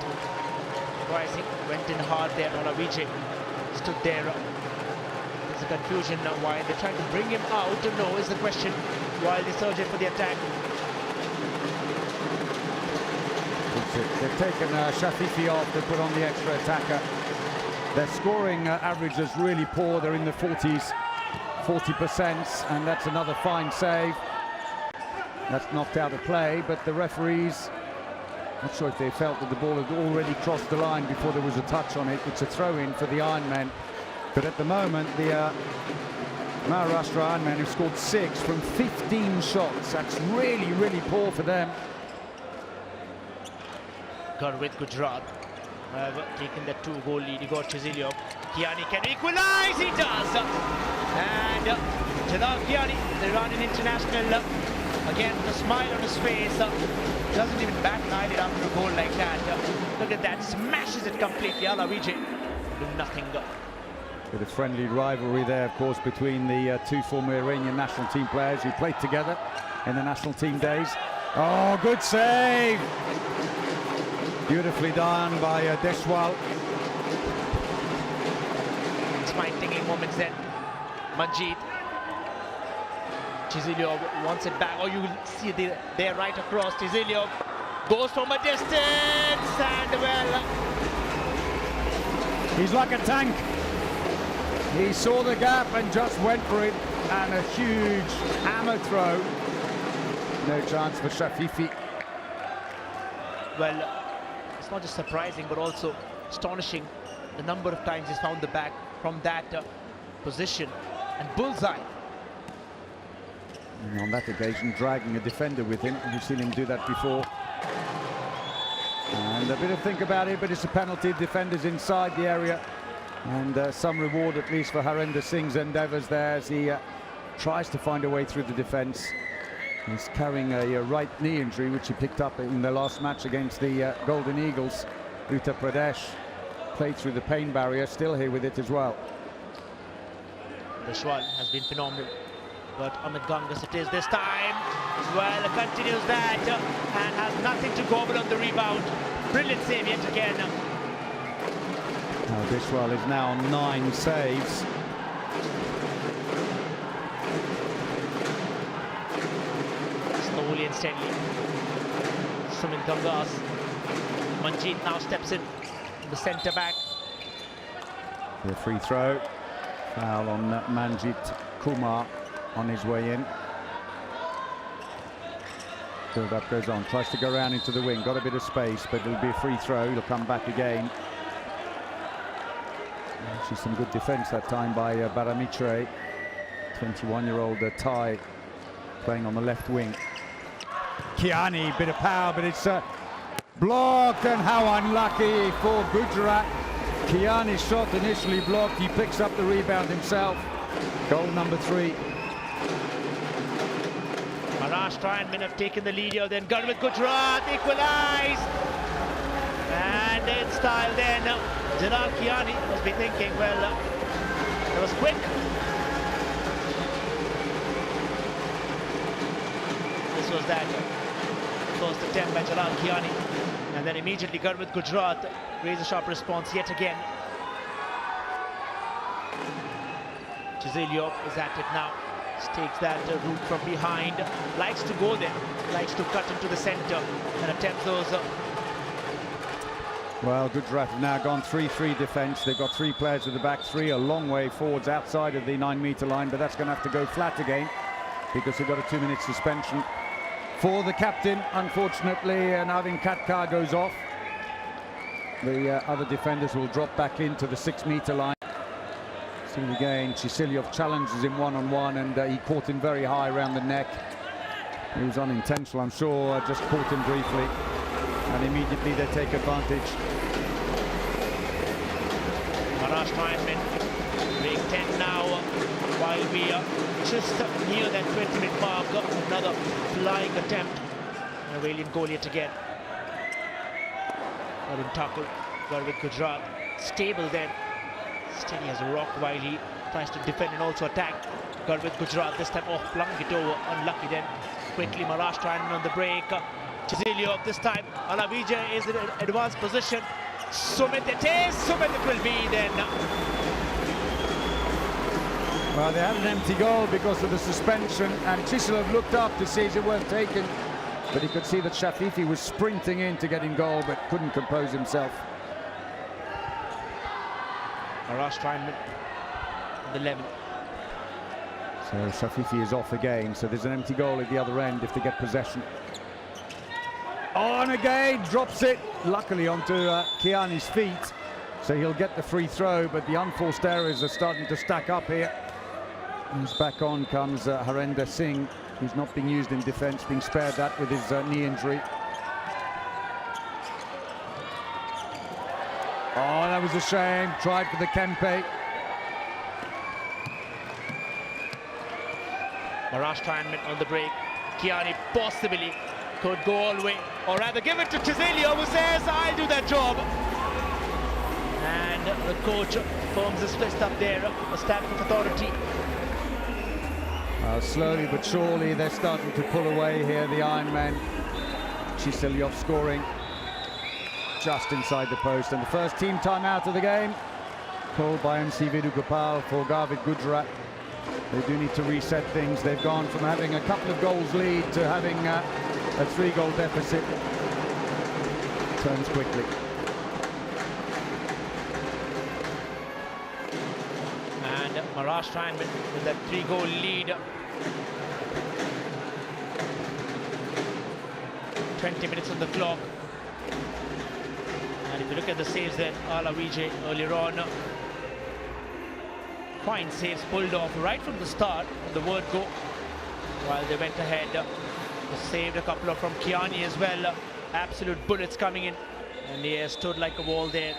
[SPEAKER 2] Rising went in hard there. Vijay stood there. There's a confusion now why they're trying to bring him out. No is the question while they surge in for the attack.
[SPEAKER 1] They've taken Shafifi off. They put on the extra attacker. Their scoring average is really poor. They're in the 40s, 40%, and that's another fine save. That's knocked out of play, but the referees, not sure if they felt that the ball had already crossed the line before there was a touch on it. It's a throw-in for the Ironmen. But at the moment, the Maharashtra Ironmen have scored 6 from 15 shots. That's really, really poor for them.
[SPEAKER 2] Garvit Gujarat have taken that 2-goal lead. Igor Chiziliov. Kiani can equalize, he does. And Jadal Kiani, the Iranian international, again with a smile on his face, doesn't even bat an eyelid after a goal like that. Look at that, smashes it completely. Ala Vijay do nothing.
[SPEAKER 1] With a friendly rivalry there, of course, between the two former Iranian national team players who played together in the national team days. Oh, good save! Beautifully done by Deshwal.
[SPEAKER 2] Spine-tingling moments then. Manjeet. Chiziliov wants it back. Oh, you will see there right across. Chiziliov goes from a distance, and well,
[SPEAKER 1] he's like a tank. He saw the gap and just went for it, and a huge hammer throw. No chance for Shafifi.
[SPEAKER 2] Well, it's not just surprising, but also astonishing the number of times he's found the back from that position, and bullseye.
[SPEAKER 1] And on that occasion, dragging a defender with him. We've seen him do that before. And a bit of think about it, but it's a penalty. Defenders inside the area, and some reward at least for Harinder Singh's endeavours there as he tries to find a way through the defence. He's carrying a right knee injury, which he picked up in the last match against the Golden Eagles. Uttar Pradesh played through the pain barrier, still here with it as well.
[SPEAKER 2] Deshwal has been phenomenal. But Amit Gangas it is this time. Well, continues that and has nothing to gobble on the rebound. Brilliant save yet again.
[SPEAKER 1] Now Biswal is now on 9 saves.
[SPEAKER 2] Slowly and steadily. Sumit Gangas. Manjeet now steps in, the centre back.
[SPEAKER 1] The free throw. Foul on Manjeet Kumar on his way in. Build-up goes on. Tries to go around into the wing. Got a bit of space, but it'll be a free throw. He'll come back again. Actually, some good defence that time by Baramitre. 21-year-old Thai playing on the left wing. Kiani, bit of power, but it's blocked, and how unlucky for Gujarat. Kiani's shot initially blocked. He picks up the rebound himself. Goal number 3.
[SPEAKER 2] Maharashtra and men have taken the lead here. Then Garvit Gujarat equalised. And in style then, Jalal Kiani must be thinking, well, that was quick. This was that first attempt by Jalal Kiani. And then immediately Garvit Gujarat raised a sharp response yet again. Chizilio is at it now. Takes that route from behind. Likes to go there. Likes to cut into the centre and attempt those.
[SPEAKER 1] Well, Gujarat have now gone 3-3 defence. They've got 3 players at the back, 3 a long way forwards outside of the 9-metre line, but that's going to have to go flat again because they've got a 2-minute suspension for the captain, unfortunately. Navin Katkar goes off. The other defenders will drop back into the 6-metre line. See again, Chisilyov challenges him one-on-one, and he caught him very high around the neck. He was unintentional, I'm sure, just caught him briefly. And immediately they take advantage.
[SPEAKER 2] Maharashtra men break 10 now while we are just near that 20-minute mark. Another flying attempt. A Valiant goal yet again. Arun Thakur, Garvit Gujarat, stable then. Steady as a rock while he tries to defend and also attack. Garvit Gujarat this time, flung it over, unlucky then. Quickly Maharashtra on the break. Chizilio this time, Alavija is in an advanced position. Sumit it is, Sumit it will be then.
[SPEAKER 1] Well, they had an empty goal because of the suspension, and Chisilyov looked up to see is it worth taking, but he could see that Shafifi was sprinting in to get in goal, but couldn't compose himself.
[SPEAKER 2] Maharashtra on the 11.
[SPEAKER 1] So Shafifi is off again, so there's an empty goal at the other end if they get possession. On again, drops it, luckily onto Kiani's feet, so he'll get the free throw, but the unforced errors are starting to stack up here. And back on comes Harinder Singh, who's not being used in defence, being spared that with his knee injury. Oh, that was a shame. Tried for the Kempe.
[SPEAKER 2] Maharashtra on the break. Kiani possibly could go all the way, or rather give it to Chizilio, who says, I'll do that job. And the coach firms his fist up there, a stamp of authority.
[SPEAKER 1] Slowly but surely they're starting to pull away here, the Ironmen. Chisilyov scoring just inside the post, and the first team timeout of the game called by MC Vidugopal for Garvit Gujarat. They do need to reset things. They've gone from having a couple of goals lead to having a 3-goal deficit. Turns quickly.
[SPEAKER 2] And Maharashtra with that 3-goal lead. 20 minutes on the clock. And if you look at the saves then, Ala Vijay earlier on, fine saves pulled off right from the start of the word go, while they went ahead. Saved a couple of from Kiani as well. Absolute bullets coming in, and he stood like a wall there.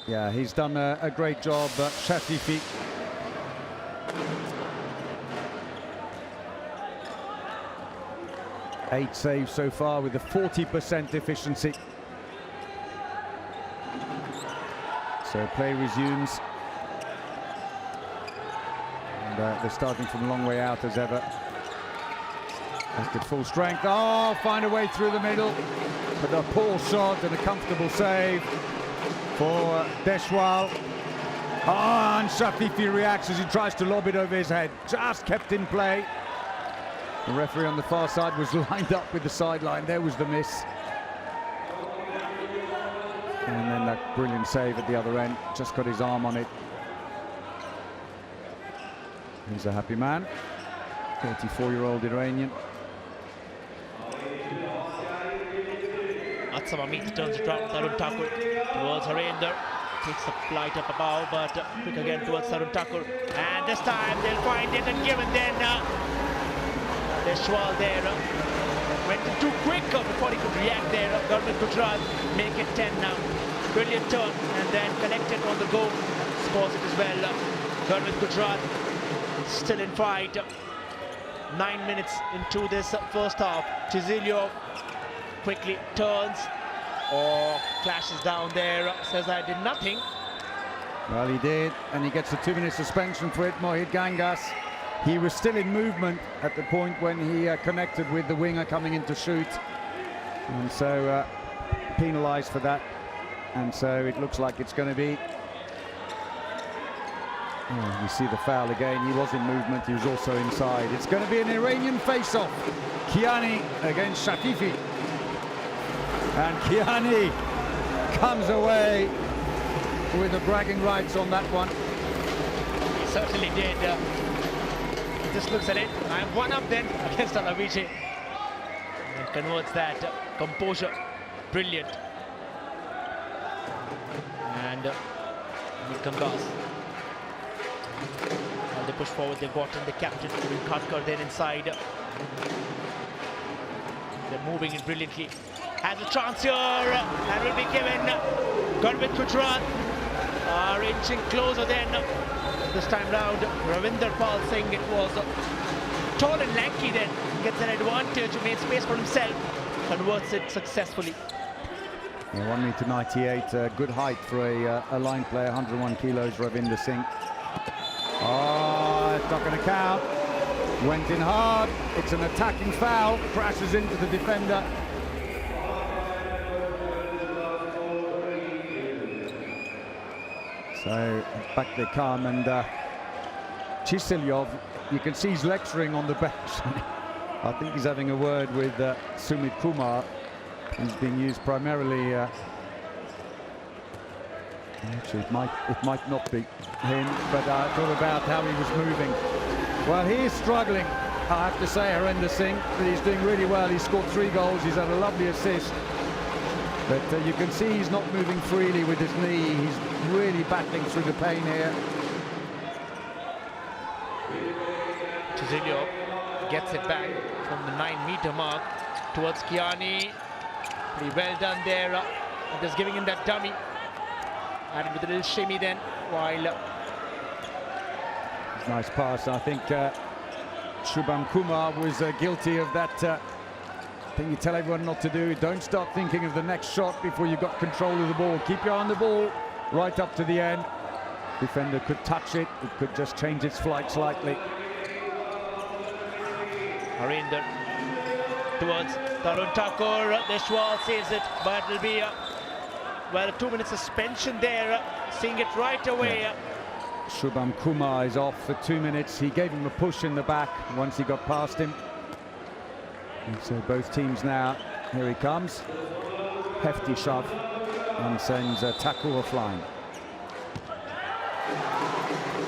[SPEAKER 1] Yeah, he's done a great job, Shafifi. Eight saves so far with a 40% efficiency. So play resumes. they're starting from a long way out as ever. That's at full strength. Oh, find a way through the middle. But a poor shot and a comfortable save for Deshwal. Oh, and Shafifi reacts as he tries to lob it over his head. Just kept in play. The referee on the far side was lined up with the sideline. There was the miss. And then that brilliant save at the other end. Just got his arm on it. He's a happy man. 34-year-old Iranian.
[SPEAKER 2] Atsamamit turns it around. Tarun Thakur towards Harinder. Takes the flight up above, but quick again towards Tarun Thakur. And this time they'll find it and give it. Then Deshwal there went too quick before he could react there. Gurmeet Gujrat make it 10 now. Brilliant turn and then collected on the go. Scores it as well. Gurmeet Gujrat still in fight. 9 minutes into this first half. Chizilio quickly turns or clashes down there. Says I did nothing.
[SPEAKER 1] Well, he did, and he gets a 2-minute suspension for it. Mohit Gangas. He was still in movement at the point when he connected with the winger coming in to shoot, and so penalised for that. And so it looks like it's going to be. Oh, you see the foul again. He was in movement. He was also inside. It's going to be an Iranian face-off. Kiani against Shafifi. And Kiani comes away with the bragging rights on that one.
[SPEAKER 2] He certainly did. He just looks at it. I'm one up then against Alavici. And converts that composure. Brilliant. And Gangas. While they push forward, they've gotten the captain, Khatkar, then inside. They're moving it brilliantly. Has a chance here and will be given. Gurmeet Gujrat are inching closer then. This time round, Ravinder Pal Singh, it was tall and lanky then. Gets an advantage, made space for himself, converts it successfully.
[SPEAKER 1] Yeah, 1 meter 98, good height for a line player, 101 kilos, Ravinder Singh. Oh, it's not going to count. Went in hard. It's an attacking foul. Crashes into the defender. So back they come, and Chisilyov, you can see he's lecturing on the bench. I think he's having a word with Sumit Kumar. He's being used primarily. Actually, it might not be him, but I thought about how he was moving. Well, he is struggling, I have to say, Harinder Singh, but he's doing really well. He's scored 3 goals. He's had a lovely assist. But you can see he's not moving freely with his knee. He's really battling through the pain here.
[SPEAKER 2] Chizilio gets it back from the 9-meter mark towards Kiani. Pretty well done there. And just giving him that dummy. Added with a little shimmy then, while...
[SPEAKER 1] Nice pass. I think Shubham Kumar was guilty of that. Thing you tell everyone not to do. Don't start thinking of the next shot before you've got control of the ball. Keep your eye on the ball right up to the end. Defender could touch it. It could just change its flight slightly.
[SPEAKER 2] Harinder towards Tarun Thakur. Deshwal saves it, but it'll be a 2-minute suspension there. Seeing it right away.
[SPEAKER 1] Yeah. Shubham Kumar is off for 2 minutes. He gave him a push in the back once he got past him. And so both teams now, here he comes. Hefty shove and sends Thakur flying.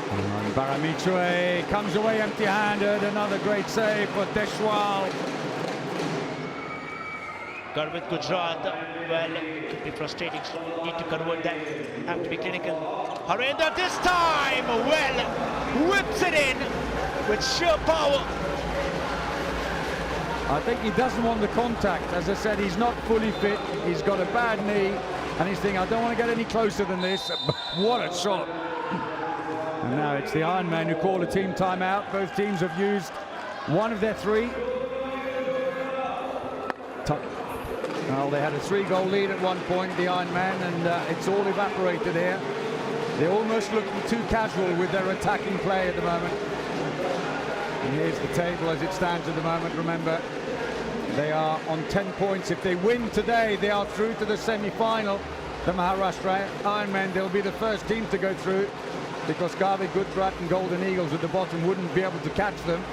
[SPEAKER 1] And Baramichwe comes away empty-handed. Another great save for Deshwal.
[SPEAKER 2] Gurmeet Gujrat, well, it could be frustrating. Need to convert that. Have to be clinical. Harinder this time, well, whips it in with sheer power.
[SPEAKER 1] I think he doesn't want the contact. As I said, he's not fully fit. He's got a bad knee, and he's thinking, I don't want to get any closer than this. What a shot. And now it's the Ironman who call a team timeout. Both teams have used one of their 3. Well, they had a 3-goal lead at one point, the Ironman, and it's all evaporated here. They almost look too casual with their attacking play at the moment. And here's the table as it stands at the moment. Remember, they are on 10 points. If they win today, they are through to the semi-final. The Maharashtra Ironmen, they'll be the first team to go through because Garvey, Gujarat and Golden Eagles at the bottom wouldn't be able to catch them.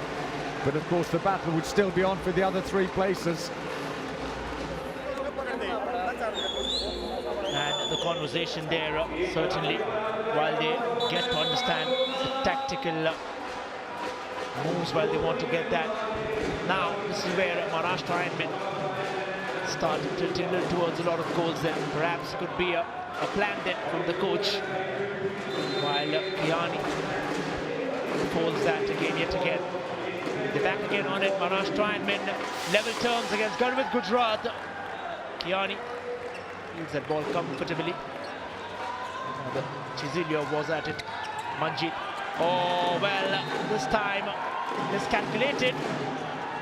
[SPEAKER 1] But of course, the battle would still be on for the other 3 places.
[SPEAKER 2] And the conversation there, certainly, while they get to understand the tactical moves, while they want to get that. Now, this is where Maharashtra Ironmen started to tender towards a lot of goals then. Perhaps could be a plan then from the coach. While Kiani folds that again, yet again. They're back again on it. Maharashtra Ironmen level terms against Garvit Gujarat. Kiani leaves that ball comfortably. Chizilio was at it. Manjit. Oh, well, this time miscalculated.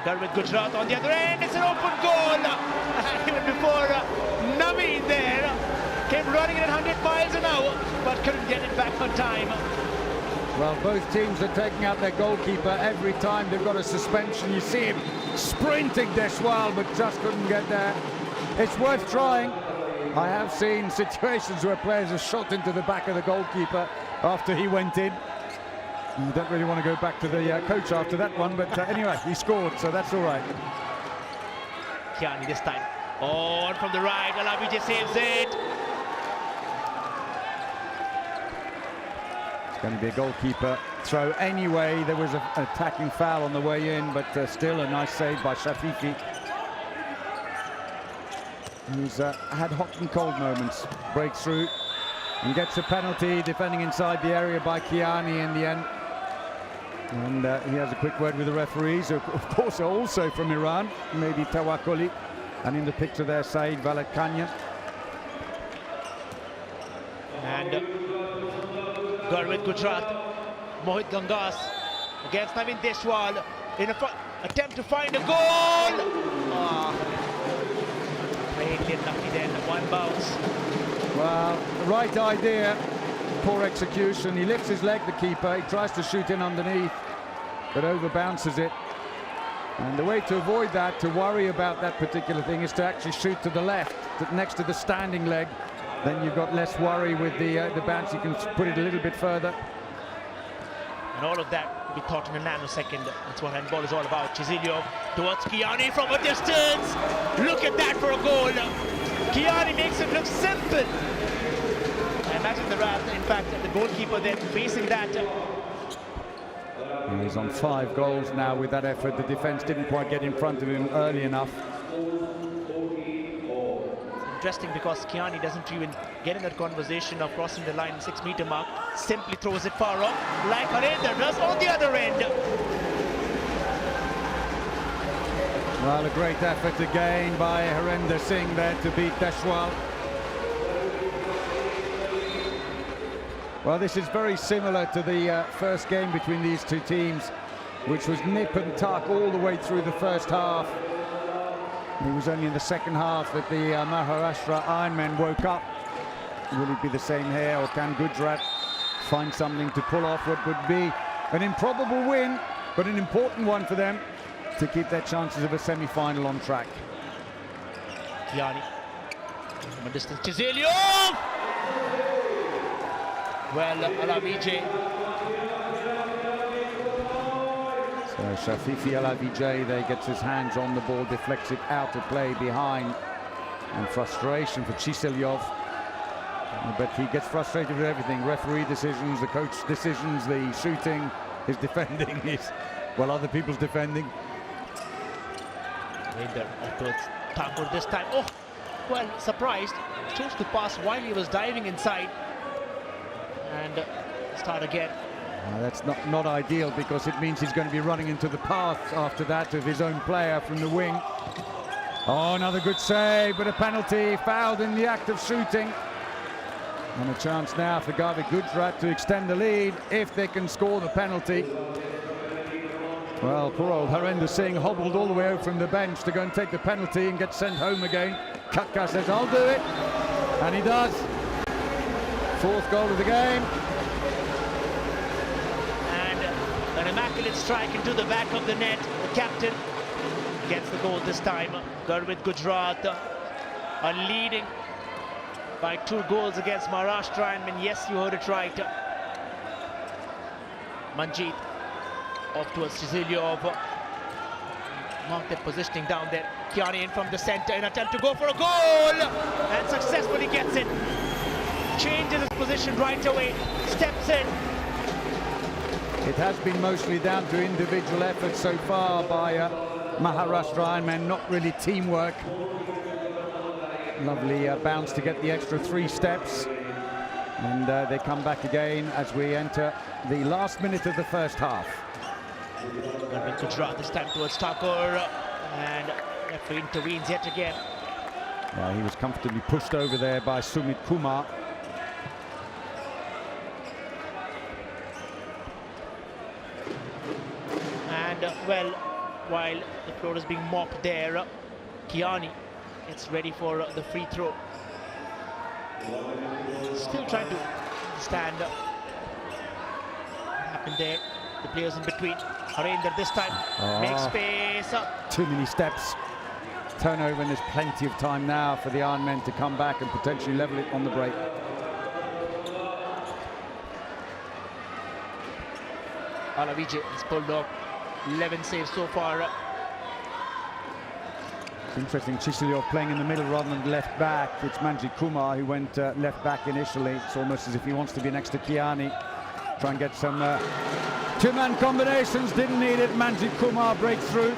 [SPEAKER 2] Garvit Gujarat on the other end. It's an open goal. And even before Naveen there came running at 100 miles an hour, but couldn't get it back on time.
[SPEAKER 1] Well, both teams are taking out their goalkeeper every time they've got a suspension. You see him sprinting Deshwal, but just couldn't get there. It's worth trying. I have seen situations where players have shot into the back of the goalkeeper after he went in. You don't really want to go back to the coach after that one, but anyway, he scored, so that's all right.
[SPEAKER 2] Kiani this time. Oh, and from the right, Alavije saves it.
[SPEAKER 1] It's going to be a goalkeeper throw anyway. There was an attacking foul on the way in, but still a nice save by Shafifi. He's had hot and cold moments. Breaks through and gets a penalty, defending inside the area by Kiani in the end. And he has a quick word with the referees, who of course are also from Iran, maybe Tawakkoli. And in the picture there, Saeed Valatkanya.
[SPEAKER 2] And Garvit Gujarat, Mohit Gangas against Naveen Deshwal in an attempt to find a goal. Greatly unlucky then, one bounce.
[SPEAKER 1] Well, the right idea, poor execution. He lifts his leg, the keeper. He tries to shoot in underneath, but over bounces it. And the way to avoid that, to worry about that particular thing, is to actually shoot to the left, next to the standing leg. Then you've got less worry with the bounce. You can put it a little bit further.
[SPEAKER 2] And all of that will be thought in a nanosecond. That's what handball is all about. Chizilio towards Kiani from a distance. Look at that for a goal. Kiani makes it look simple. I imagine the wrath, in fact, the goalkeeper then facing that.
[SPEAKER 1] And he's on 5 goals now with that effort. The defense didn't quite get in front of him early enough.
[SPEAKER 2] Interesting because Kiani doesn't even get in that conversation of crossing the line 6-meter mark. Simply throws it far off, like Harinder does on the other end.
[SPEAKER 1] Well, a great effort again by Harinder Singh there to beat Deshwal. Well, this is very similar to the first game between these two teams, which was nip and tuck all the way through the first half. It was only in the second half that the Maharashtra Ironmen woke up. Will it be the same here, or can Gujarat find something to pull off what would be an improbable win, but an important one for them to keep their chances of a semi-final on track?
[SPEAKER 2] Kiani from a distance, Chizilio! Well, Alavije.
[SPEAKER 1] So Shafifi Alavije there gets his hands on the ball, deflects it out of play behind, and frustration for Chisilyov. But he gets frustrated with everything. Referee decisions, the coach decisions, the shooting, his defending, well, other people's defending.
[SPEAKER 2] Harinder towards Thakur this time. Oh, well, surprised. Chose to pass while he was diving inside. And start again.
[SPEAKER 1] That's not ideal, because it means he's going to be running into the path after that of his own player from the wing. Oh, another good save, but a penalty, fouled in the act of shooting. And a chance now for Garvit Gujarat to extend the lead if they can score the penalty. Well, poor old Harinder Singh hobbled all the way over from the bench to go and take the penalty and get sent home again. Katka says, I'll do it. And he does. 4th goal of the game.
[SPEAKER 2] And An immaculate strike into the back of the net. The captain gets the goal this time. Gurvit Gujarat are leading by 2 goals against Maharashtra. And yes, you heard it right. Manjeet off towards Chizilyov. Marked their positioning down there. Kiani in from the center, an attempt to go for a goal, and successfully gets it. Changes his position right away, steps in.
[SPEAKER 1] It has been mostly down to individual effort so far by Maharashtra Ironmen, not really teamwork. Lovely bounce to get the extra 3 steps. And they come back again as we enter the last minute of the first half.
[SPEAKER 2] Gujarat this time towards Thakur, and referee intervenes yet again.
[SPEAKER 1] Yeah, he was comfortably pushed over there by Sumit Kumar.
[SPEAKER 2] And well, while the floor is being mopped there, Kiani gets ready for the free throw. Still trying to understand what happened there. The players in between. Harinder this time makes space.
[SPEAKER 1] Too many steps. Turnover, and there's plenty of time now for the Ironmen to come back and potentially level it on the break.
[SPEAKER 2] Alavijay has pulled off 11 saves so far.
[SPEAKER 1] It's interesting, Chizilyov playing in the middle rather than left back. It's Manjeet Kumar who went left back initially. It's almost as if he wants to be next to Kiani. Try and get some 2-man combinations, didn't need it. Manjeet Kumar breaks through.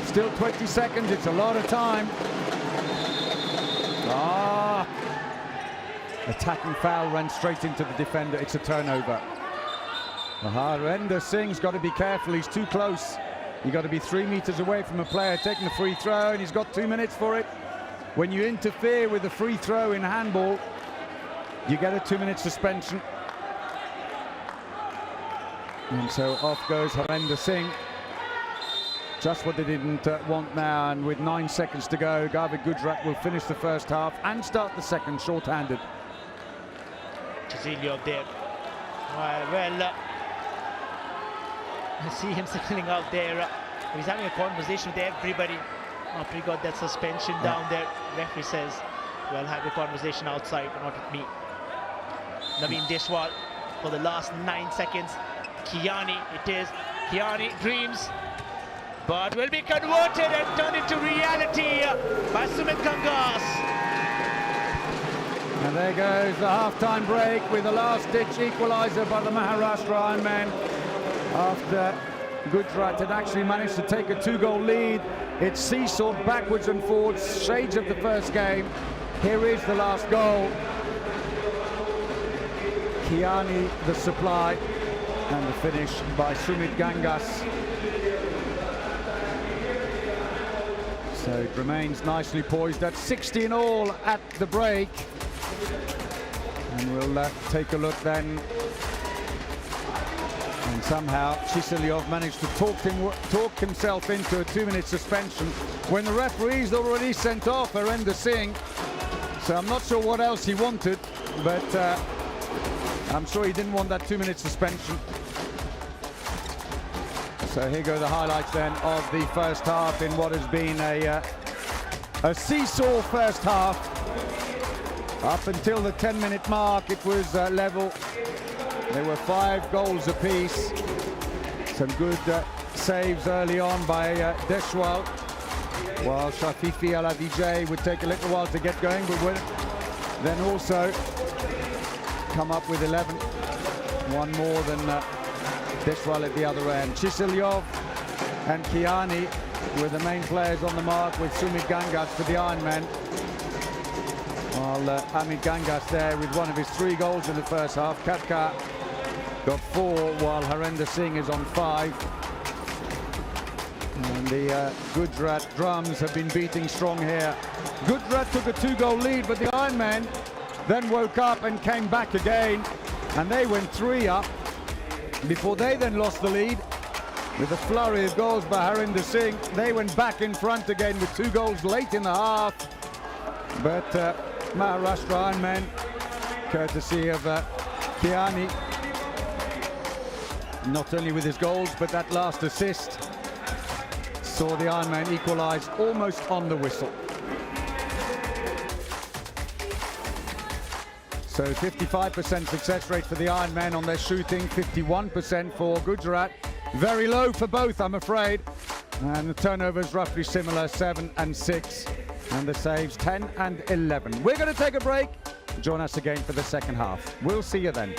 [SPEAKER 1] Still 20 seconds, it's a lot of time. Attacking foul ran straight into the defender. It's a turnover. Harinder Singh's got to be careful, he's too close. You've got to be 3 meters away from a player taking a free throw, and he's got 2 minutes for it. When you interfere with a free throw in handball, you get a 2-minute suspension. And so off goes Harinder Singh. Just what they didn't want now, and with 9 seconds to go, Gurvit Gujarat will finish the first half and start the second short-handed.
[SPEAKER 2] Chizilyov there. Well, I see him signaling out there. He's having a conversation with everybody after he got that suspension down there. Referee says, well, have a conversation outside, not with me. Naveen Deshwal for the last 9 seconds. Kiani, it is. Kiani dreams, but will be converted and turned into reality by Sumit Gangas.
[SPEAKER 1] And there goes the half-time break with the last-ditch equaliser by the Maharashtra Ironmen. After Gujarat had actually managed to take a 2-goal lead, it seesawed backwards and forwards, shades of the first game. Here is the last goal. Kiani the supply, and the finish by Sumit Gangas. So it remains nicely poised at 60 in all at the break. And we'll take a look then. And somehow Chizilyov managed to talk himself into a 2-minute suspension when the referee's already sent off Harinder Singh. So I'm not sure what else he wanted, but I'm sure he didn't want that 2-minute suspension. So here go the highlights then of the first half in what has been a seesaw first half. Up until the 10-minute mark, it was level. There were 5 goals apiece. Some good saves early on by Deshwal, while Shafifi Alavijay would take a little while to get going, but would then also come up with 11. One more than Deshwal at the other end. Chizilyov and Kiani were the main players on the mark, with Sumit Gangas for the Ironmen. While Amit Gangas there with one of his 3 goals in the first half. Katkar got 4, while Harinder Singh is on 5. And the Gujarat drums have been beating strong here. Gujarat took a 2-goal lead, but the Ironmen then woke up and came back again, and they went 3 up before they then lost the lead with a flurry of goals by Harinder Singh. They went back in front again with 2 goals late in the half, but Maharashtra Ironmen, courtesy of Kiani, not only with his goals, but that last assist saw the Ironman equalise almost on the whistle. So 55% success rate for the Ironmen on their shooting, 51% for Gujarat. Very low for both, I'm afraid. And the turnovers roughly similar, 7 and 6. And the saves, 10 and 11. We're going to take a break. Join us again for the second half. We'll see you then.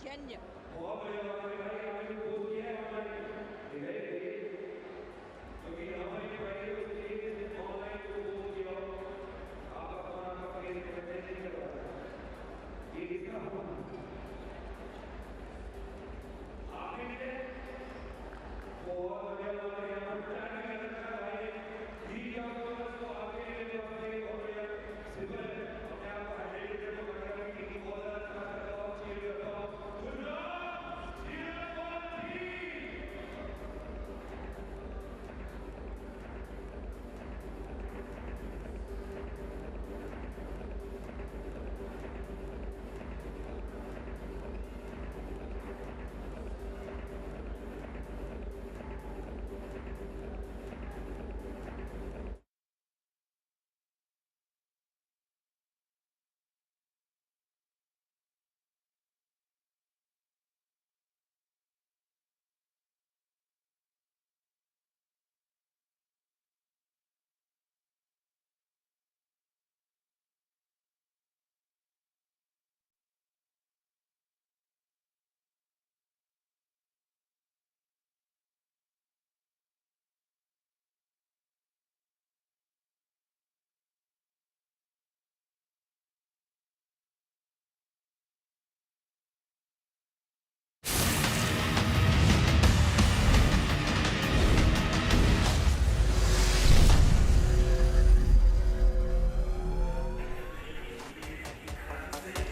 [SPEAKER 11] Kenya.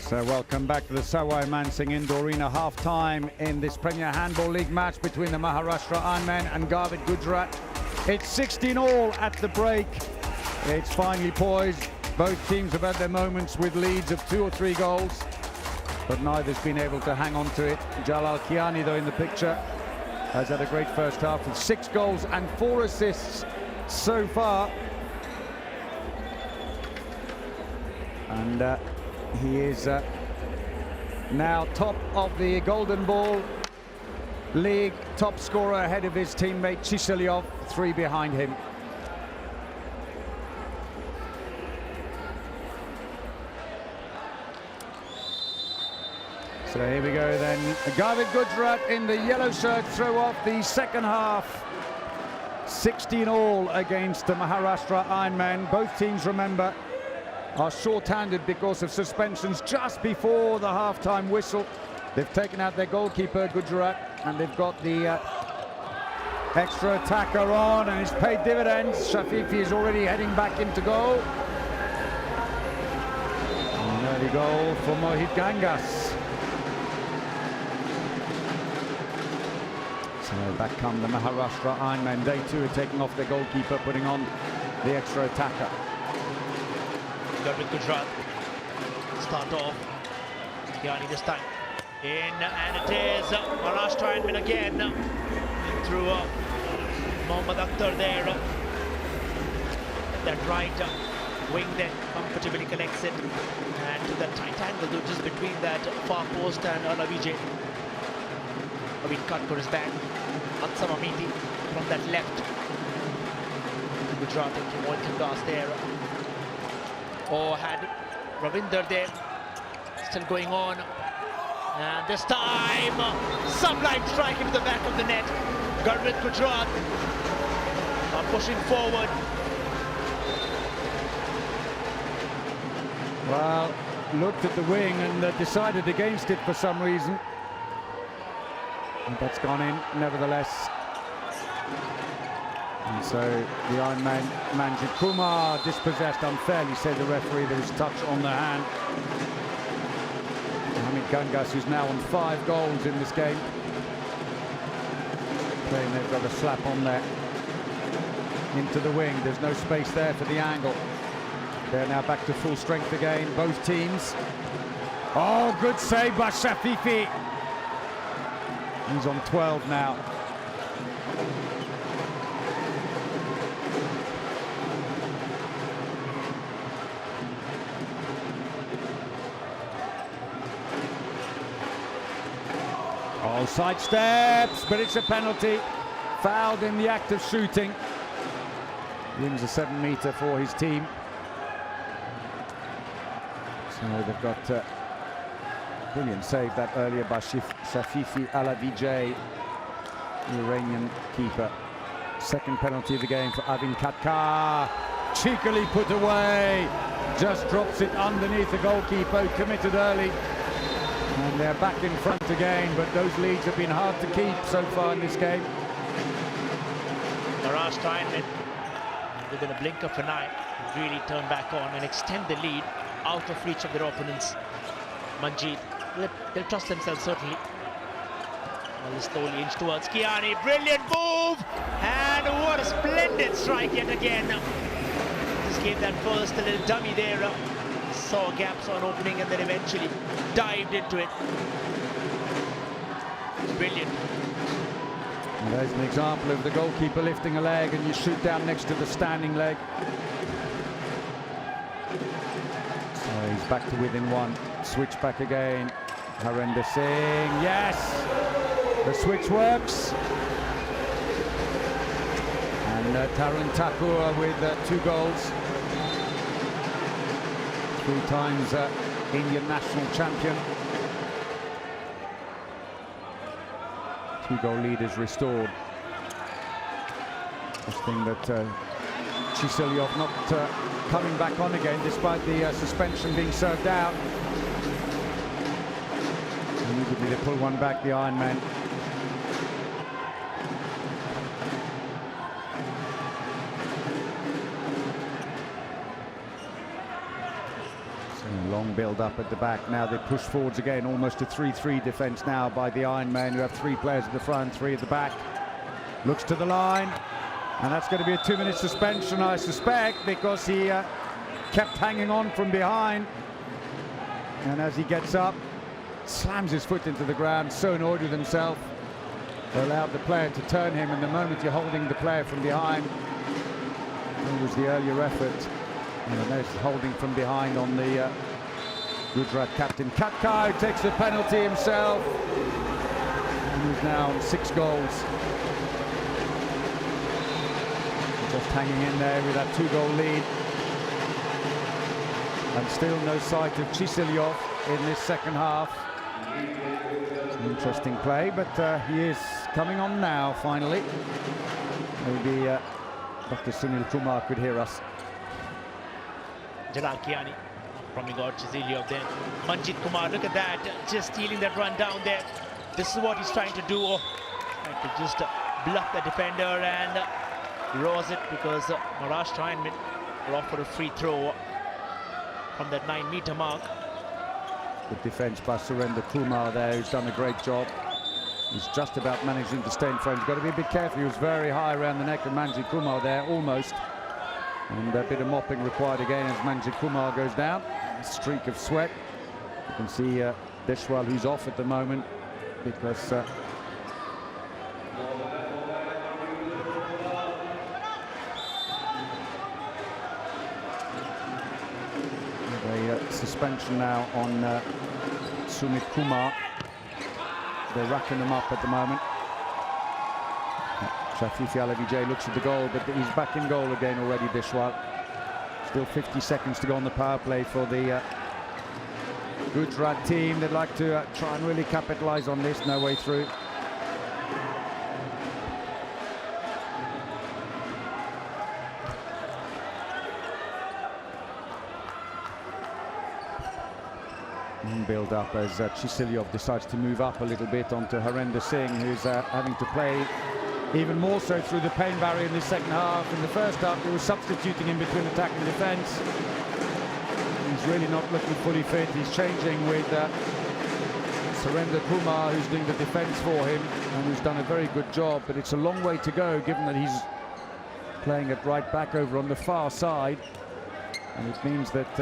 [SPEAKER 1] So welcome back to the Sawai Mansingh Indoor Arena, half-time in this Premier Handball League match between the Maharashtra Ironmen and Garvit Gujarat. It's 16-all at the break. It's finally poised. Both teams have had their moments with leads of 2 or 3 goals, but neither's been able to hang on to it. Jalal Kiani, though, in the picture, has had a great first half with 6 goals and 4 assists so far. And he is now top of the Golden Ball League, top scorer ahead of his teammate Chiselyov, 3 behind him. So here we go then. Garvit Gujarat in the yellow shirt throw off the second half. 16 all against the Maharashtra Ironmen. Both teams, remember, are short-handed because of suspensions just before the half-time whistle. They've taken out their goalkeeper, Gujarat, and they've got the extra attacker on, and it's paid dividends. Shafifi is already heading back into goal. An early goal for Mohit Gangas. So back come the Maharashtra Ironmen. They too are taking off their goalkeeper, putting on the extra attacker.
[SPEAKER 2] Good with Gujarat. Start off. Kiani this time. In, and it is Maharashtra Ironmen again. Through Mohammad Akhtar there. That right wing then comfortably connects it. And to that tight angle though, just between that far post and Alavijay. Abid Katkar is back. Atsam Amiti from that left. Gujarat taking one pass there. Oh, had Ravinder there. Still going on. And this time, sublime strike into the back of the net. Gurmeet Gujarat are pushing forward.
[SPEAKER 1] Well, looked at the wing and decided against it for some reason. And that's gone in, nevertheless. And so the Ironman, Manjit Kumar, dispossessed unfairly, said the referee. There was touch on the hand. Mohammad Gangas, who's now on 5 goals in this game. Playing, they've got a slap on there. Into the wing, there's no space there for the angle. They're now back to full strength again, both teams. Oh, good save by Shafifi. He's on 12 now. Oh, side steps, but it's a penalty. Fouled in the act of shooting. Wins a 7-meter for his team. So they've got brilliant save that earlier by Shafifi Alavijay, the Iranian keeper. Second penalty of the game for Abid Katkar. Cheekily put away. Just drops it underneath the goalkeeper, committed early. And they're back in front again, but those leads have been hard to keep so far in this game.
[SPEAKER 2] Maharashtra Ironmen, within a blink of an eye, really turn back on and extend the lead out of reach of their opponents. Manjit, they'll trust themselves certainly. Well, slowly inch towards Kiani, brilliant move! And what a splendid strike yet again. Just gave that first a little dummy there. Saw gaps on opening and then eventually dived into it. Brilliant.
[SPEAKER 1] And there's an example of the goalkeeper lifting a leg and you shoot down next to the standing leg. So he's back to within 1. Switch back again. Harinder Singh, yes! The switch works. And Tarun Thakur with 2 goals. 3 times Indian national champion. 2-goal lead is restored. This thing that Chiselyev not coming back on again despite the suspension being served out. Immediately they pull one back, the Ironman. Long build up at the back. Now they push forwards again, almost a 3-3 defence now by the Ironman, who have 3 players at the front, 3 at the back. Looks to the line, and that's going to be a 2-minute suspension, I suspect, because he kept hanging on from behind. And as he gets up, slams his foot into the ground, so annoyed with himself. They allowed the player to turn him, and the moment you're holding the player from behind, it was the earlier effort. And there's holding from behind on the Gujarat captain. Katkar takes the penalty himself. And he's now on 6 goals. Just hanging in there with that 2-goal lead. And still no sight of Chiselyev in this second half. It's an interesting play, but he is coming on now, finally. Maybe Dr. Sunil Kumar could hear us.
[SPEAKER 2] Jalal Kiani from out Chisilio, then Manjit Kumar, look at that, just stealing that run down there. This is what he's trying to do, trying to just bluff the defender and rose it, because Maharashtra will offer a free throw from that 9-meter mark.
[SPEAKER 1] Good defense by Surendra Kumar there, who's done a great job. He's just about managing to stay in front. He's got to be a bit careful. He was very high around the neck of Manjit Kumar there, almost. And a bit of mopping required again as Manjit Kumar goes down. A streak of sweat. You can see Deshwal, who's off at the moment because suspension now on Sumit Kumar. They're racking them up at the moment. Shafifi Alavijay looks at the goal, but he's back in goal again already, Deshwal. Still 50 seconds to go on the power play for the Gujarat team. They'd like to try and really capitalize on this. No way through. Build up as Chisilyov decides to move up a little bit onto Harender Singh, who's having to play even more so through the pain barrier in the second half. In the first half, he was substituting in between attack and defence. He's really not looking fully fit. He's changing with Surendra Kumar, who's doing the defence for him and who's done a very good job. But it's a long way to go, given that he's playing at right back over on the far side. And it means that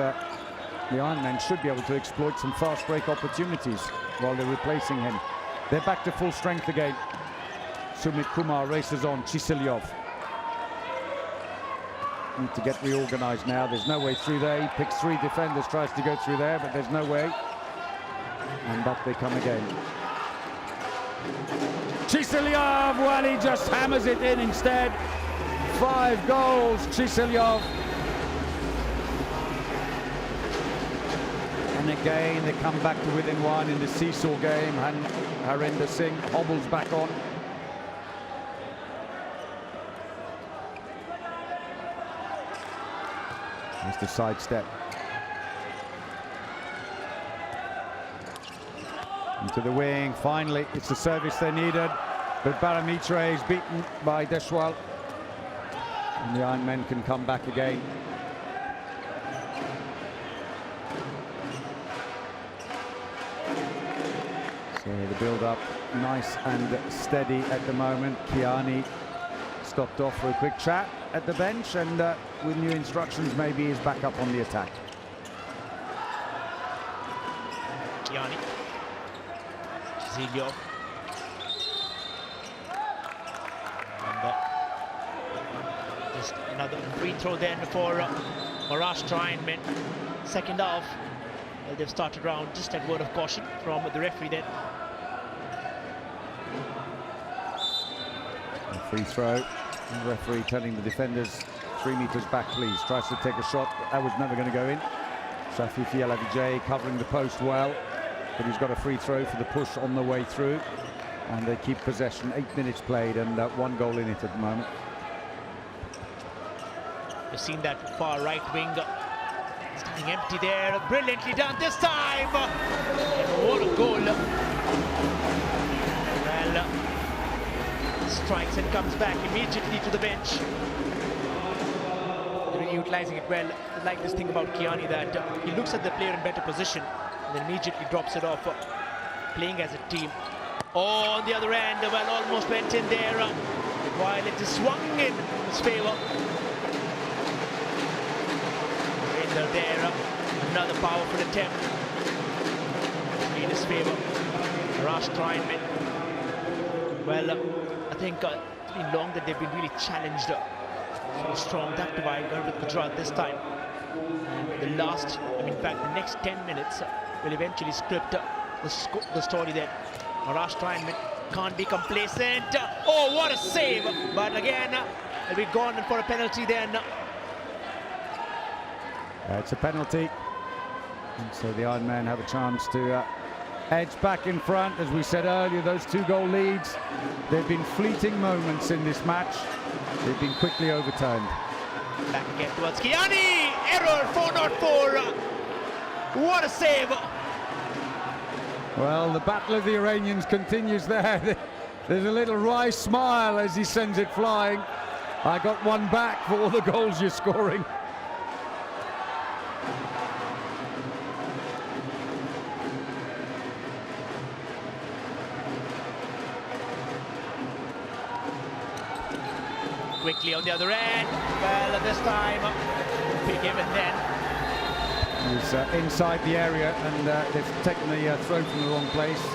[SPEAKER 1] the Ironmen should be able to exploit some fast break opportunities while they're replacing him. They're back to full strength again. Sumit Kumar races on. Chisilyov need to get reorganized now. There's no way through there. He picks 3 defenders, tries to go through there, but there's no way. And back they come again. Chisilyov, well, he just hammers it in instead. 5 goals, Chisilyov. And again, they come back to within 1 in the seesaw game, and Harender Singh hobbles back on. There's the sidestep. Into the wing, finally, it's the service they needed, but Baramitra is beaten by Deshwal. And the Ironmen can come back again. So the build-up nice and steady at the moment. Kiani stopped off for a quick chat at the bench, and with new instructions, maybe he's back up on the attack.
[SPEAKER 2] Kiani, Chisilyov, and just another free throw then for Maharashtra. Second half, well, they've started around just that word of caution from the referee then.
[SPEAKER 1] A free throw. The referee telling the defenders 3 meters back, please. Tries to take a shot. That was never going to go in. Shafifi Alavijay covering the post well, but he's got a free throw for the push on the way through. And they keep possession. 8 minutes played and 1 goal in it at the moment.
[SPEAKER 2] You've seen that far right wing standing empty there. Brilliantly done this time. And what a goal. Well, strikes and comes back immediately to the bench. They're utilizing it well. I like this thing about Kiani, that he looks at the player in better position and then immediately drops it off, playing as a team. Oh, on the other end, well, almost went in there while it just swung in his favor. There, another powerful attempt in his favor. Maharashtra. Well, I think it's been long that they've been really challenged. So strong that divide with Gujarat this time. And the last, in fact, the next 10 minutes will eventually script the story that Maharashtra can't be complacent. Oh, what a save! But again, they'll be gone for a penalty then.
[SPEAKER 1] It's a penalty, and so the Ironmen have a chance to edge back in front. As we said earlier, those 2-goal leads, they've been fleeting moments in this match. They've been quickly overturned.
[SPEAKER 2] Back again towards Kiani. Error, 4-4. What a save.
[SPEAKER 1] Well, the battle of the Iranians continues there. There's a little wry smile as he sends it flying. I got one back for all the goals you're scoring.
[SPEAKER 2] Quickly on the other end. Well, this time, be given then.
[SPEAKER 1] He's inside the area, and they've taken the throw from the wrong place.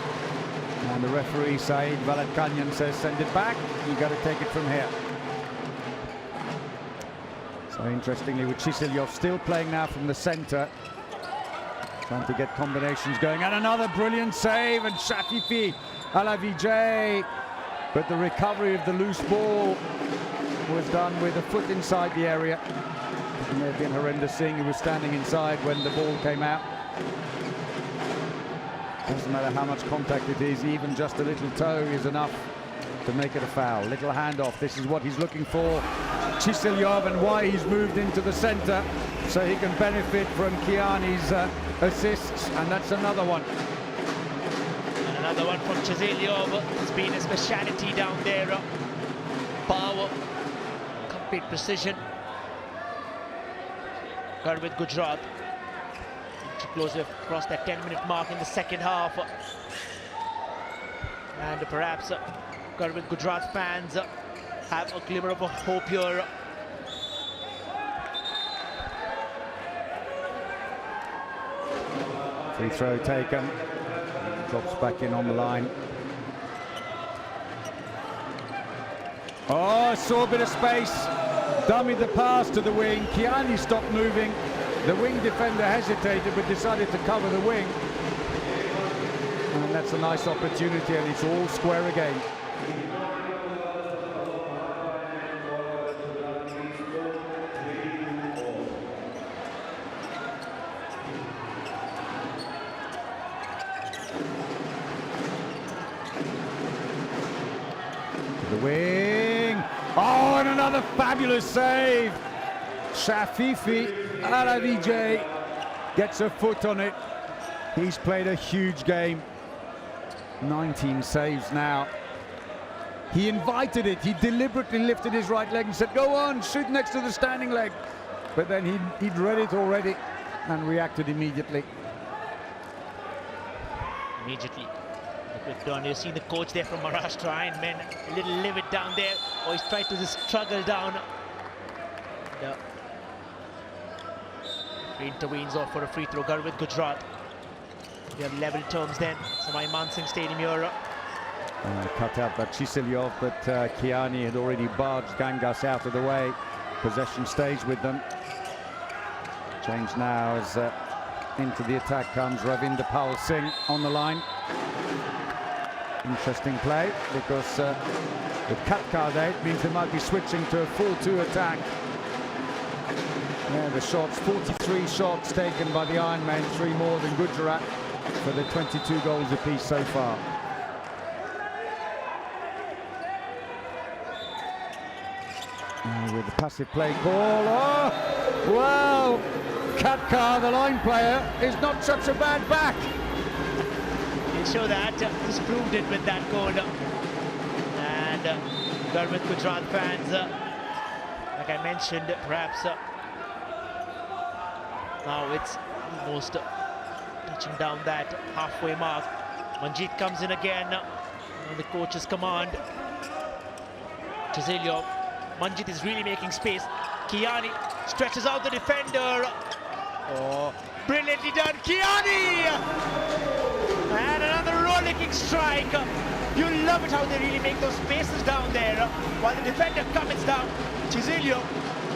[SPEAKER 1] And the referee, Saeed Valadkanyan, says send it back. You've got to take it from here. So interestingly, with Chiselyov still playing now from the centre, trying to get combinations going. And another brilliant save, and Shafifi Alavijay. But the recovery of the loose ball was done with a foot inside the area. It may have been horrendous seeing he was standing inside when the ball came out. Doesn't matter how much contact it is, even just a little toe is enough to make it a foul. Little handoff, this is what he's looking for. Chiselyov, and why he's moved into the centre, so he can benefit from Kiani's assists, and that's another one.
[SPEAKER 2] And another one from Chiselyov. It's been a speciality down there. Power, complete precision. Garvit Gujarat closely across that 10-minute mark in the second half. And perhaps Garvit Gujarat fans have a glimmer of a hope here.
[SPEAKER 1] Free throw taken. Drops back in on the line. Oh, saw a bit of space. Dummied the pass to the wing. Kiani stopped moving. The wing defender hesitated but decided to cover the wing. And that's a nice opportunity, and it's all square again. To the wing. Oh, and another fabulous save. Shafifi Alavijay gets a foot on it. He's played a huge game. 19 saves now. He invited it. He deliberately lifted his right leg and said, go on, shoot next to the standing leg. But then he'd read it already and reacted immediately.
[SPEAKER 2] Immediately. You've seen the coach there from Maharashtra, Iron Men, a little livid down there. Oh, he's tried to just struggle down. Intervenes off for a free throw. Garvit Gujarat. We have level terms then. Samai Mansingh Stadium here.
[SPEAKER 1] Cut out by Chiselyov, but Kiani had already barged Gangas out of the way. Possession stays with them. Change now as into the attack comes Ravinder Pal Singh on the line. Interesting play, because with Katkar there, it means they might be switching to a full 2 attack. Yeah, the shots, 43 shots taken by the Iron Men, 3 more than Gujarat for the 22 goals apiece so far. With the passive play call, oh, wow! Katkar, the line player, is not such a bad back.
[SPEAKER 2] He'll show that, he's proved it with that goal. And Garvit Gujarat fans, like I mentioned, perhaps now it's almost touching down that halfway mark. Manjeet comes in again on the coach's command. Chiselyov. Manjeet is really making space. Kiani stretches out the defender. Oh, brilliantly done, Kiani! And another rollicking strike. You love it how they really make those spaces down there while the defender comes down. Chiselyov.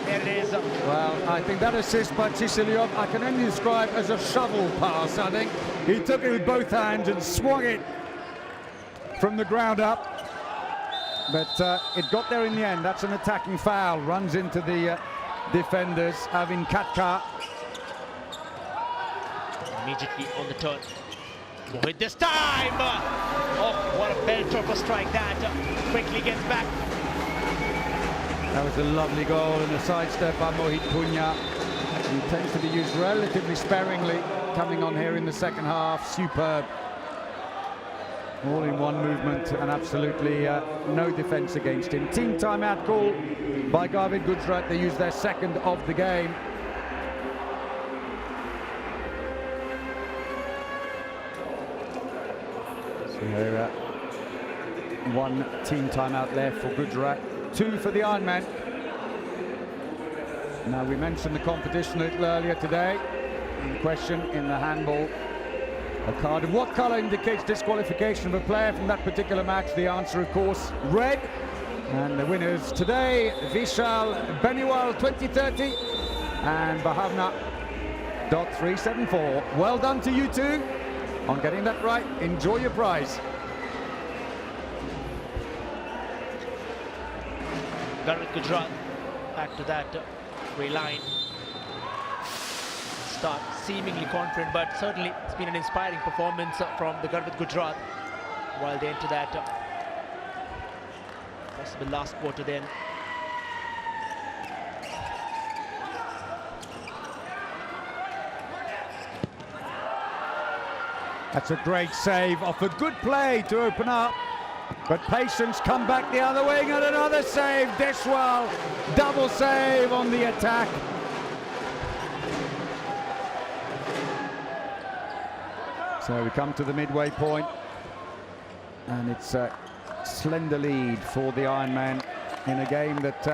[SPEAKER 2] There it is.
[SPEAKER 1] Well, I think that assist by Chiselyov I can only describe as a shovel pass, I think. He took it with both hands and swung it from the ground up. But it got there in the end. That's an attacking foul. Runs into the defenders. Avin Katkar.
[SPEAKER 2] Immediately on the turn. Mohit this time! Oh, what a bell torpedo strike that. Quickly gets back.
[SPEAKER 1] That was a lovely goal and a sidestep by Mohit Punya. He tends to be used relatively sparingly coming on here in the second half. Superb. All in one movement and absolutely no defence against him. Team timeout call by Garvid Gujarat. They use their second of the game. So one team timeout left for Gujarat, 2 for the Ironman. Now, we mentioned the competition a little earlier today. The question in the handball, a card of what colour indicates disqualification of a player from that particular match? The answer, of course, red. And the winners today, Vishal Beniwal 2030 and Bhavna .374. Well done to you two on getting that right. Enjoy your prize.
[SPEAKER 2] Garvid Gujarat back to that grey line. Start seemingly confident, but certainly it's been an inspiring performance from the Garvid Gujarat while they enter that possible last quarter then.
[SPEAKER 1] That's a great save off a good play to open up. But Patience come back the other wing and another save. Deshwal, double save on the attack. So we come to the midway point, and it's a slender lead for the Ironman in a game that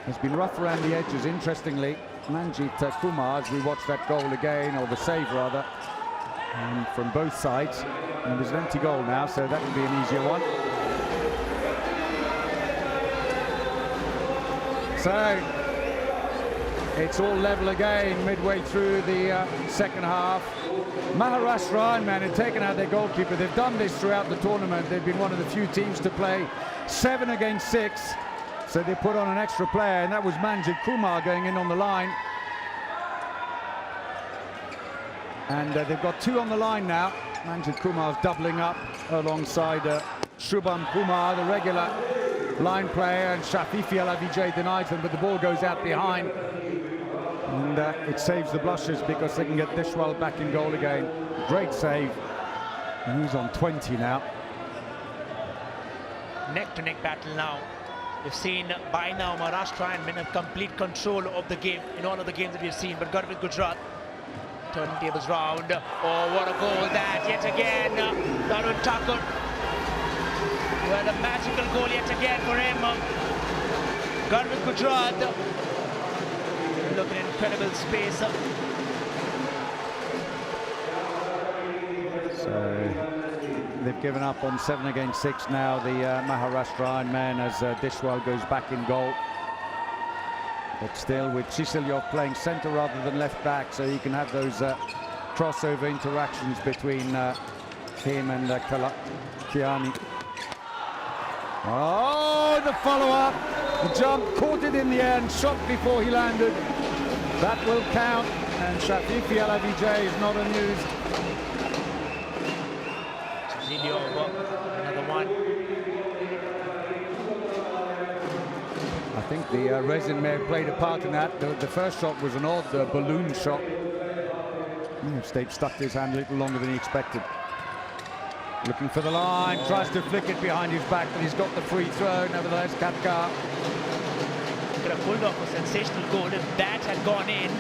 [SPEAKER 1] has been rough around the edges. Interestingly, Manjit Kumar, as we watch that goal again, or the save rather, from both sides, and there's an empty goal now, so that will be an easier one. So it's all level again midway through the second half. Maharashtra Ironman had taken out their goalkeeper. They've done this throughout the tournament. They've been one of the few teams to play 7 against 6, so they put on an extra player, and that was Manjit Kumar going in on the line. And they've got 2 on the line now. Manjit Kumar's doubling up alongside Shubham Kumar, the regular line player, and Shafifi Alavijay denies them, but the ball goes out behind. And it saves the blushes because they can get Deshwal back in goal again. Great save. And he's on 20 now.
[SPEAKER 2] Neck-to-neck battle now. We've seen by now Maharashtra and men have complete control of the game in all of the games that we've seen, but Garvid Gujarat turning tables round. Oh, what a goal that yet again. Tarun Thakur. Well, a magical goal yet again for him. Garvid Gujarat. Look at incredible space.
[SPEAKER 1] So they've given up on 7 against 6 now, the Maharashtra Ironman, as Deshwal goes back in goal. But still with Chisilyov playing centre rather than left back, so he can have those crossover interactions between him and Kiani. Oh, the follow-up, the jump, caught it in the air and shot before he landed. That will count, and Shafifi Alavijay is not amused.
[SPEAKER 2] Chisilyov, another one.
[SPEAKER 1] I think the resin may have played a part in that. The first shot was an odd balloon shot. Stayed stuck to his hand a little longer than he expected. Looking for the line, tries to flick it behind his back, but he's got the free throw. Nevertheless, Katkar
[SPEAKER 2] could have pulled off a sensational goal if that had gone in.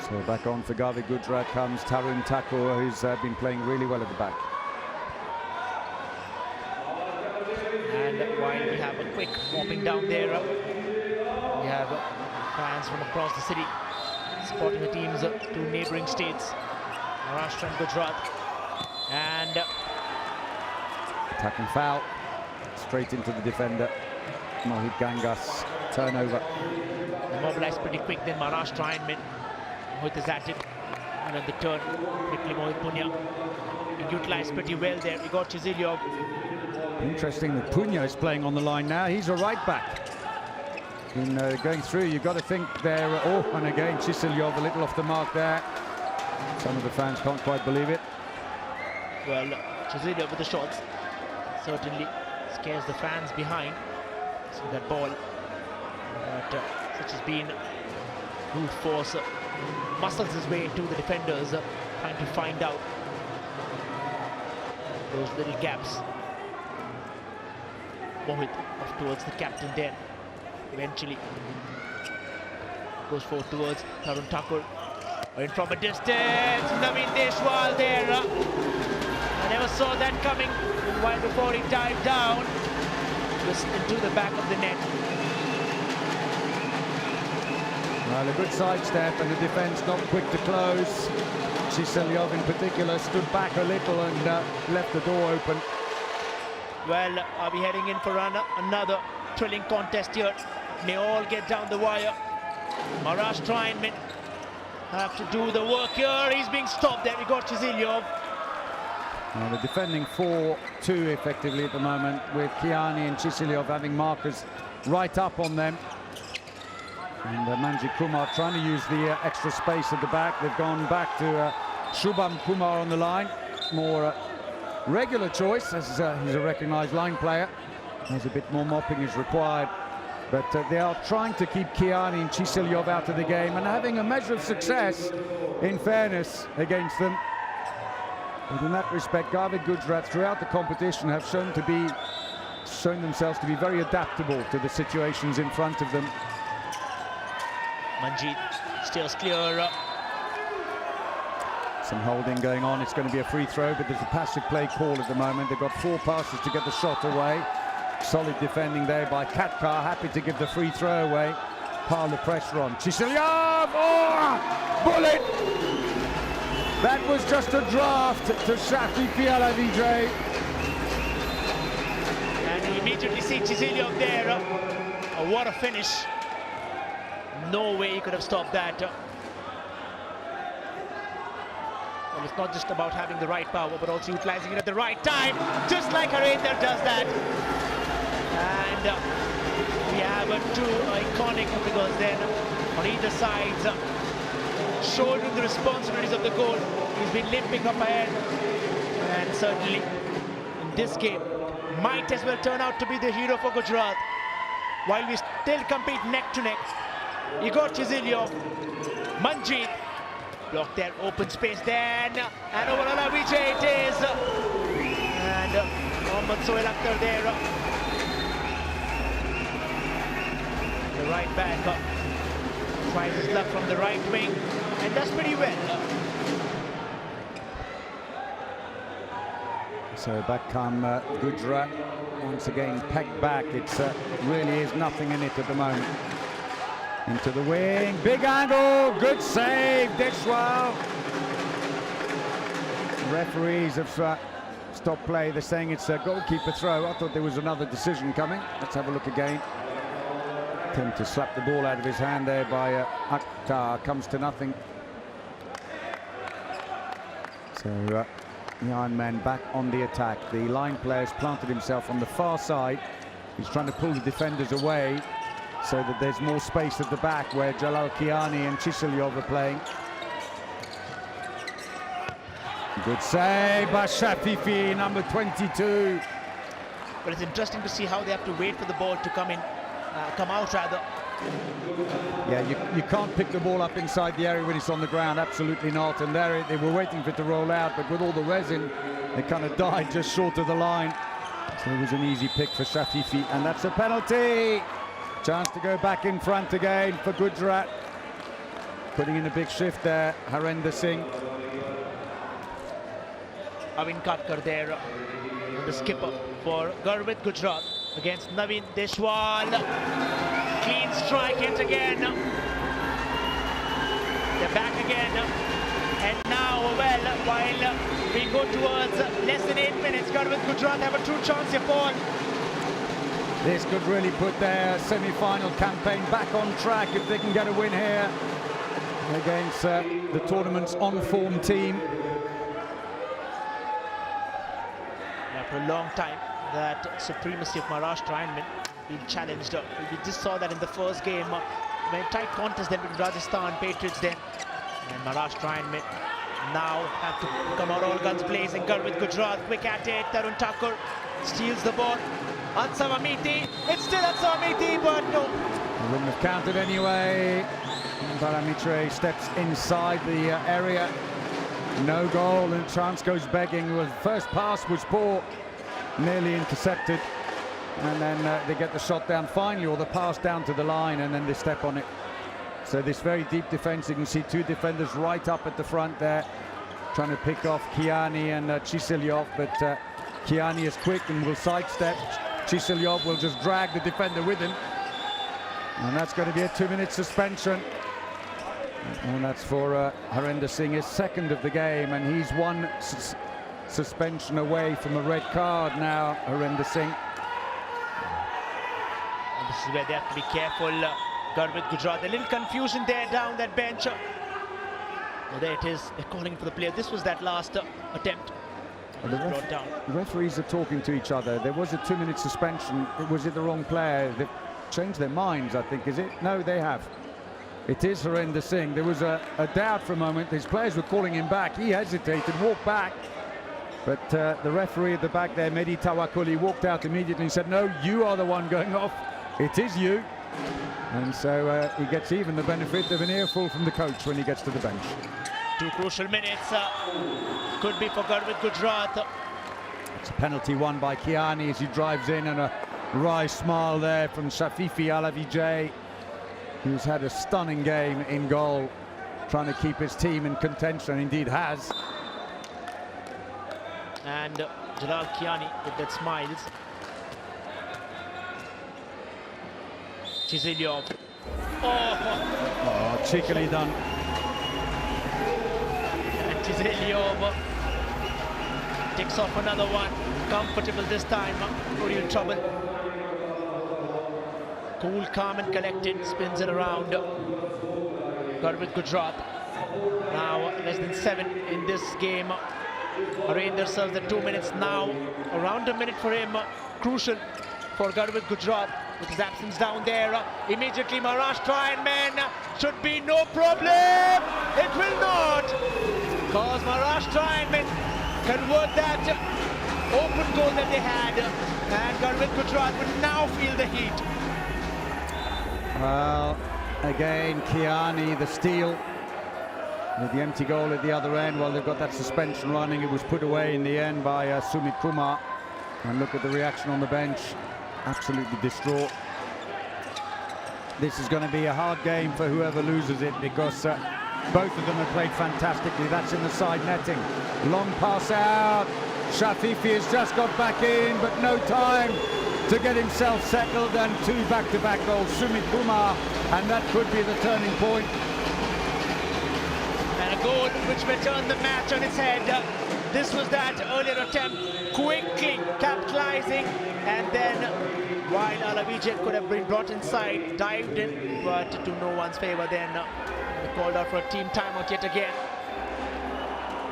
[SPEAKER 1] So back on for Garvid Gujarat comes Tarun Thakur, who's been playing really well at the back.
[SPEAKER 2] And while we have a quick mopping down there, we have fans from across the city supporting the teams to neighbouring states, Maharashtra and Gujarat. And
[SPEAKER 1] attacking foul, straight into the defender, Mohit Gangas, turnover.
[SPEAKER 2] They mobilised pretty quick then, Maharashtra Ironman. Mohit is at it, and on the turn, quickly Mohit Punya. He utilised pretty well there. We got Chisilyov.
[SPEAKER 1] Interesting that Punya is playing on the line now. He's a right back. in going through. You've got to think there. Oh, and again, Chisylyov a little off the mark there. Some of the fans can't quite believe it.
[SPEAKER 2] Well, Chisylyov with the shots certainly scares the fans behind. See that ball. But such has been brute force. Muscles his way into the defenders, trying to find out those little gaps. Mohit off towards the captain then. Eventually goes forward towards Tarun Thakur. In from a distance, Naveen Deshwal there. I never saw that coming while before he dived down. Just into the back of the net.
[SPEAKER 1] Well, a good sidestep and the defence not quick to close. Chisylyov in particular stood back a little and left the door open.
[SPEAKER 2] Well, are we heading in for another thrilling contest here? May all get down the wire. Maharashtrian have to do the work here. He's being stopped there. We got Chisylyov.
[SPEAKER 1] Well, they're defending 4-2 effectively at the moment, with Kiani and Chisylyov having markers right up on them. And Manjit Kumar trying to use the extra space at the back. They've gone back to Shubham Kumar on the line. More regular choice, as he's a recognised line player. There's a bit more mopping is required. But they are trying to keep Kiani and Chisylyov out of the game and having a measure of success, in fairness, against them. But in that respect, Garvit Gujarat throughout the competition have shown themselves to be very adaptable to the situations in front of them.
[SPEAKER 2] Manjit steers clear.
[SPEAKER 1] Some holding going on. It's going to be a free throw, but there's a passive play call at the moment. They've got 4 passes to get the shot away. Solid defending there by Katkar, happy to give the free throw away. Pile the pressure on. Chisylyov! Oh! Bullet! That was just a draft to Shafi Fiala Vijay.
[SPEAKER 2] And you immediately see Chisylyov there. What a finish. No way he could have stopped that. Well, it's not just about having the right power, but also utilizing it at the right time, just like Harendra does that. And we have 2 iconic figures then on either sides, shouldering the responsibilities of the goal. He's been limping up ahead, and certainly in this game might as well turn out to be the hero for Gujarat. While we still compete neck to neck, you got Chisylyov, Manjit, blocked there, open space then, and over Vijay it is. And Mohammad Sohail Akhtar there. The right back tries his luck from the right wing and does pretty well.
[SPEAKER 1] So back come Gujarat, once again pegged back. It's really is nothing in it at the moment. Into the wing, big angle, good save, Deshwal. Referees have stopped play. They're saying it's a goalkeeper throw. I thought there was another decision coming. Let's have a look again. Attempt to slap the ball out of his hand there by Akhtar, comes to nothing. So the Iron Man back on the attack. The line player's planted himself on the far side. He's trying to pull the defenders away so that there's more space at the back where Jalal Kiani and Chisylyov are playing. Good save by Shafifi, number 22.
[SPEAKER 2] But it's interesting to see how they have to wait for the ball to come out rather.
[SPEAKER 1] Yeah, you can't pick the ball up inside the area when it's on the ground, absolutely not. And there they were waiting for it to roll out, but with all the resin, they kind of died just short of the line. So it was an easy pick for Shafifi, and that's a penalty. Chance to go back in front again for Gujarat. Putting in a big shift there, Harendra Singh.
[SPEAKER 2] Avin Katkar there, the skipper for Garvit Gujarat against Naveen Deshwal. Clean strike yet again. They're back again. And now, well, while we go towards less than 8 minutes, Garvit Gujarat have a true chance here, Paul.
[SPEAKER 1] This could really put their semi-final campaign back on track if they can get a win here against the tournament's on-form team.
[SPEAKER 2] After a long time, that supremacy of Maharashtra being challenged. We just saw that in the first game. Very tight contest then with Rajasthan Patriots then. And Maharashtra and now have to come out all guns blazing. Garvit Gujarat quick at it. Tarun Thakur steals the ball. Ansavamiti. It's still Ansavamiti, but no.
[SPEAKER 1] Wouldn't have counted anyway. Paramitre steps inside the area. No goal, and chance goes begging. Well, the first pass was poor, nearly intercepted. And then they get the shot down finally, or the pass down to the line, and then they step on it. So this very deep defense, you can see two defenders right up at the front there, trying to pick off Kiani and Chiselyov, but Kiani is quick and will sidestep. Chiselyov will just drag the defender with him. And that's going to be a 2-minute suspension. And that's for Harinder Singh, his second of the game, and he's one suspension away from a red card now, Harinder Singh.
[SPEAKER 2] And this is where they have to be careful. Garvit Gujarat, a little confusion there down that bench. Well, there it is, they're calling for the player. This was that last attempt.
[SPEAKER 1] Well, the referees are talking to each other. There was a 2-minute suspension. Was it the wrong player? They've changed their minds, I think, is it? No, they have. It is Harinder Singh. There was a doubt for a moment. His players were calling him back. He hesitated, walked back. But the referee at the back there, Mehdi Tawakkuli, walked out immediately and said, no, you are the one going off. It is you. And so he gets even the benefit of an earful from the coach when he gets to the bench.
[SPEAKER 2] 2 crucial minutes could be for Garvit Gujarat.
[SPEAKER 1] It's a penalty won by Kiani as he drives in, and a wry smile there from Shafifi Alavijay, who's had a stunning game in goal, trying to keep his team in contention, indeed has.
[SPEAKER 2] And Jalal Kiani with that smiles. Chiselyov.
[SPEAKER 1] Oh, cheekily done.
[SPEAKER 2] And Chiselyov takes off another one. Comfortable this time. No real trouble. Cool, calm and collected. Spins it around. Garvit Gujarat. Now less than 7 in this game. Harinder serves the 2 minutes now. Around a minute for him. Crucial for Garvit Gujarat with his absence down there. Immediately Maharashtra and men should be no problem. It will not, because Maharashtra and men convert that open goal that they had, and Garvit Gujarat would now feel the heat.
[SPEAKER 1] Well, again, Kiani, the steal, with the empty goal at the other end. Well, they've got that suspension running. It was put away in the end by Sumit Kumar. And look at the reaction on the bench. Absolutely distraught. This is going to be a hard game for whoever loses it, because both of them have played fantastically. That's in the side netting. Long pass out. Shafifi has just got back in, but no time to get himself settled, and 2 back-to-back goals. Sumit Kumar, and that could be the turning point.
[SPEAKER 2] And a goal which may turn the match on its head. This was that earlier attempt, quickly capitalizing, and then while Alavijay could have been brought inside, dived in, but to no one's favor. Then called out for a team timeout yet again.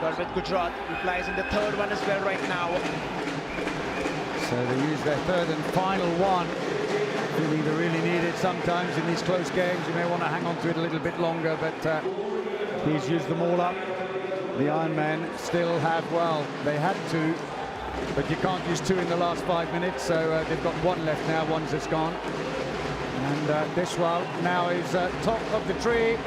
[SPEAKER 2] Garvit Gujarat utilizing the 3rd one as well right now.
[SPEAKER 1] So they use their 3rd and final one. Feeling they really need it sometimes in these close games. You may want to hang on to it a little bit longer, but he's used them all up. The Ironmen still have, well, they had 2, but you can't use 2 in the last 5 minutes, so they've got 1 left now. One's just gone. And this one now is top of the tree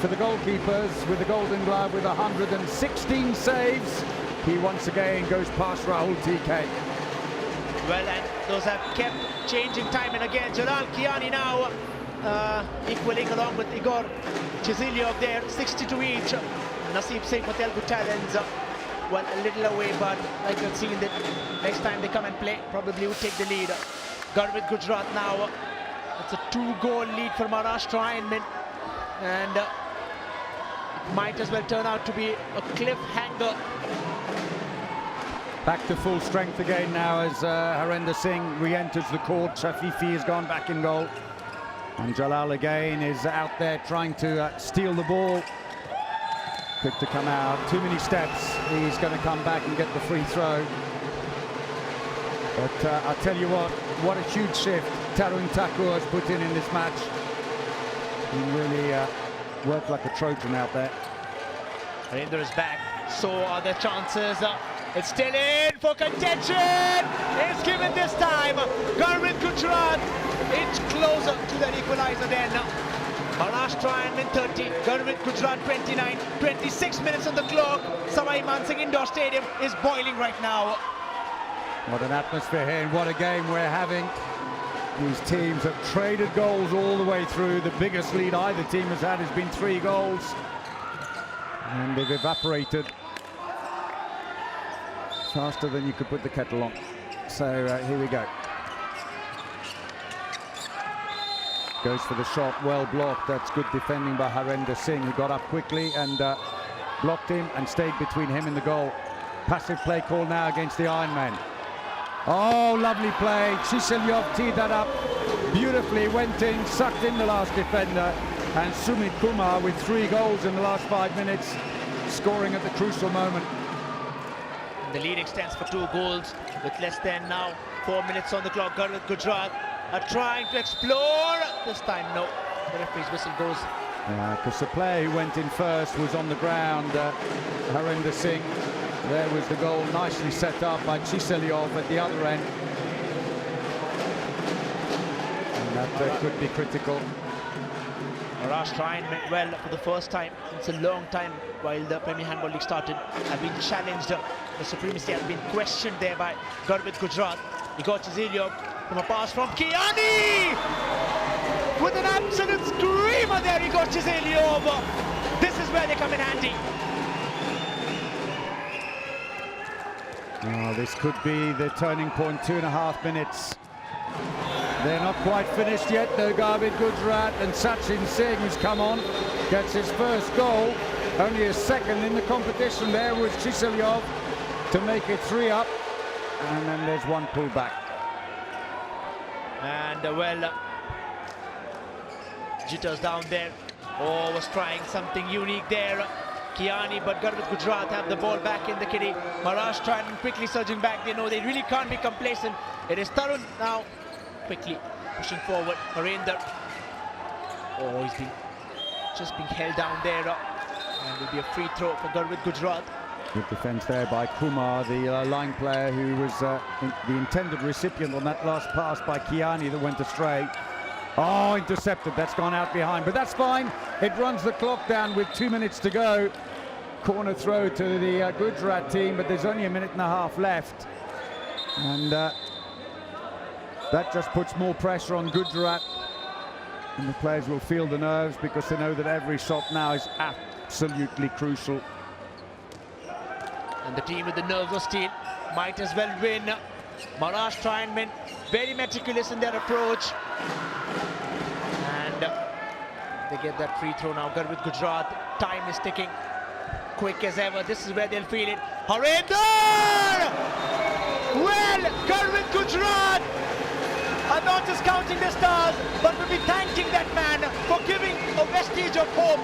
[SPEAKER 1] for the goalkeepers with the Golden Glove with 116 saves. He once again goes past Rahul TK.
[SPEAKER 2] Well, and those have kept changing time and again. Jalal Kiani now equaling along with Igor Chiselyov there, 62 each. Naseeb Singh for Telugu Talents, well, a little away, but like you've seen that next time they come and play, probably would take the lead. Garvit Gujarat now, it's a 2-goal lead for Maharashtra Ironmen, and it might as well turn out to be a cliffhanger.
[SPEAKER 1] Back to full strength again now as Harinder Singh re-enters the court. Shafifi has gone back in goal, and Jalal again is out there trying to steal the ball. Quick to come out, too many steps. He's going to come back and get the free throw. But I'll tell you what a huge shift Tarun Thakur has put in this match. He really worked like a Trojan out there.
[SPEAKER 2] Harinder is back, so are the chances. It's still in for contention. It's given this time. Garvit Gujarat inch closer to that equalizer then. Maharashtra and 30, Garvit Gujarat 29, 26 minutes on the clock. Savai Man Singh Indoor Stadium is boiling right now.
[SPEAKER 1] What an atmosphere here and what a game we're having. These teams have traded goals all the way through. The biggest lead either team has had has been 3 goals. And they've evaporated faster than you could put the kettle on. So here we go. Goes for the shot, well blocked. That's good defending by Harinder Singh, who got up quickly and blocked him and stayed between him and the goal. Passive play call now against the Ironman. Oh, lovely play. Chiselyov teed that up beautifully, went in, sucked in the last defender. And Sumit Kumar with 3 goals in the last 5 minutes, scoring at the crucial moment.
[SPEAKER 2] The lead extends for 2 goals with less than now 4 minutes on the clock. Garvit Gujarat are trying to explore. This time, no. The referee's whistle goes.
[SPEAKER 1] Because the player who went in first was on the ground, Harinder Singh. There was the goal, nicely set up by Chiselyov at the other end. And that could be critical.
[SPEAKER 2] Maharashtra went well for the first time since a long time while the Premier Handball League started. Have been challenged. The supremacy has been questioned there by Garvit Gujarat. He got Chiselyov from a pass from Kiani! With an absolute screamer there, he got Chiselyov. This is where they come in handy.
[SPEAKER 1] Oh, this could be the turning point, 2.5 minutes. They're not quite finished yet, though. Garvit Gujarat and Sachin Singh, who's come on, gets his first goal. Only his second in the competition. There was Chiselyov to make it 3 up. And then there's 1 pull back.
[SPEAKER 2] And well, jitters down there. Oh, was trying something unique there. Kiani, but Garvit Gujarat have the ball back in the kitty. Maharashtra quickly surging back. They know they really can't be complacent. It is Tarun now quickly pushing forward. Harinder. Oh, he's just being held down there. And it'll be a free throw for Garvit Gujarat.
[SPEAKER 1] Good defense there by Kumar, the line player who was the intended recipient on that last pass by Kiani that went astray. Oh, intercepted. That's gone out behind, but that's fine. It runs the clock down with 2 minutes to go. Corner throw to the Gujarat team, but there's only 1.5 minutes left. And that just puts more pressure on Gujarat. And the players will feel the nerves because they know that every shot now is absolutely crucial.
[SPEAKER 2] And the team with the nerves of steel might as well win. Maharashtra men very meticulous in their approach. And they get that free throw now. Garvit Gujarat, time is ticking. Quick as ever, this is where they'll feel it. Harinder! Well, Garvit Gujarat are not just counting the stars, but will be thanking that man for giving a vestige of hope.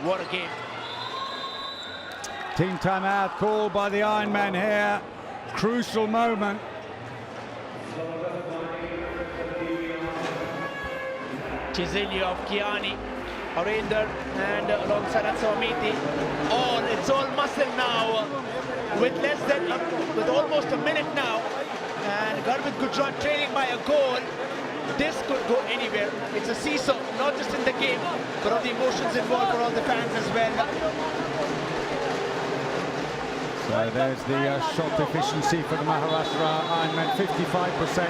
[SPEAKER 2] What a game.
[SPEAKER 1] Team timeout called by the Ironman here. Crucial moment.
[SPEAKER 2] Chiselyov, Kiani, Harinder, and alongside Atsawamiti. It's all muscle now. With almost a minute now, and Garvit Gujarat trailing by a goal. This could go anywhere. It's a seesaw, not just in the game, but of the emotions involved for all the fans as well.
[SPEAKER 1] So there's the shot efficiency for the Maharashtra Ironman, 55%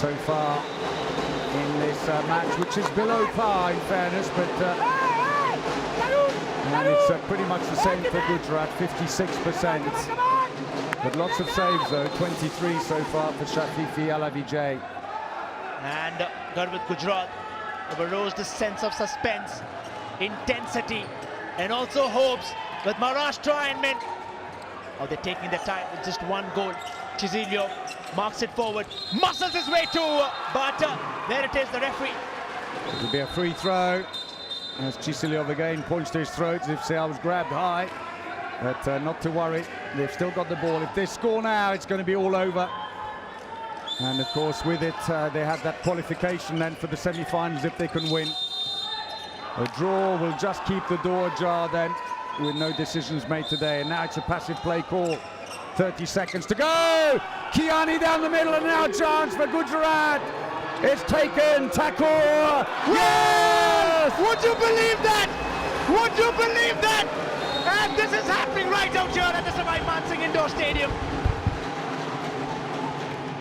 [SPEAKER 1] so far in this match, which is below par in fairness, but and it's pretty much the same for Gujarat, 56%. But lots of saves though, 23 so far for Shafifi Alavijay.
[SPEAKER 2] And Garvit Gujarat overrose the sense of suspense, intensity, and also hopes with Maharashtra men. Oh, they're taking their time with just 1 goal. Chiselyov marks it forward, muscles his way to, but there it is, the referee.
[SPEAKER 1] It'll be a free throw. As Chiselov again points to his throat as if say I was grabbed high. But not to worry, they've still got the ball. If they score now, it's going to be all over. And of course, with it, they have that qualification then for the semi-finals if they can win. A draw will just keep the door ajar then, with no decisions made today. And now it's a passive play call. 30 seconds to go. Kiani down the middle, and now a chance for Gujarat. It's taken. Thakur. Yes!
[SPEAKER 2] Would you believe that? Would you believe that? And this is happening right out here at the Savai Man Singh Indoor Stadium.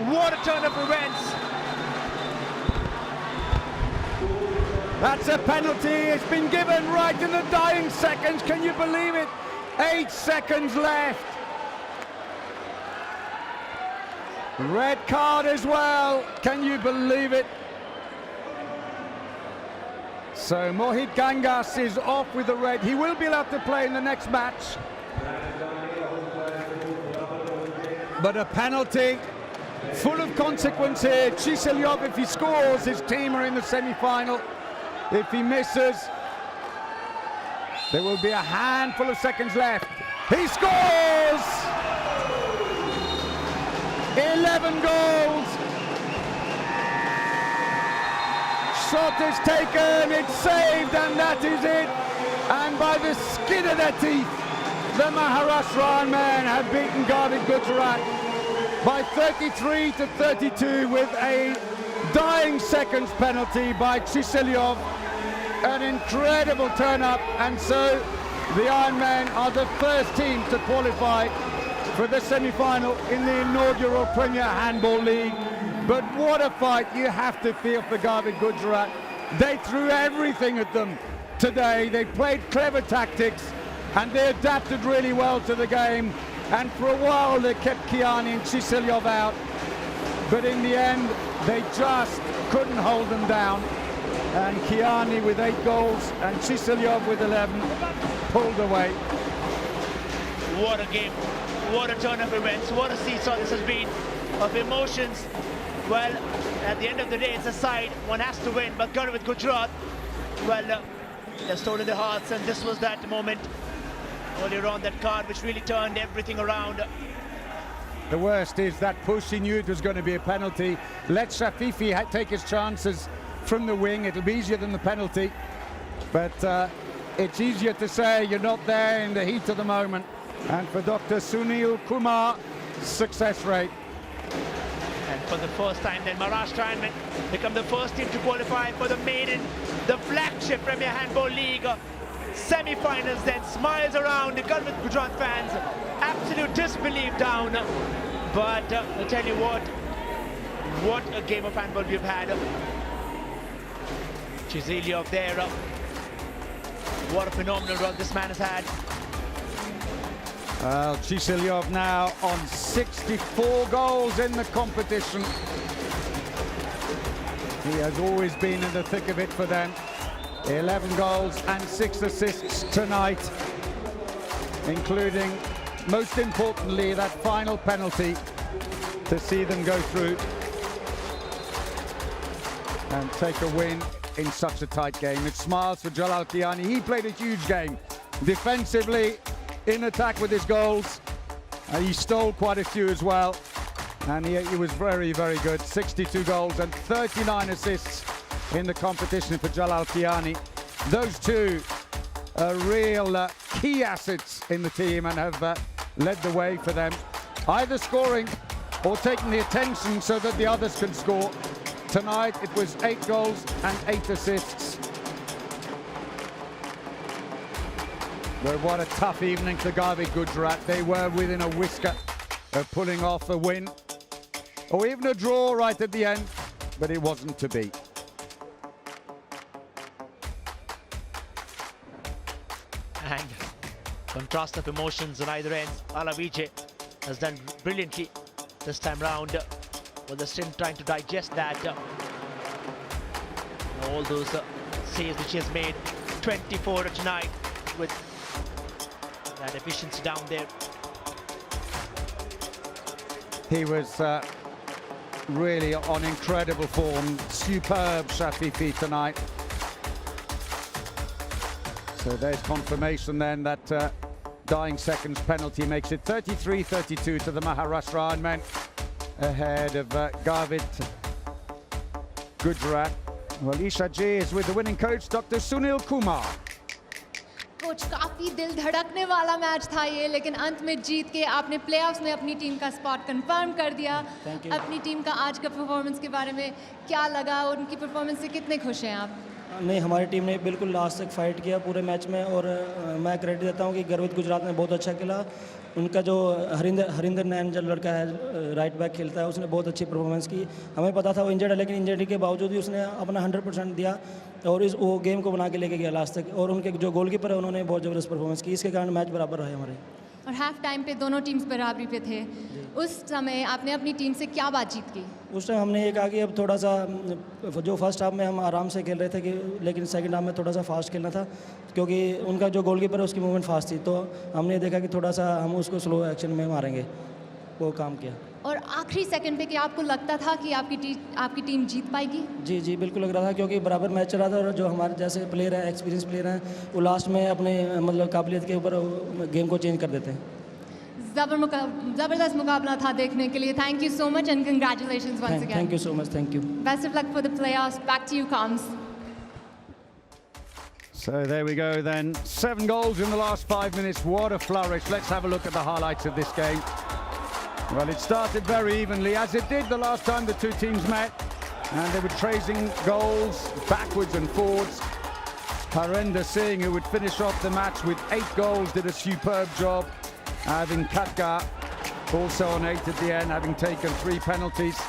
[SPEAKER 2] What a turn of events.
[SPEAKER 1] That's a penalty. It's been given right in the dying seconds. Can you believe it? 8 seconds left. Red card as well. Can you believe it? So Mohit Gangas is off with the red. He will be allowed to play in the next match. But a penalty full of consequence here. Chiselov, if he scores, his team are in the semi-final. If he misses, there will be a handful of seconds left. He scores! 11 goals. Shot is taken, it's saved, and that is it. And by the skin of their teeth, the Maharashtra men have beaten Garvit Gujarat by 33 to 32 with a dying seconds penalty by Chiselov. An incredible turn-up, and so the Iron Men are the first team to qualify for the semi-final in the inaugural Premier Handball League. But what a fight you have to feel for Garvit Gujarat. They threw everything at them today. They played clever tactics and they adapted really well to the game. And for a while they kept Kiani and Chiselov out. But in the end, they just couldn't hold them down. And Kiani with 8 goals and Chiselov with 11 pulled away.
[SPEAKER 2] What a game. What a turn of events. What a seesaw this has been of emotions. Well, at the end of the day, it's a side. One has to win. But Garvit Gujarat, well, they've stolen their hearts. And this was that moment earlier on, that card which really turned everything around.
[SPEAKER 1] The worst is that push. He knew it was going to be a penalty. Let Shafifi take his chances from the wing. It'll be easier than the penalty. But it's easier to say you're not there in the heat of the moment. And for Dr. Sunil Kumar, success rate.
[SPEAKER 2] And for the first time then, Maharashtra men become the first team to qualify for the maiden, the flagship Premier Handball League semi-finals. Then smiles around the Garvit Gujarat fans, absolute disbelief down. But I'll tell you what a game of handball we've had. Chiselov there, what a phenomenal run this man has had.
[SPEAKER 1] Well, Chiselov now on 64 goals in the competition. He has always been in the thick of it for them. 11 goals and 6 assists tonight, including, most importantly, that final penalty to see them go through and take a win in such a tight game. It smiles for Jalal Kiani. He played a huge game defensively, in attack with his goals. He stole quite a few as well, and he was very, very good. 62 goals and 39 assists in the competition for Jalal Kiani. Those two are real key assets in the team and have led the way for them, either scoring or taking the attention so that the others can score. Tonight it was 8 goals and 8 assists. But what a tough evening for Garvit Gujarat. They were within a whisker of pulling off a win, or even a draw right at the end, but it wasn't to be.
[SPEAKER 2] And contrast of emotions on either end. Alavije has done brilliantly this time round. Well, they're still trying to digest that. All those saves which he has made. 24 tonight with that efficiency down there.
[SPEAKER 1] He was really on incredible form. Superb Shafifi tonight. So there's confirmation then that dying seconds penalty makes it 33-32 to the Maharashtra Ironmen ahead of Garvit Gujarat. Well, Isha Ji is with the winning coach, Dr. Sunil Kumar.
[SPEAKER 6] Coach काफी दिल धड़कने वाला match था ये, लेकिन अंत में जीत के आपने प्लेऑफ्स में अपनी टीम का स्पॉट कंफर्म कर दिया। अपनी टीम का आज का परफॉर्मेंस के बारे में क्या लगा और उनकी परफॉर्मेंस से कितने खुश हैं आप?
[SPEAKER 11] नहीं, हमारी टीम ने बिल्कुल लास्ट तक फाइट किया पूरे मैच में, और मैं क्रेडिट देता हूं कि गर्वित गुजरात ने बहुत अच्छा खेला। उनका जो हरिंदर नैन जो लड़का है, राइट बैक खेलता है, उसने बहुत अच्छी परफॉर्मेंस की। हमें पता था वो इंजर्ड है, लेकिन इंजर्डी के बावजूद भी उसने अपना 100% दिया और वो गेम को बना के लेके गया लास्ट तक। और उनके जो गोलकीपर है, उन्होंने बहुत ज़बरदस्त परफॉर्मेंस की, इसके कारण मैच बराबर रहे हमारे।
[SPEAKER 6] और हाफ टाइम पे दोनों टीम्स बराबरी पे थे। उस समय आपने अपनी टीम से क्या बातचीत की?
[SPEAKER 11] उस टाइम हमने ये कहा कि अब थोड़ा सा जो फर्स्ट हाफ में हम आराम से खेल रहे थे, लेकिन सेकंड हाफ में थोड़ा सा फास्ट खेलना था, क्योंकि उनका जो गोलकीपर है उसकी मूवमेंट फास्ट थी। तो हमने देखा कि थोड़ा सा हम उसको स्लो एक्शन में मारेंगे, वो काम किया।
[SPEAKER 6] और आखिरी सेकंड पे क्या आपको लगता था कि आपकी टीम जीत पाएगी?
[SPEAKER 11] जी जी, बिल्कुल लग रहा था, क्योंकि बराबर मैच चल रहा था और जो हमारे जैसे प्लेयर हैं, एक्सपीरियंस प्लेयर हैं, वो लास्ट में अपने मतलब काबिलियत के ऊपर गेम को चेंज कर देते हैं।
[SPEAKER 6] जबरदस्त मुकाबला था देखने के लिए। Thank you so much and congratulations once again.
[SPEAKER 11] Thank you so much, thank you.
[SPEAKER 6] Best of luck for the playoffs. Back to you comes.
[SPEAKER 1] So there we go then. 7 goals in the last 5 minutes. What a flourish. Let's have a look at the highlights of this game. Well, it started very evenly, as it did the last time the two teams met. And they were tracing goals backwards and forwards. Harinder Singh, who would finish off the match with 8 goals, did a superb job. Arvind Katka also on 8 at the end, having taken 3 penalties.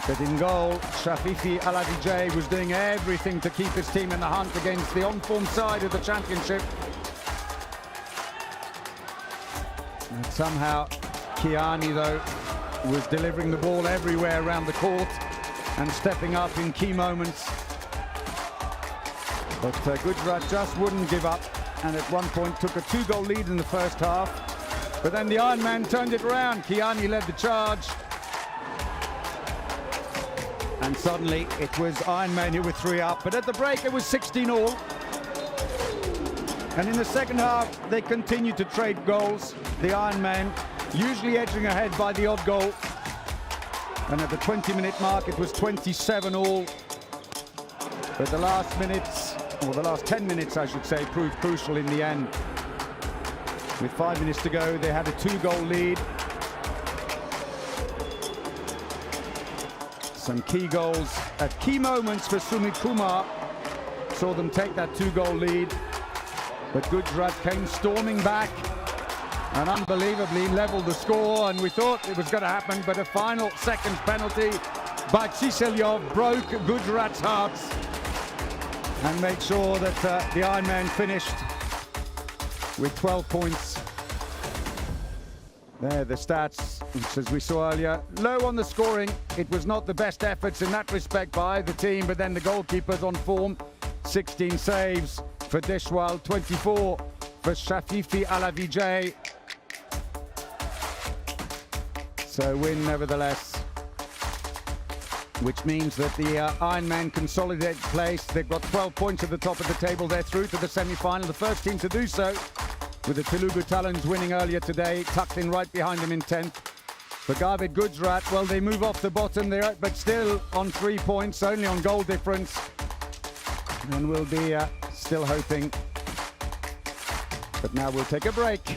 [SPEAKER 1] But in goal, Shafifi Alavijay was doing everything to keep his team in the hunt against the on-form side of the championship. And somehow Kiani, though, was delivering the ball everywhere around the court and stepping up in key moments. But Gujarat just wouldn't give up, and at one point took a 2-goal lead in the first half. But then the Ironman turned it around. Kiani led the charge. And suddenly it was Ironman who were 3 up. But at the break it was 16-all. And in the second half they continued to trade goals. The Ironman usually edging ahead by the odd goal. And at the 20-minute mark it was 27-all. But the last minutes, or the last 10 minutes I should say, proved crucial in the end. With 5 minutes to go, they had a 2-goal lead. Some key goals at key moments for Sunil Kumar saw them take that 2-goal lead. But Gujarat came storming back and unbelievably leveled the score, and we thought it was going to happen, but a final seconds penalty by Chiselyov broke Gujarat's hearts and made sure that the Ironman finished with 12 points. There, the stats, which as we saw earlier, low on the scoring. It was not the best efforts in that respect by the team, but then the goalkeepers on form. 16 saves for Deshwal, 24 for Shafifi Alavijay. So win nevertheless, which means that the Ironman consolidated place. They've got 12 points at the top of the table. They're through to the semi-final, the first team to do so, with the Telugu Talons winning earlier today, tucked in right behind them in 10th. For Garvit Gujarat, well, they move off the bottom there, but still on 3 points, only on goal difference. And we'll be still hoping. But now we'll take a break.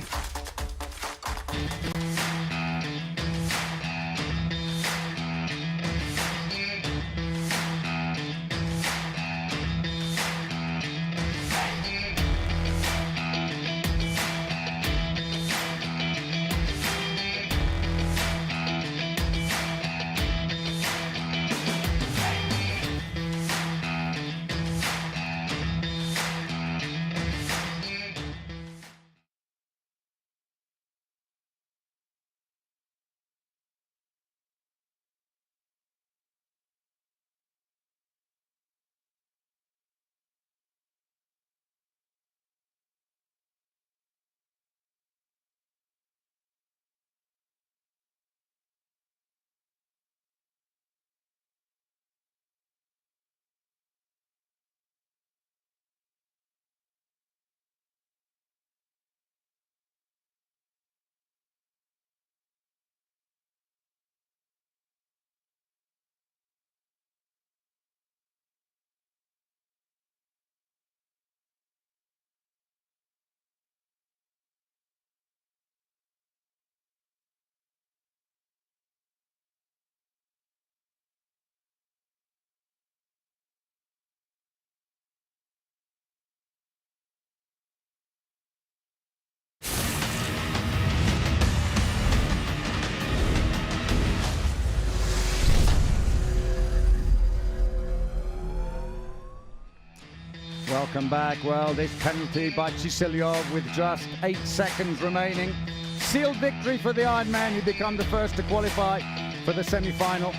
[SPEAKER 1] Welcome back. Well, this penalty by Chiselov with just 8 seconds remaining. Sealed victory for the Ironman, who become the first to qualify for the semi-final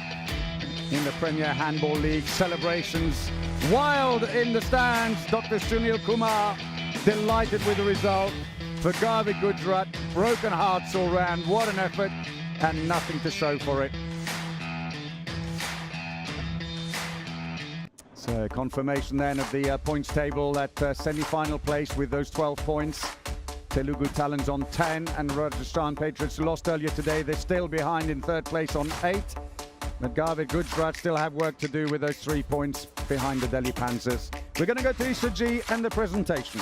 [SPEAKER 1] in the Premier Handball League. Celebrations wild in the stands. Dr. Sunil Kumar delighted with the result. For Garvit Gujarat, broken hearts all round. What an effort, and nothing to show for it. So confirmation then of the points table at semi-final place with those 12 points. Telugu Talents on 10 and Rajasthan Patriots lost earlier today. They're still behind in third place on 8. But Garvit Gujarat still have work to do with those 3 points behind the Delhi Panthers. We're going to go to Isaji and the presentation.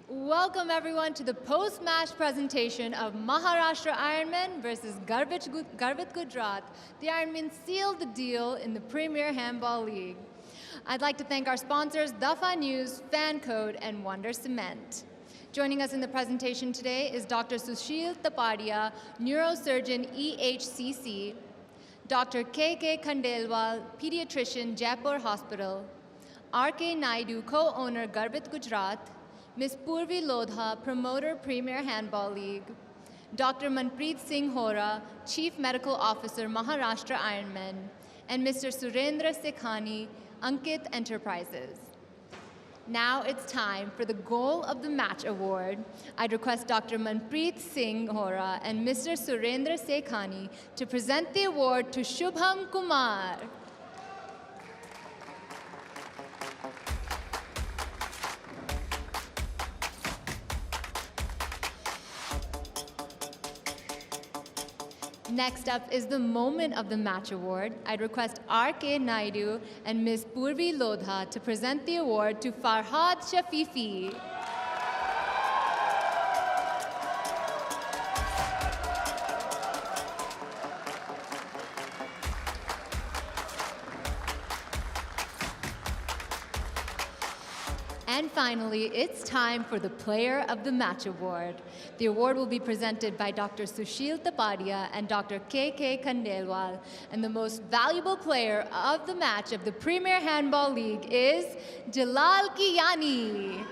[SPEAKER 6] Welcome everyone to the post-match presentation of Maharashtra Ironmen versus Garvit Gujarat. The Ironmen sealed the deal in the Premier Handball League. I'd like to thank our sponsors, Dafa News, Fan Code, and Wonder Cement. Joining us in the presentation today is Dr. Sushil Tapadia, neurosurgeon EHCC, Dr. K.K. Khandelwal, pediatrician, Jaipur Hospital, R.K. Naidu, co-owner, Garvit Gujarat, Ms. Purvi Lodha, promoter, Premier Handball League, Dr. Manpreet Singh Hora, Chief Medical Officer, Maharashtra Ironmen, and Mr. Surendra Sekhani, Ankit Enterprises. Now it's time for the Goal of the Match Award. I'd request Dr. Manpreet Singh Hora and Mr. Surendra Sekhani to present the award to Shubham Kumar. Next up is the Moment of the Match Award. I'd request R.K. Naidu and Ms. Purvi Lodha to present the award to Farhad Shafifi. And finally, it's time for the Player of the Match Award. The award will be presented by Dr. Sushil Tapadia and Dr. K.K. Khandelwal. And the most valuable player of the match of the Premier Handball League is Jalal Kiyani.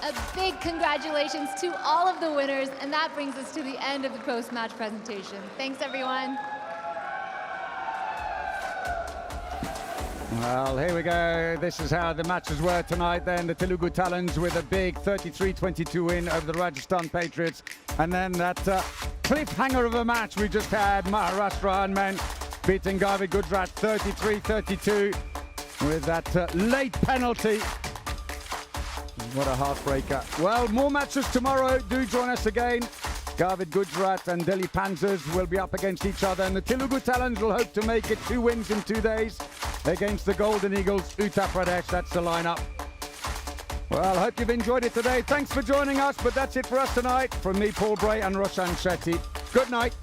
[SPEAKER 6] A big congratulations to all of the winners, and that brings us to the end of the post-match presentation. Thanks, everyone.
[SPEAKER 1] Well, here we go. This is how the matches were tonight then. The Telugu Talents with a big 33-22 win over the Rajasthan Patriots. And then that cliffhanger of a match we just had, Maharashtra Ironmen beating Garvit Gujarat 33-32 with that late penalty. What a heartbreaker. Well, more matches tomorrow. Do join us again. Garvit Gujarat and Delhi Panthers will be up against each other, and the Telugu Talents will hope to make it 2 wins in 2 days against the Golden Eagles, Uttar Pradesh. That's the lineup. Well, I hope you've enjoyed it today. Thanks for joining us, but that's it for us tonight. From me, Paul Bray, and Roshan Shetty. Good night.